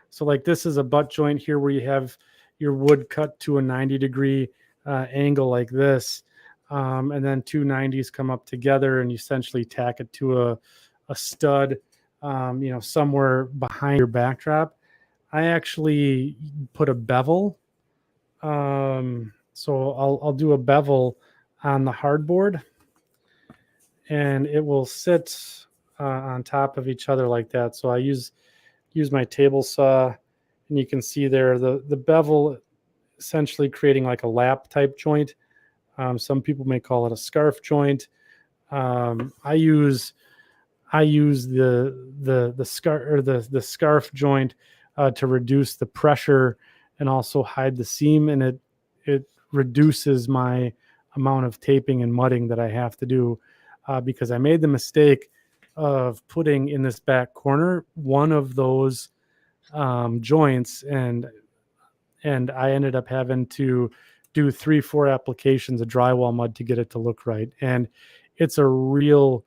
So like this is a butt joint here where you have your wood cut to a 90-degree angle like this. And then 2 90s come up together and you essentially tack it to a stud, somewhere behind your backdrop. I actually put a bevel. So I'll do a bevel on the hardboard, and it will sit on top of each other like that. So I use my table saw, and you can see there the bevel essentially creating like a lap type joint. Some people may call it a scarf joint. I use the scarf joint to reduce the pressure and also hide the seam, and it reduces my amount of taping and mudding that I have to do because I made the mistake of putting in this back corner one of those joints, and I ended up having to do 3-4 applications of drywall mud to get it to look right. And it's a real,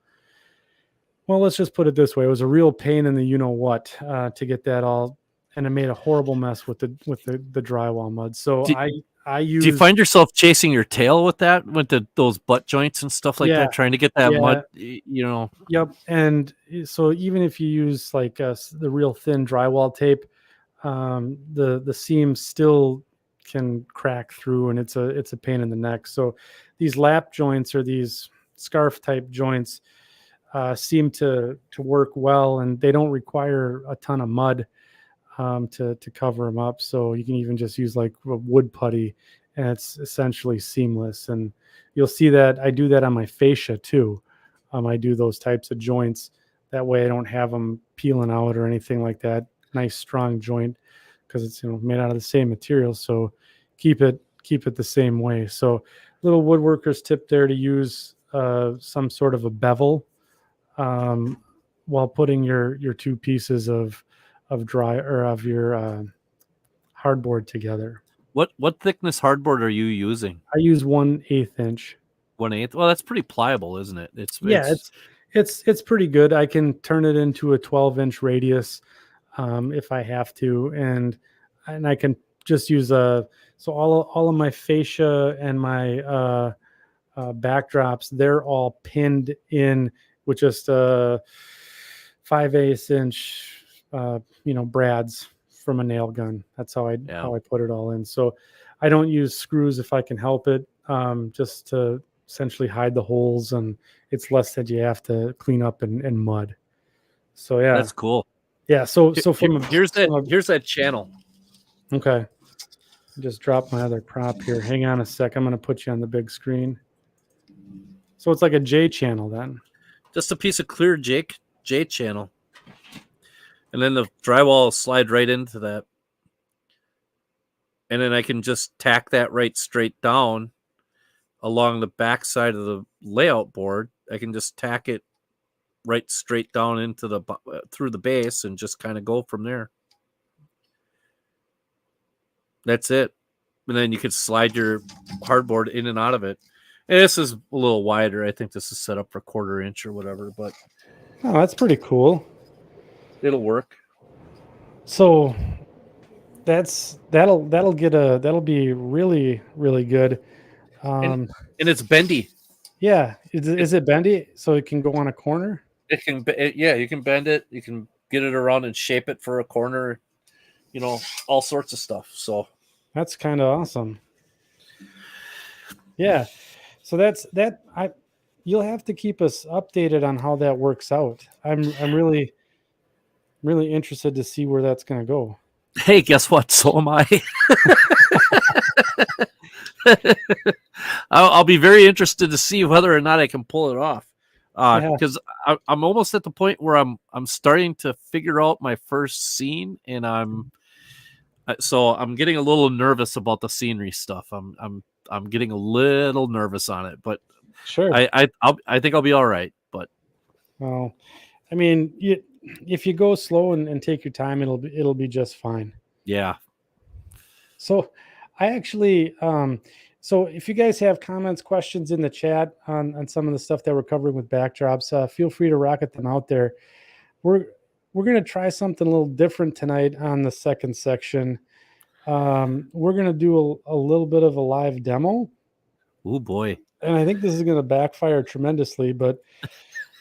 well, let's just put it this way. It was a real pain in the what to get that all, and it made a horrible mess with the drywall mud. So I use. Do you find yourself chasing your tail with that, with those butt joints and stuff like that, trying to get that mud, Yep. And so even if you use like the real thin drywall tape, the seam still can crack through, and it's a pain in the neck. So these lap joints or these scarf type joints seem to work well, and they don't require a ton of mud to cover them up. So you can even just use like a wood putty, and it's essentially seamless. And you'll see that I do that on my fascia too. I do those types of joints. That way I don't have them peeling out or anything like that. Nice strong joint, because it's made out of the same material. So keep it the same way. So little woodworker's tip there to use some sort of a bevel while putting your two pieces of dry or of your hardboard together. What thickness hardboard are you using? I use 1/8 inch. 1/8. Well, that's pretty pliable, isn't it? It's pretty good. I can turn it into a 12-inch radius if I have to, and I can just use so all of my fascia and my backdrops, they're all pinned in with just 5/8 inch brads from a nail gun. That's how I put it all in. So I don't use screws if I can help it, just to essentially hide the holes, and it's less that you have to clean up in mud. So yeah, that's cool. Yeah. So here's that channel. Okay. Just drop my other prop here. Hang on a sec. I'm going to put you on the big screen. So it's like a J channel then. Just a piece of clear J channel. And then the drywall will slide right into that. And then I can just tack that right straight down along the back side of the layout board. I can just tack it right straight down into through the base and just kind of go from there. That's it. And then you could slide your hardboard in and out of it. And this is a little wider. I think this is set up for 1/4 inch or whatever, but that's pretty cool. It'll work. So that'll be really, really good. And it's bendy. Yeah. Is it bendy so it can go on a corner? It can, you can bend it. You can get it around and shape it for a corner, all sorts of stuff. So that's kind of awesome. Yeah. So you'll have to keep us updated on how that works out. I'm really, really interested to see where that's going to go. Hey, guess what? So am I. I'll be very interested to see whether or not I can pull it off. Because I'm almost at the point where I'm starting to figure out my first scene, and I'm getting a little nervous about the scenery stuff. I'm getting a little nervous on it, but sure, I think I'll be all right. But well, I mean, if you go slow and take your time, it'll be just fine. Yeah. So I actually so if you guys have comments, questions in the chat on some of the stuff that we're covering with backdrops, feel free to rocket them out there. We're going to try something a little different tonight on the second section. We're going to do a little bit of a live demo. Oh boy. And I think this is going to backfire tremendously, but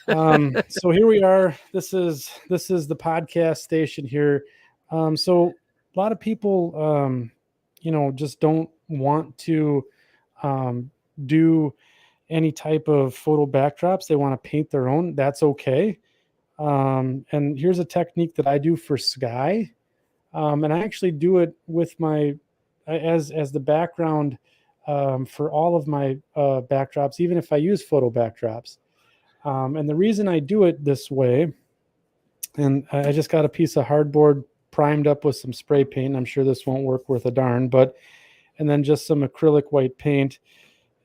so here we are. This is the podcast station here. So a lot of people just don't want to do any type of photo backdrops. They want to paint their own. That's okay. And here's a technique that I do for sky. And I actually do it with my as the background for all of my backdrops, even if I use photo backdrops. And the reason I do it this way, and I just got a piece of hardboard primed up with some spray paint. I'm sure this won't work worth a darn, and then just some acrylic white paint,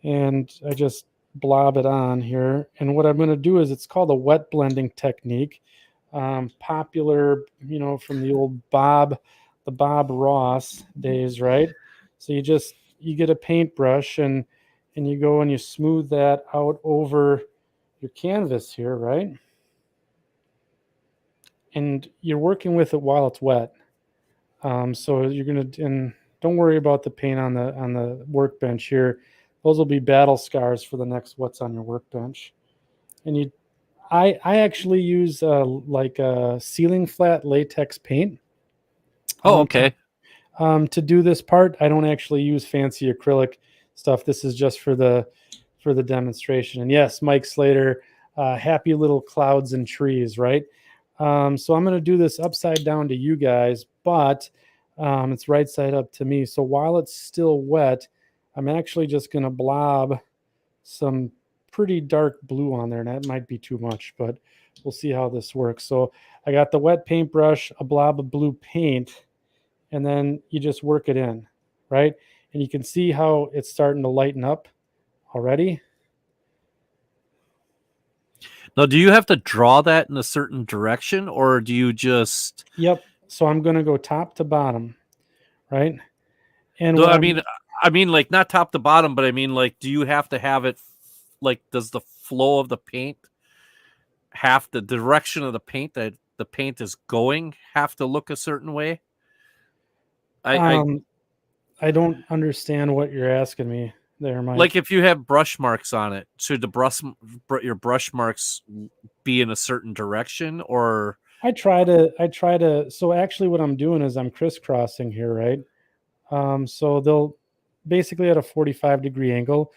and I just blob it on here. And what I'm going to do is, it's called a wet blending technique, popular, from the old Bob Ross days, right? So you get a paintbrush and you go and you smooth that out over your canvas here, right? And you're working with it while it's wet. So you're going to, and don't worry about the paint on the workbench here. Those will be battle scars for the next what's on your workbench. And I actually use like a ceiling flat latex paint. Okay. To do this part, I don't actually use fancy acrylic stuff. This is just for the demonstration. And yes, Mike Slater, happy little clouds and trees, right? So I'm going to do this upside down to you guys, but it's right side up to me. So while it's still wet, I'm actually just going to blob some pretty dark blue on there, and that might be too much, but we'll see how this works. So I got the wet paintbrush, a blob of blue paint, and then you just work it in, right? And you can see how it's starting to lighten up already. Now, do you have to draw that in a certain direction, or do you just... Yep. So I'm going to go top to bottom, right? And I mean, like, not top to bottom, but I mean, like, do you have to have it, like, does the flow of the paint have the direction of the paint that the paint is going have to look a certain way? I don't understand what you're asking me there, Mike. Like, if you have brush marks on it, should your brush marks be in a certain direction, or... I try to. So actually, what I'm doing is I'm crisscrossing here, right? So they'll basically at a 45-degree angle,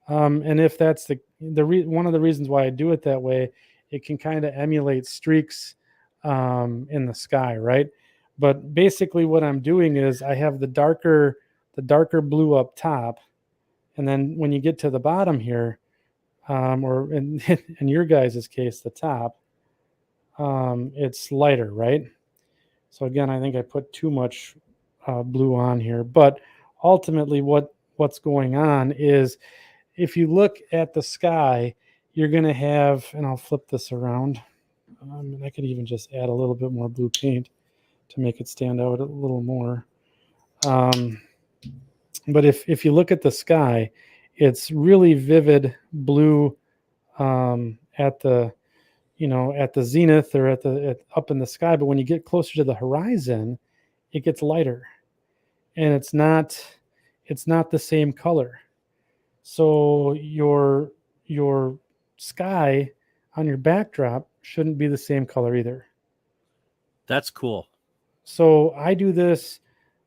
and if that's one of the reasons why I do it that way, it can kind of emulate streaks in the sky, right? But basically, what I'm doing is I have the darker blue up top, and then when you get to the bottom here, or in your guys' case, the top, it's lighter, right? So again, I think I put too much blue on here, but ultimately what's going on is if you look at the sky, you're going to have, and I'll flip this around, and I could even just add a little bit more blue paint to make it stand out a little more. But if you look at the sky, it's really vivid blue at the zenith or up in the sky. But when you get closer to the horizon, it gets lighter, and it's not the same color. So your sky on your backdrop shouldn't be the same color either. That's cool. So I do this,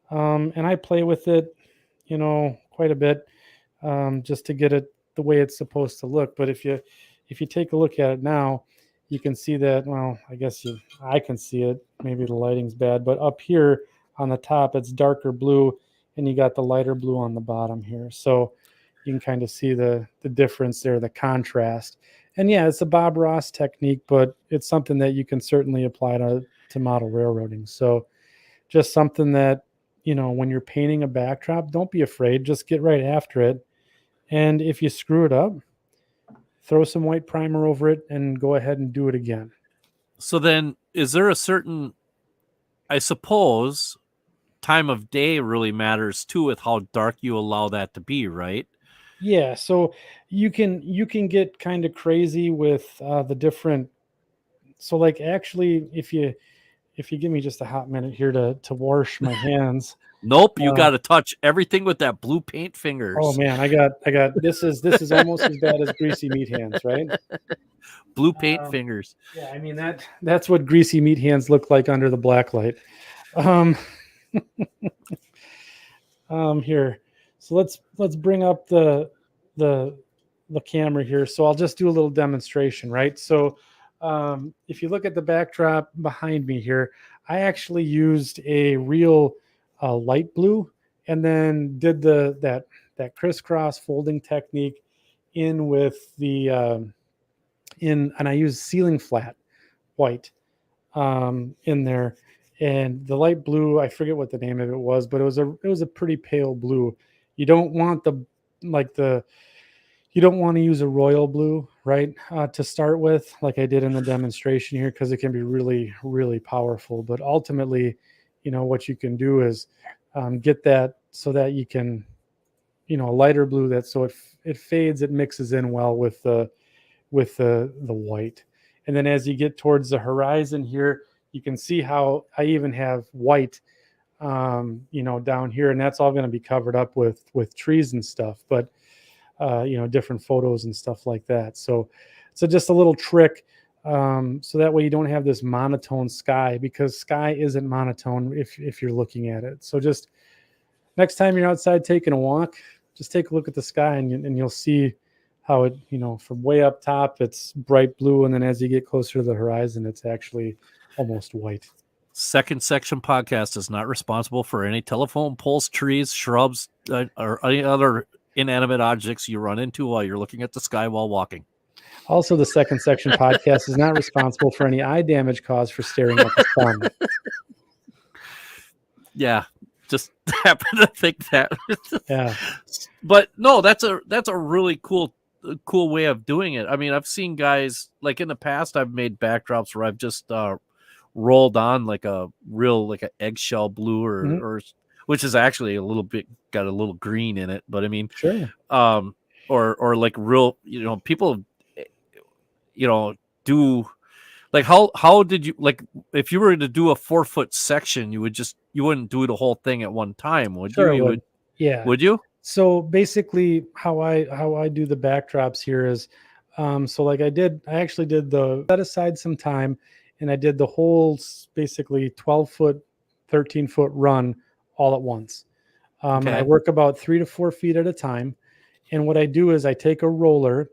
and I play with it, quite a bit, just to get it the way it's supposed to look. But if you take a look at it now, you can see that, well, I can see it. Maybe the lighting's bad, but up here on the top, it's darker blue, and you got the lighter blue on the bottom here. So you can kind of see the difference there, the contrast. And yeah, it's a Bob Ross technique, but it's something that you can certainly apply to model railroading. So just something that, when you're painting a backdrop, don't be afraid. Just get right after it. And if you screw it up, throw some white primer over it and go ahead and do it again. So then, is there a certain, I suppose, time of day really matters too with how dark you allow that to be, right? Yeah, so you can get kind of crazy with the different. So like actually, if you give me just a hot minute here to wash my hands. Nope, you got to touch everything with that blue paint fingers. Oh man, I got this is almost as bad as greasy meat hands, right? Blue paint fingers. Yeah, I mean that's what greasy meat hands look like under the black light. Here. So let's bring up the camera here. So I'll just do a little demonstration, right? So if you look at the backdrop behind me here, I actually used a real light blue, and then did that crisscross folding technique in with the and I used ceiling flat white in there, and the light blue, I forget what the name of it was, but it was a pretty pale blue. You don't want you don't want to use a royal blue, right, to start with, like I did in the demonstration here, because it can be really, really powerful. But ultimately, what you can do is get that so that you can, a lighter blue that so it fades, it mixes in well with the white. And then as you get towards the horizon here, you can see how I even have white, down here, and that's all going to be covered up with trees and stuff. But different photos and stuff like that. So just a little trick So that way you don't have this monotone sky, because sky isn't monotone if you're looking at it. So just next time you're outside taking a walk, just take a look at the sky, and you'll see how it, from way up top, it's bright blue. And then as you get closer to the horizon, it's actually almost white. Second Section Podcast is not responsible for any telephone poles, trees, shrubs, or any other inanimate objects you run into while you're looking at the sky while walking. Also, the Second Section Podcast is not responsible for any eye damage caused for staring at the sun. Yeah, just happen to think that. Yeah, but no, that's a really cool way of doing it. I mean, I've seen guys, like in the past, I've made backdrops where I've just rolled on like an eggshell blue or which is actually a little bit got a little green in it. But I mean, sure. Or like real, people, do like how did you, like, if you were to do a 4-foot section, you wouldn't do the whole thing at one time, would Sure, you? Yeah. Would you? So basically how I do the backdrops here is, so like I actually did set aside some time, and I did the whole basically 12-foot, 13-foot run all at once. And I work about 3 to 4 feet at a time. And what I do is I take a roller,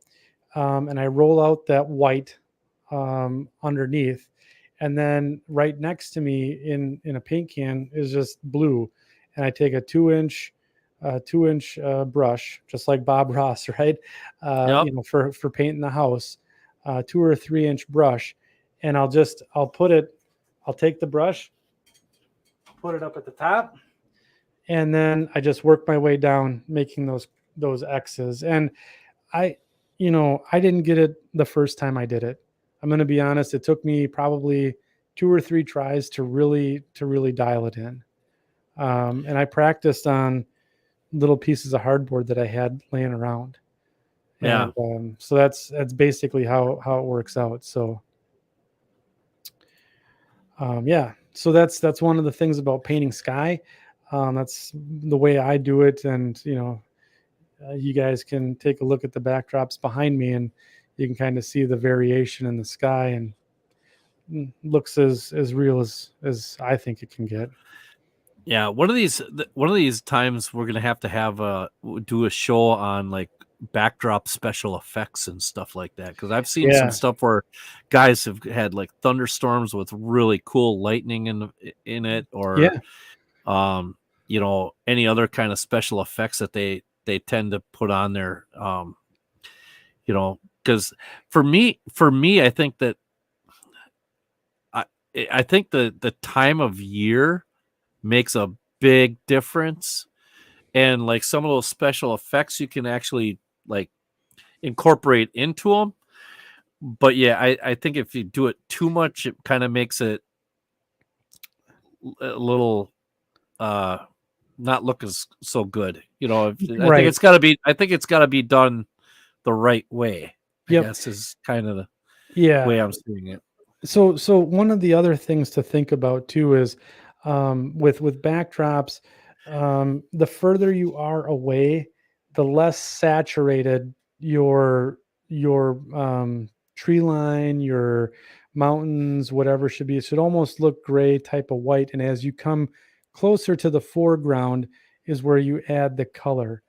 and I roll out that white underneath. And then right next to me in a paint can is just blue. And I take a 2-inch brush, just like Bob Ross, right? Yep. For painting the house, 2 or 3-inch brush. And I'll take the brush, put it up at the top, and then I just work my way down, making those X's. And I didn't get it the first time I did it. I'm going to be honest. It took me probably 2 or 3 tries to really dial it in. And I practiced on little pieces of hardboard that I had laying around. Yeah. And, so that's basically how it works out. So, yeah. So that's one of the things about painting sky. That's the way I do it. And, you guys can take a look at the backdrops behind me, and you can kind of see the variation in the sky, and looks as real as I think it can get. Yeah, one of these times we're gonna have to do a show on like backdrop special effects and stuff like that, because I've seen some stuff where guys have had like thunderstorms with really cool lightning in it, or any other kind of special effects that they tend to put on there. Because for me, I think that I think the time of year makes a big difference, and like some of those special effects you can actually like incorporate into them. But yeah, I think if you do it too much, it kind of makes it a little not look as so good. I think it's got to be done the right way. I guess is kind of the way I'm seeing it. So one of the other things to think about too is, with backdrops, the further you are away, the less saturated your tree line, your mountains, whatever should be. It should almost look gray type of white. And as you come closer to the foreground is where you add the color.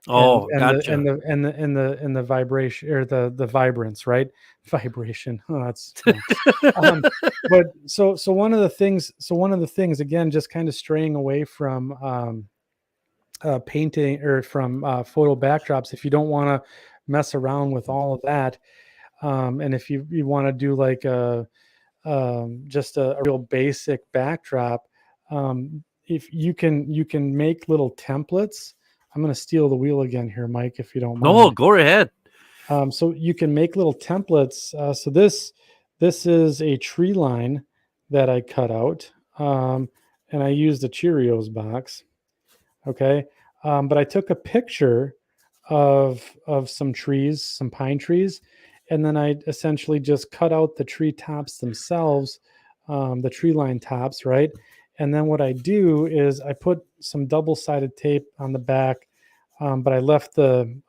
Gotcha. And the vibration, or the vibrance, right? Vibration. Oh, that's but so one of the things, again, just kind of straying away from painting or from photo backdrops, if you don't want to mess around with all of that, and if you want to do like just a real basic backdrop, if you can make little templates. I'm going to steal the wheel again here, Mike, if you don't mind. No, go ahead. So you can make little templates. So this is a tree line that I cut out, and I used a Cheerios box. Okay, but I took a picture of some trees, some pine trees, and then I essentially just cut out the tree tops themselves, the tree line tops, right? And then what I do is I put some double-sided tape on the back, but I left the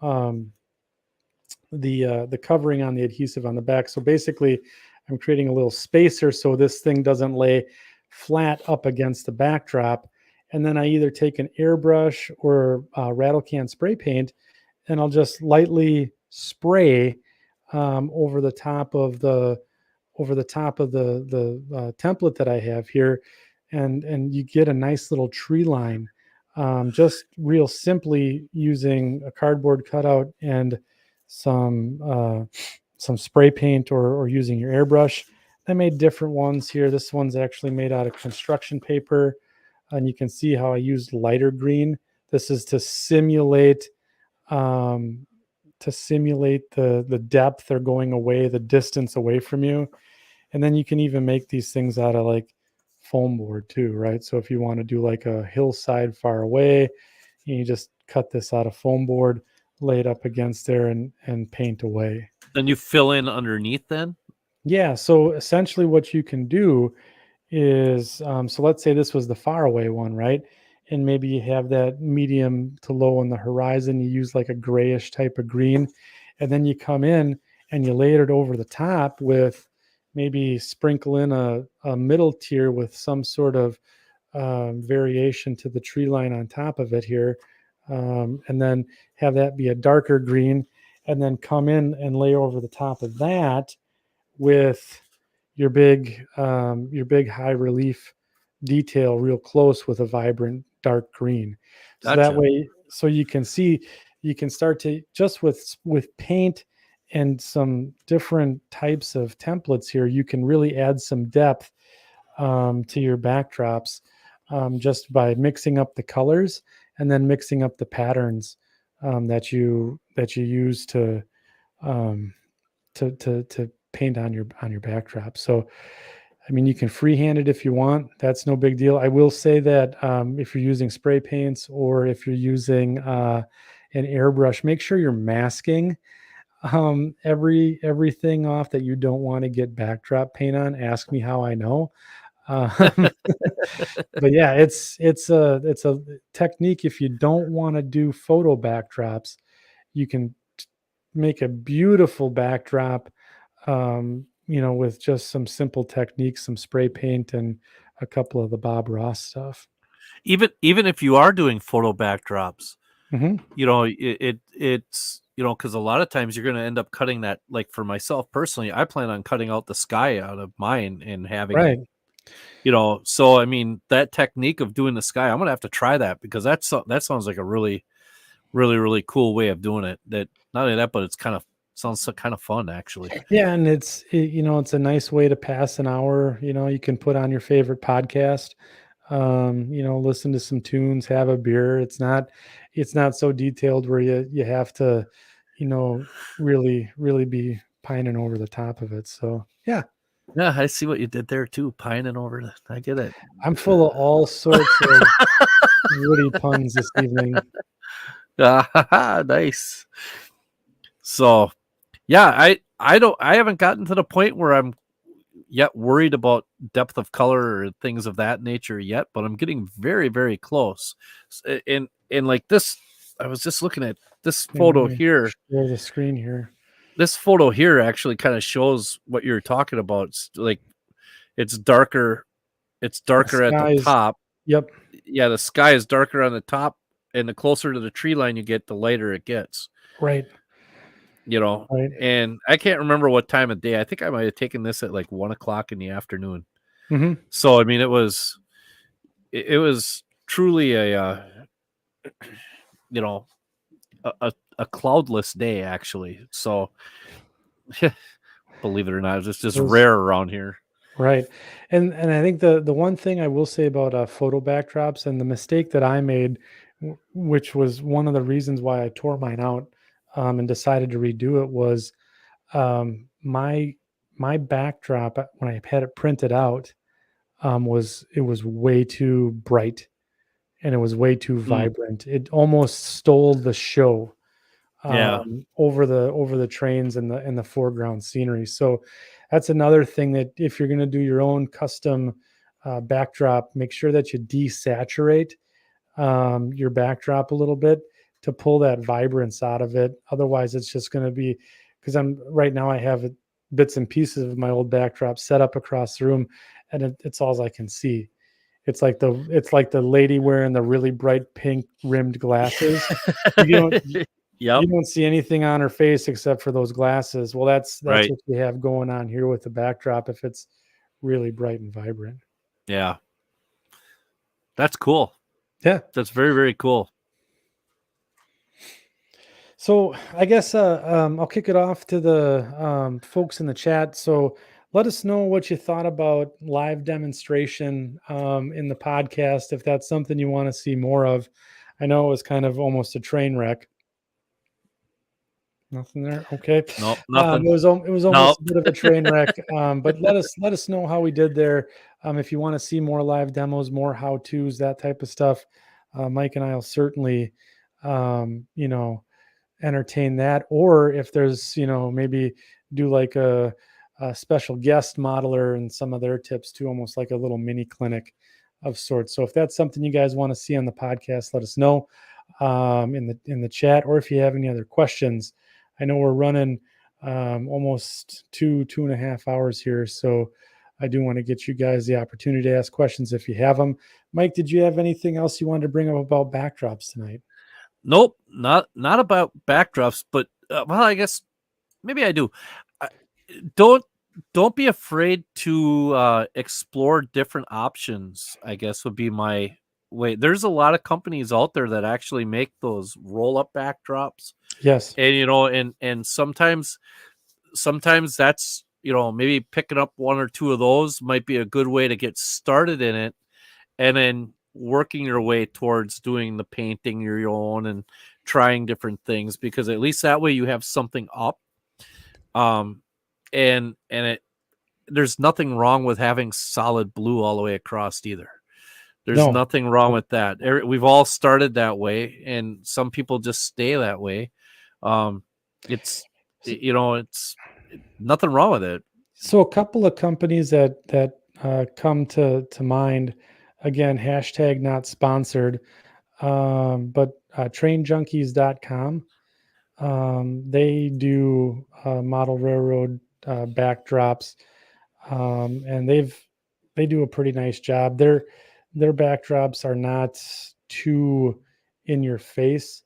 covering on the adhesive on the back. So basically, I'm creating a little spacer so this thing doesn't lay flat up against the backdrop. And then I either take an airbrush or rattle can spray paint, and I'll just lightly spray over the top of the template that I have here, and you get a nice little tree line, just real simply using a cardboard cutout and some spray paint or using your airbrush. I made different ones here. This one's actually made out of construction paper, and you can see how I used lighter green. This is to simulate um, the depth or going away, the distance away from you. And then you can even make these things out of like foam board too, right? So if you want to do like a hillside far away, you just cut this out of foam board, lay it up against there, and paint away. Then you fill in underneath then? Yeah. So essentially what you can do is, so let's say this was the far away one, right? And maybe you have that medium to low on the horizon. You use like a grayish type of green, and then you come in and you layer it over the top with maybe sprinkle in a middle tier with some sort of variation to the tree line on top of it here. And then have that be a darker green, and then come in and lay over the top of that with your big high relief detail real close with a vibrant dark green. So Gotcha. that way, so you can see, you can start to just with paint and some different types of templates here, you can really add some depth to your backdrops just by mixing up the colors and then mixing up the patterns that you use to paint on your backdrop. So, I mean, you can freehand it if you want. That's no big deal. I will say that if you're using spray paints or if you're using an airbrush, make sure you're masking everything off that you don't want to get backdrop paint on. Ask me how I know. But yeah, it's a technique. If you don't want to do photo backdrops, you can make a beautiful backdrop, with just some simple techniques, some spray paint and a couple of the Bob Ross stuff. Even if you are doing photo backdrops, mm-hmm. It's because a lot of times you're going to end up cutting that. Like for myself personally, I plan on cutting out the sky out of mine and having right. So I mean, that technique of doing the sky, I'm going to have to try that, because that sounds like a really, really, really cool way of doing it. That not only that, but it's sounds kind of fun actually. Yeah, and it's a nice way to pass an hour. You can put on your favorite podcast, listen to some tunes, have a beer. It's not so detailed where you have to, really, really be pining over the top of it. So yeah. Yeah, I see what you did there too. Pining over it. I get it. I'm full of all sorts of witty puns this evening. Nice. So yeah, I haven't gotten to the point where I'm yet worried about depth of color or things of that nature yet, but I'm getting very, very close. And like this, I was just looking at this photo here. Share the screen here. This photo here actually kind of shows what you're talking about. It's like it's darker. It's darker at the top. Yep. Yeah, the sky is darker on the top, and the closer to the tree line you get, the lighter it gets. Right. Right. And I can't remember what time of day. I think I might have taken this at like 1:00 in the afternoon. Mm-hmm. So I mean, it was truly a a cloudless day actually. So believe it or not, it's just rare around here. Right. And I think the one thing I will say about photo backdrops, and the mistake that I made, which was one of the reasons why I tore mine out and decided to redo it, was my backdrop when I had it printed out was way too bright and it was way too vibrant. It almost stole the show over the trains and the foreground scenery. So that's another thing, that if you're going to do your own custom backdrop, make sure that you desaturate your backdrop a little bit to pull that vibrance out of it. Otherwise, it's just going to be, because right now I have it bits and pieces of my old backdrop set up across the room, and it's all I can see. It's like the lady wearing the really bright pink rimmed glasses. You don't see anything on her face except for those glasses. Well, that's right. what you have going on here with the backdrop if it's really bright and vibrant. Yeah. That's cool. Yeah. That's very, very cool. So I guess I'll kick it off to the folks in the chat. So let us know what you thought about live demonstration in the podcast, if that's something you want to see more of. I know it was kind of almost a train wreck. Nothing there. Okay. Nope, nothing. It was almost a bit of a train wreck. But let us know how we did there. If you want to see more live demos, more how-tos, that type of stuff, Mike and I will certainly, entertain that. Or if there's, maybe do like a special guest modeler and some of their tips too, almost like a little mini clinic of sorts. So if that's something you guys want to see on the podcast, let us know in the chat, or if you have any other questions. I know we're running almost 2.5 hours here, so I do want to get you guys the opportunity to ask questions if you have them. Mike, did you have anything else you wanted to bring up about backdrops tonight? Nope, not about backdrops, but well, I guess maybe I do. Don't be afraid to explore different options, I guess would be my way. There's a lot of companies out there that actually make those roll-up backdrops. Yes. And and sometimes that's, maybe picking up one or two of those might be a good way to get started in it, and then working your way towards doing the painting your own and trying different things, because at least that way you have something up. And there's nothing wrong with having solid blue all the way across either. There's nothing wrong with that. We've all started that way, and some people just stay that way. It's nothing wrong with it. So a couple of companies that come to mind, again, hashtag not sponsored, but trainjunkies.com. They do model railroad backdrops, and they do a pretty nice job. Their backdrops are not too in your face.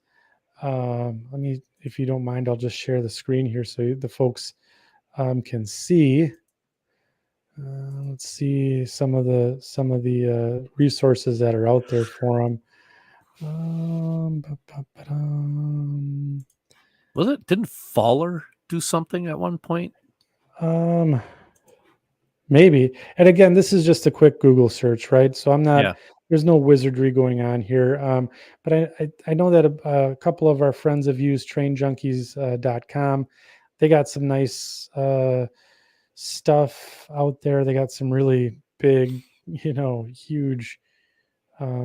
Let me, if you don't mind, I'll just share the screen here so the folks can see. Let's see some of the resources that are out there for them. Didn't Faller do something at one point? Maybe. And again, this is just a quick Google search, right? So I'm not, there's no wizardry going on here. But I know that a couple of our friends have used trainjunkies.com. They got some nice stuff out there. They got some really big, huge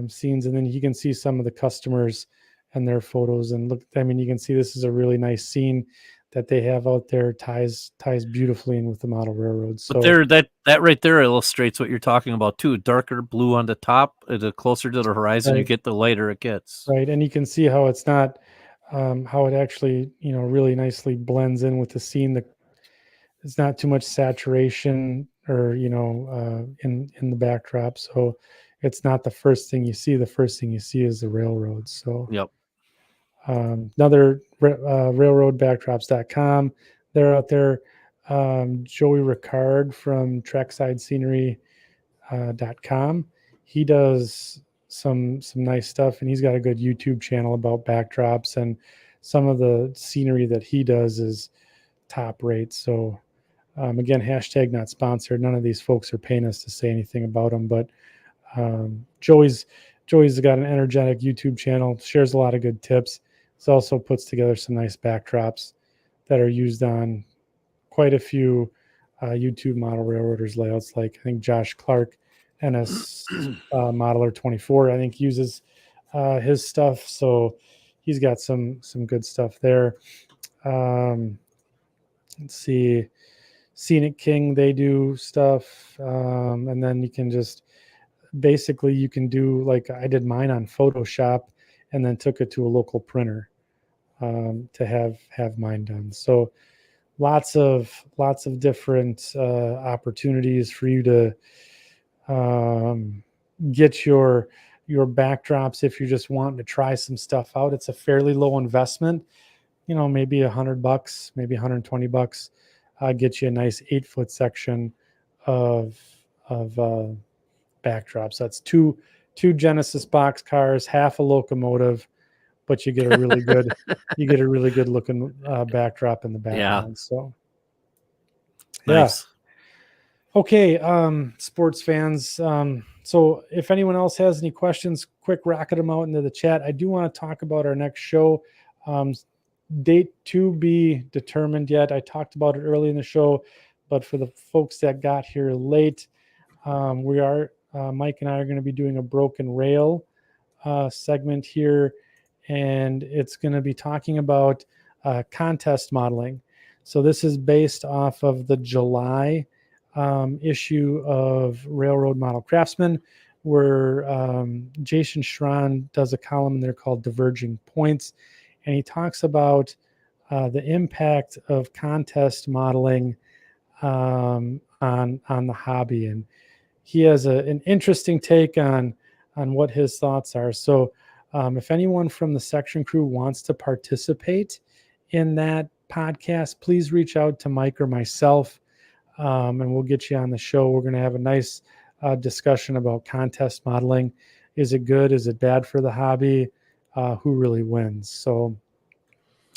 scenes. And then you can see some of the customers and their photos. And look, I mean, you can see this is a really nice scene that they have out there, ties beautifully in with the model railroads. So but there, that right there illustrates what you're talking about too. Darker blue on the top, the closer to the horizon you get, the lighter it gets. Right, and you can see how it's not, how it actually, really nicely blends in with the scene. It's not too much saturation or in the backdrop, so it's not the first thing you see. The first thing you see is the railroads. So yep. Another railroadbackdrops.com. They're out there. Joey Ricard from tracksideScenery.com. He does some nice stuff, and he's got a good YouTube channel about backdrops, and some of the scenery that he does is top rate. So again, hashtag not sponsored. None of these folks are paying us to say anything about them, but Joey's got an energetic YouTube channel, shares a lot of good tips. He also puts together some nice backdrops that are used on quite a few YouTube model railroaders layouts. Like I think Josh Clark, NS Modeler 24, I think uses his stuff. So he's got some good stuff there. Let's see, Scenic King, they do stuff, and then you can just basically you can do like I did mine on Photoshop and then took it to a local printer to have mine done. So lots of different opportunities for you to get your backdrops if you're just wanting to try some stuff out. It's a fairly low investment, maybe $100, maybe $120. Get you a nice 8-foot section of backdrops. That's two Genesis box cars, half a locomotive, but you get a really good looking backdrop in the background. So nice. Okay, sports fans. So if anyone else has any questions, quick rocket them out into the chat. I do want to talk about our next show. Date to be determined yet. I talked about it early in the show, but for the folks that got here late, we are Mike and I are going to be doing a broken rail segment here, and it's going to be talking about contest modeling. So this is based off of the July issue of Railroad Model Craftsman, where Jason Schron does a column in there called Diverging Points, and he talks about the impact of contest modeling on the hobby, and he has an interesting take on what his thoughts are. So if anyone from the section crew wants to participate in that podcast, please reach out to Mike or myself, and we'll get you on the show. We're going to have a nice discussion about contest modeling. Is it good? Is it bad for the hobby? Who really wins? So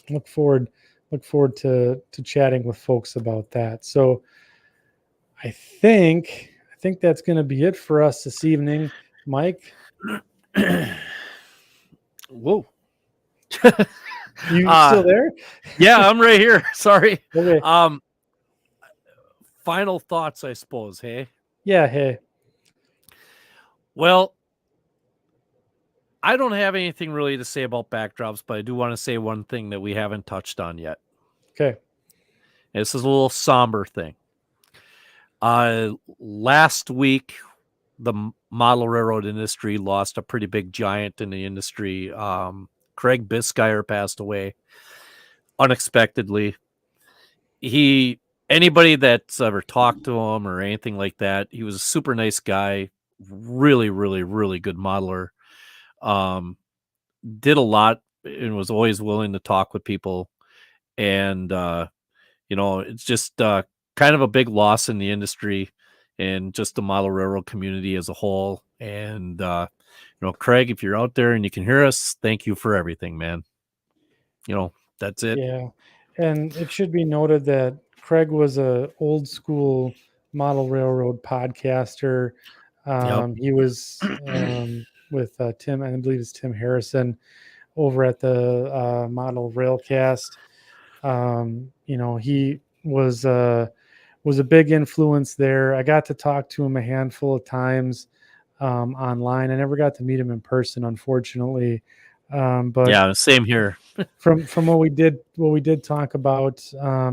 look forward to chatting with folks about that. So I think that's going to be it for us this evening. Mike? Whoa. You still there? Yeah, I'm right here. Sorry. Okay. Final thoughts, I suppose. Hey. Yeah. Hey. Well, I don't have anything really to say about backdrops, but I do want to say one thing that we haven't touched on yet. Okay. This is a little somber thing. Last week, the model railroad industry lost a pretty big giant in the industry. Craig Biscayr passed away unexpectedly. Anybody that's ever talked to him or anything like that, he was a super nice guy, really, really, really good modeler. Did a lot and was always willing to talk with people. And, it's just kind of a big loss in the industry and just the model railroad community as a whole. And, Craig, if you're out there and you can hear us, thank you for everything, man. That's it. Yeah. And it should be noted that Craig was a old school model railroad podcaster. He was with Tim, I believe it's Tim Harrison, over at the Model Railcast. He was a big influence there. I got to talk to him a handful of times online. I never got to meet him in person, unfortunately. But yeah, same here. from what we did talk about,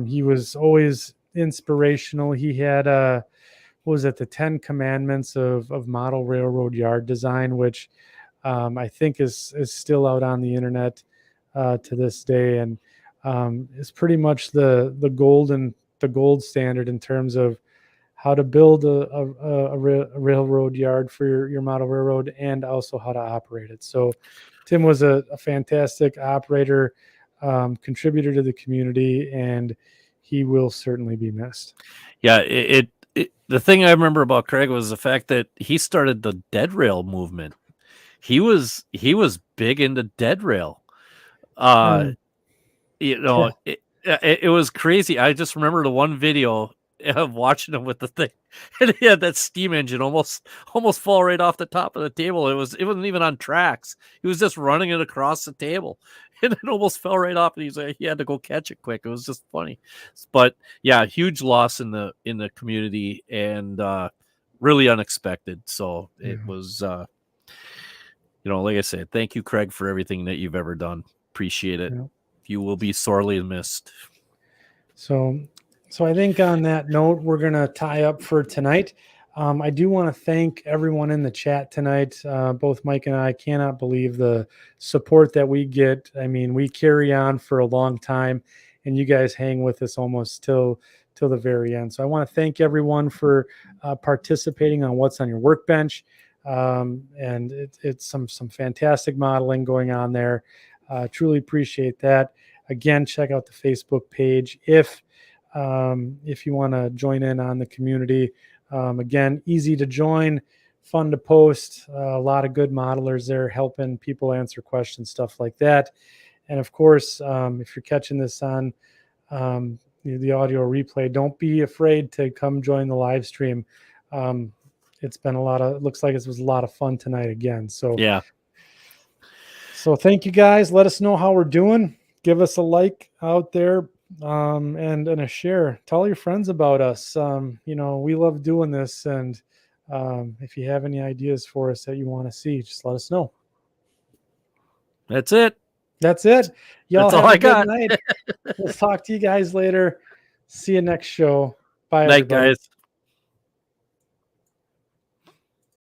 he was always inspirational. He had what was it, the 10 Commandments of model railroad yard design, which I think is still out on the internet to this day, and is pretty much the gold standard in terms of how to build a railroad yard for your model railroad, and also how to operate it. So Tim was a fantastic operator, contributor to the community, and he will certainly be missed. Yeah, the thing I remember about Craig was the fact that he started the dead rail movement. He was big into dead rail. It was crazy. I just remember the one video of watching him with the thing, and he had that steam engine almost fall right off the top of the table. It wasn't even on tracks. He was just running it across the table, and it almost fell right off. And he had to go catch it quick. It was just funny, but yeah, huge loss in the community, and really unexpected. So it was, like I said, thank you, Craig, for everything that you've ever done. Appreciate it. Yeah. You will be sorely missed. So I think on that note, we're going to tie up for tonight. I do want to thank everyone in the chat tonight. Both Mike and I cannot believe the support that we get. I mean, we carry on for a long time, and you guys hang with us almost till the very end. So I want to thank everyone for participating on What's on Your Workbench. And it's some fantastic modeling going on there. Truly appreciate that. Again, check out the Facebook page if you want to join in on the community. Again, easy to join, fun to post, a lot of good modelers there helping people answer questions, stuff like that. And of course, if you're catching this on the audio replay, don't be afraid to come join the live stream. It's been looks like it was a lot of fun tonight again. So yeah. So thank you guys. Let us know how we're doing. Give us a like out there, and a share. Tell your friends about us. We love doing this. And if you have any ideas for us that you want to see, just let us know. That's it. Y'all That's all I got. Good night. We'll talk to you guys later. See you next show. Bye, night, everybody. guys.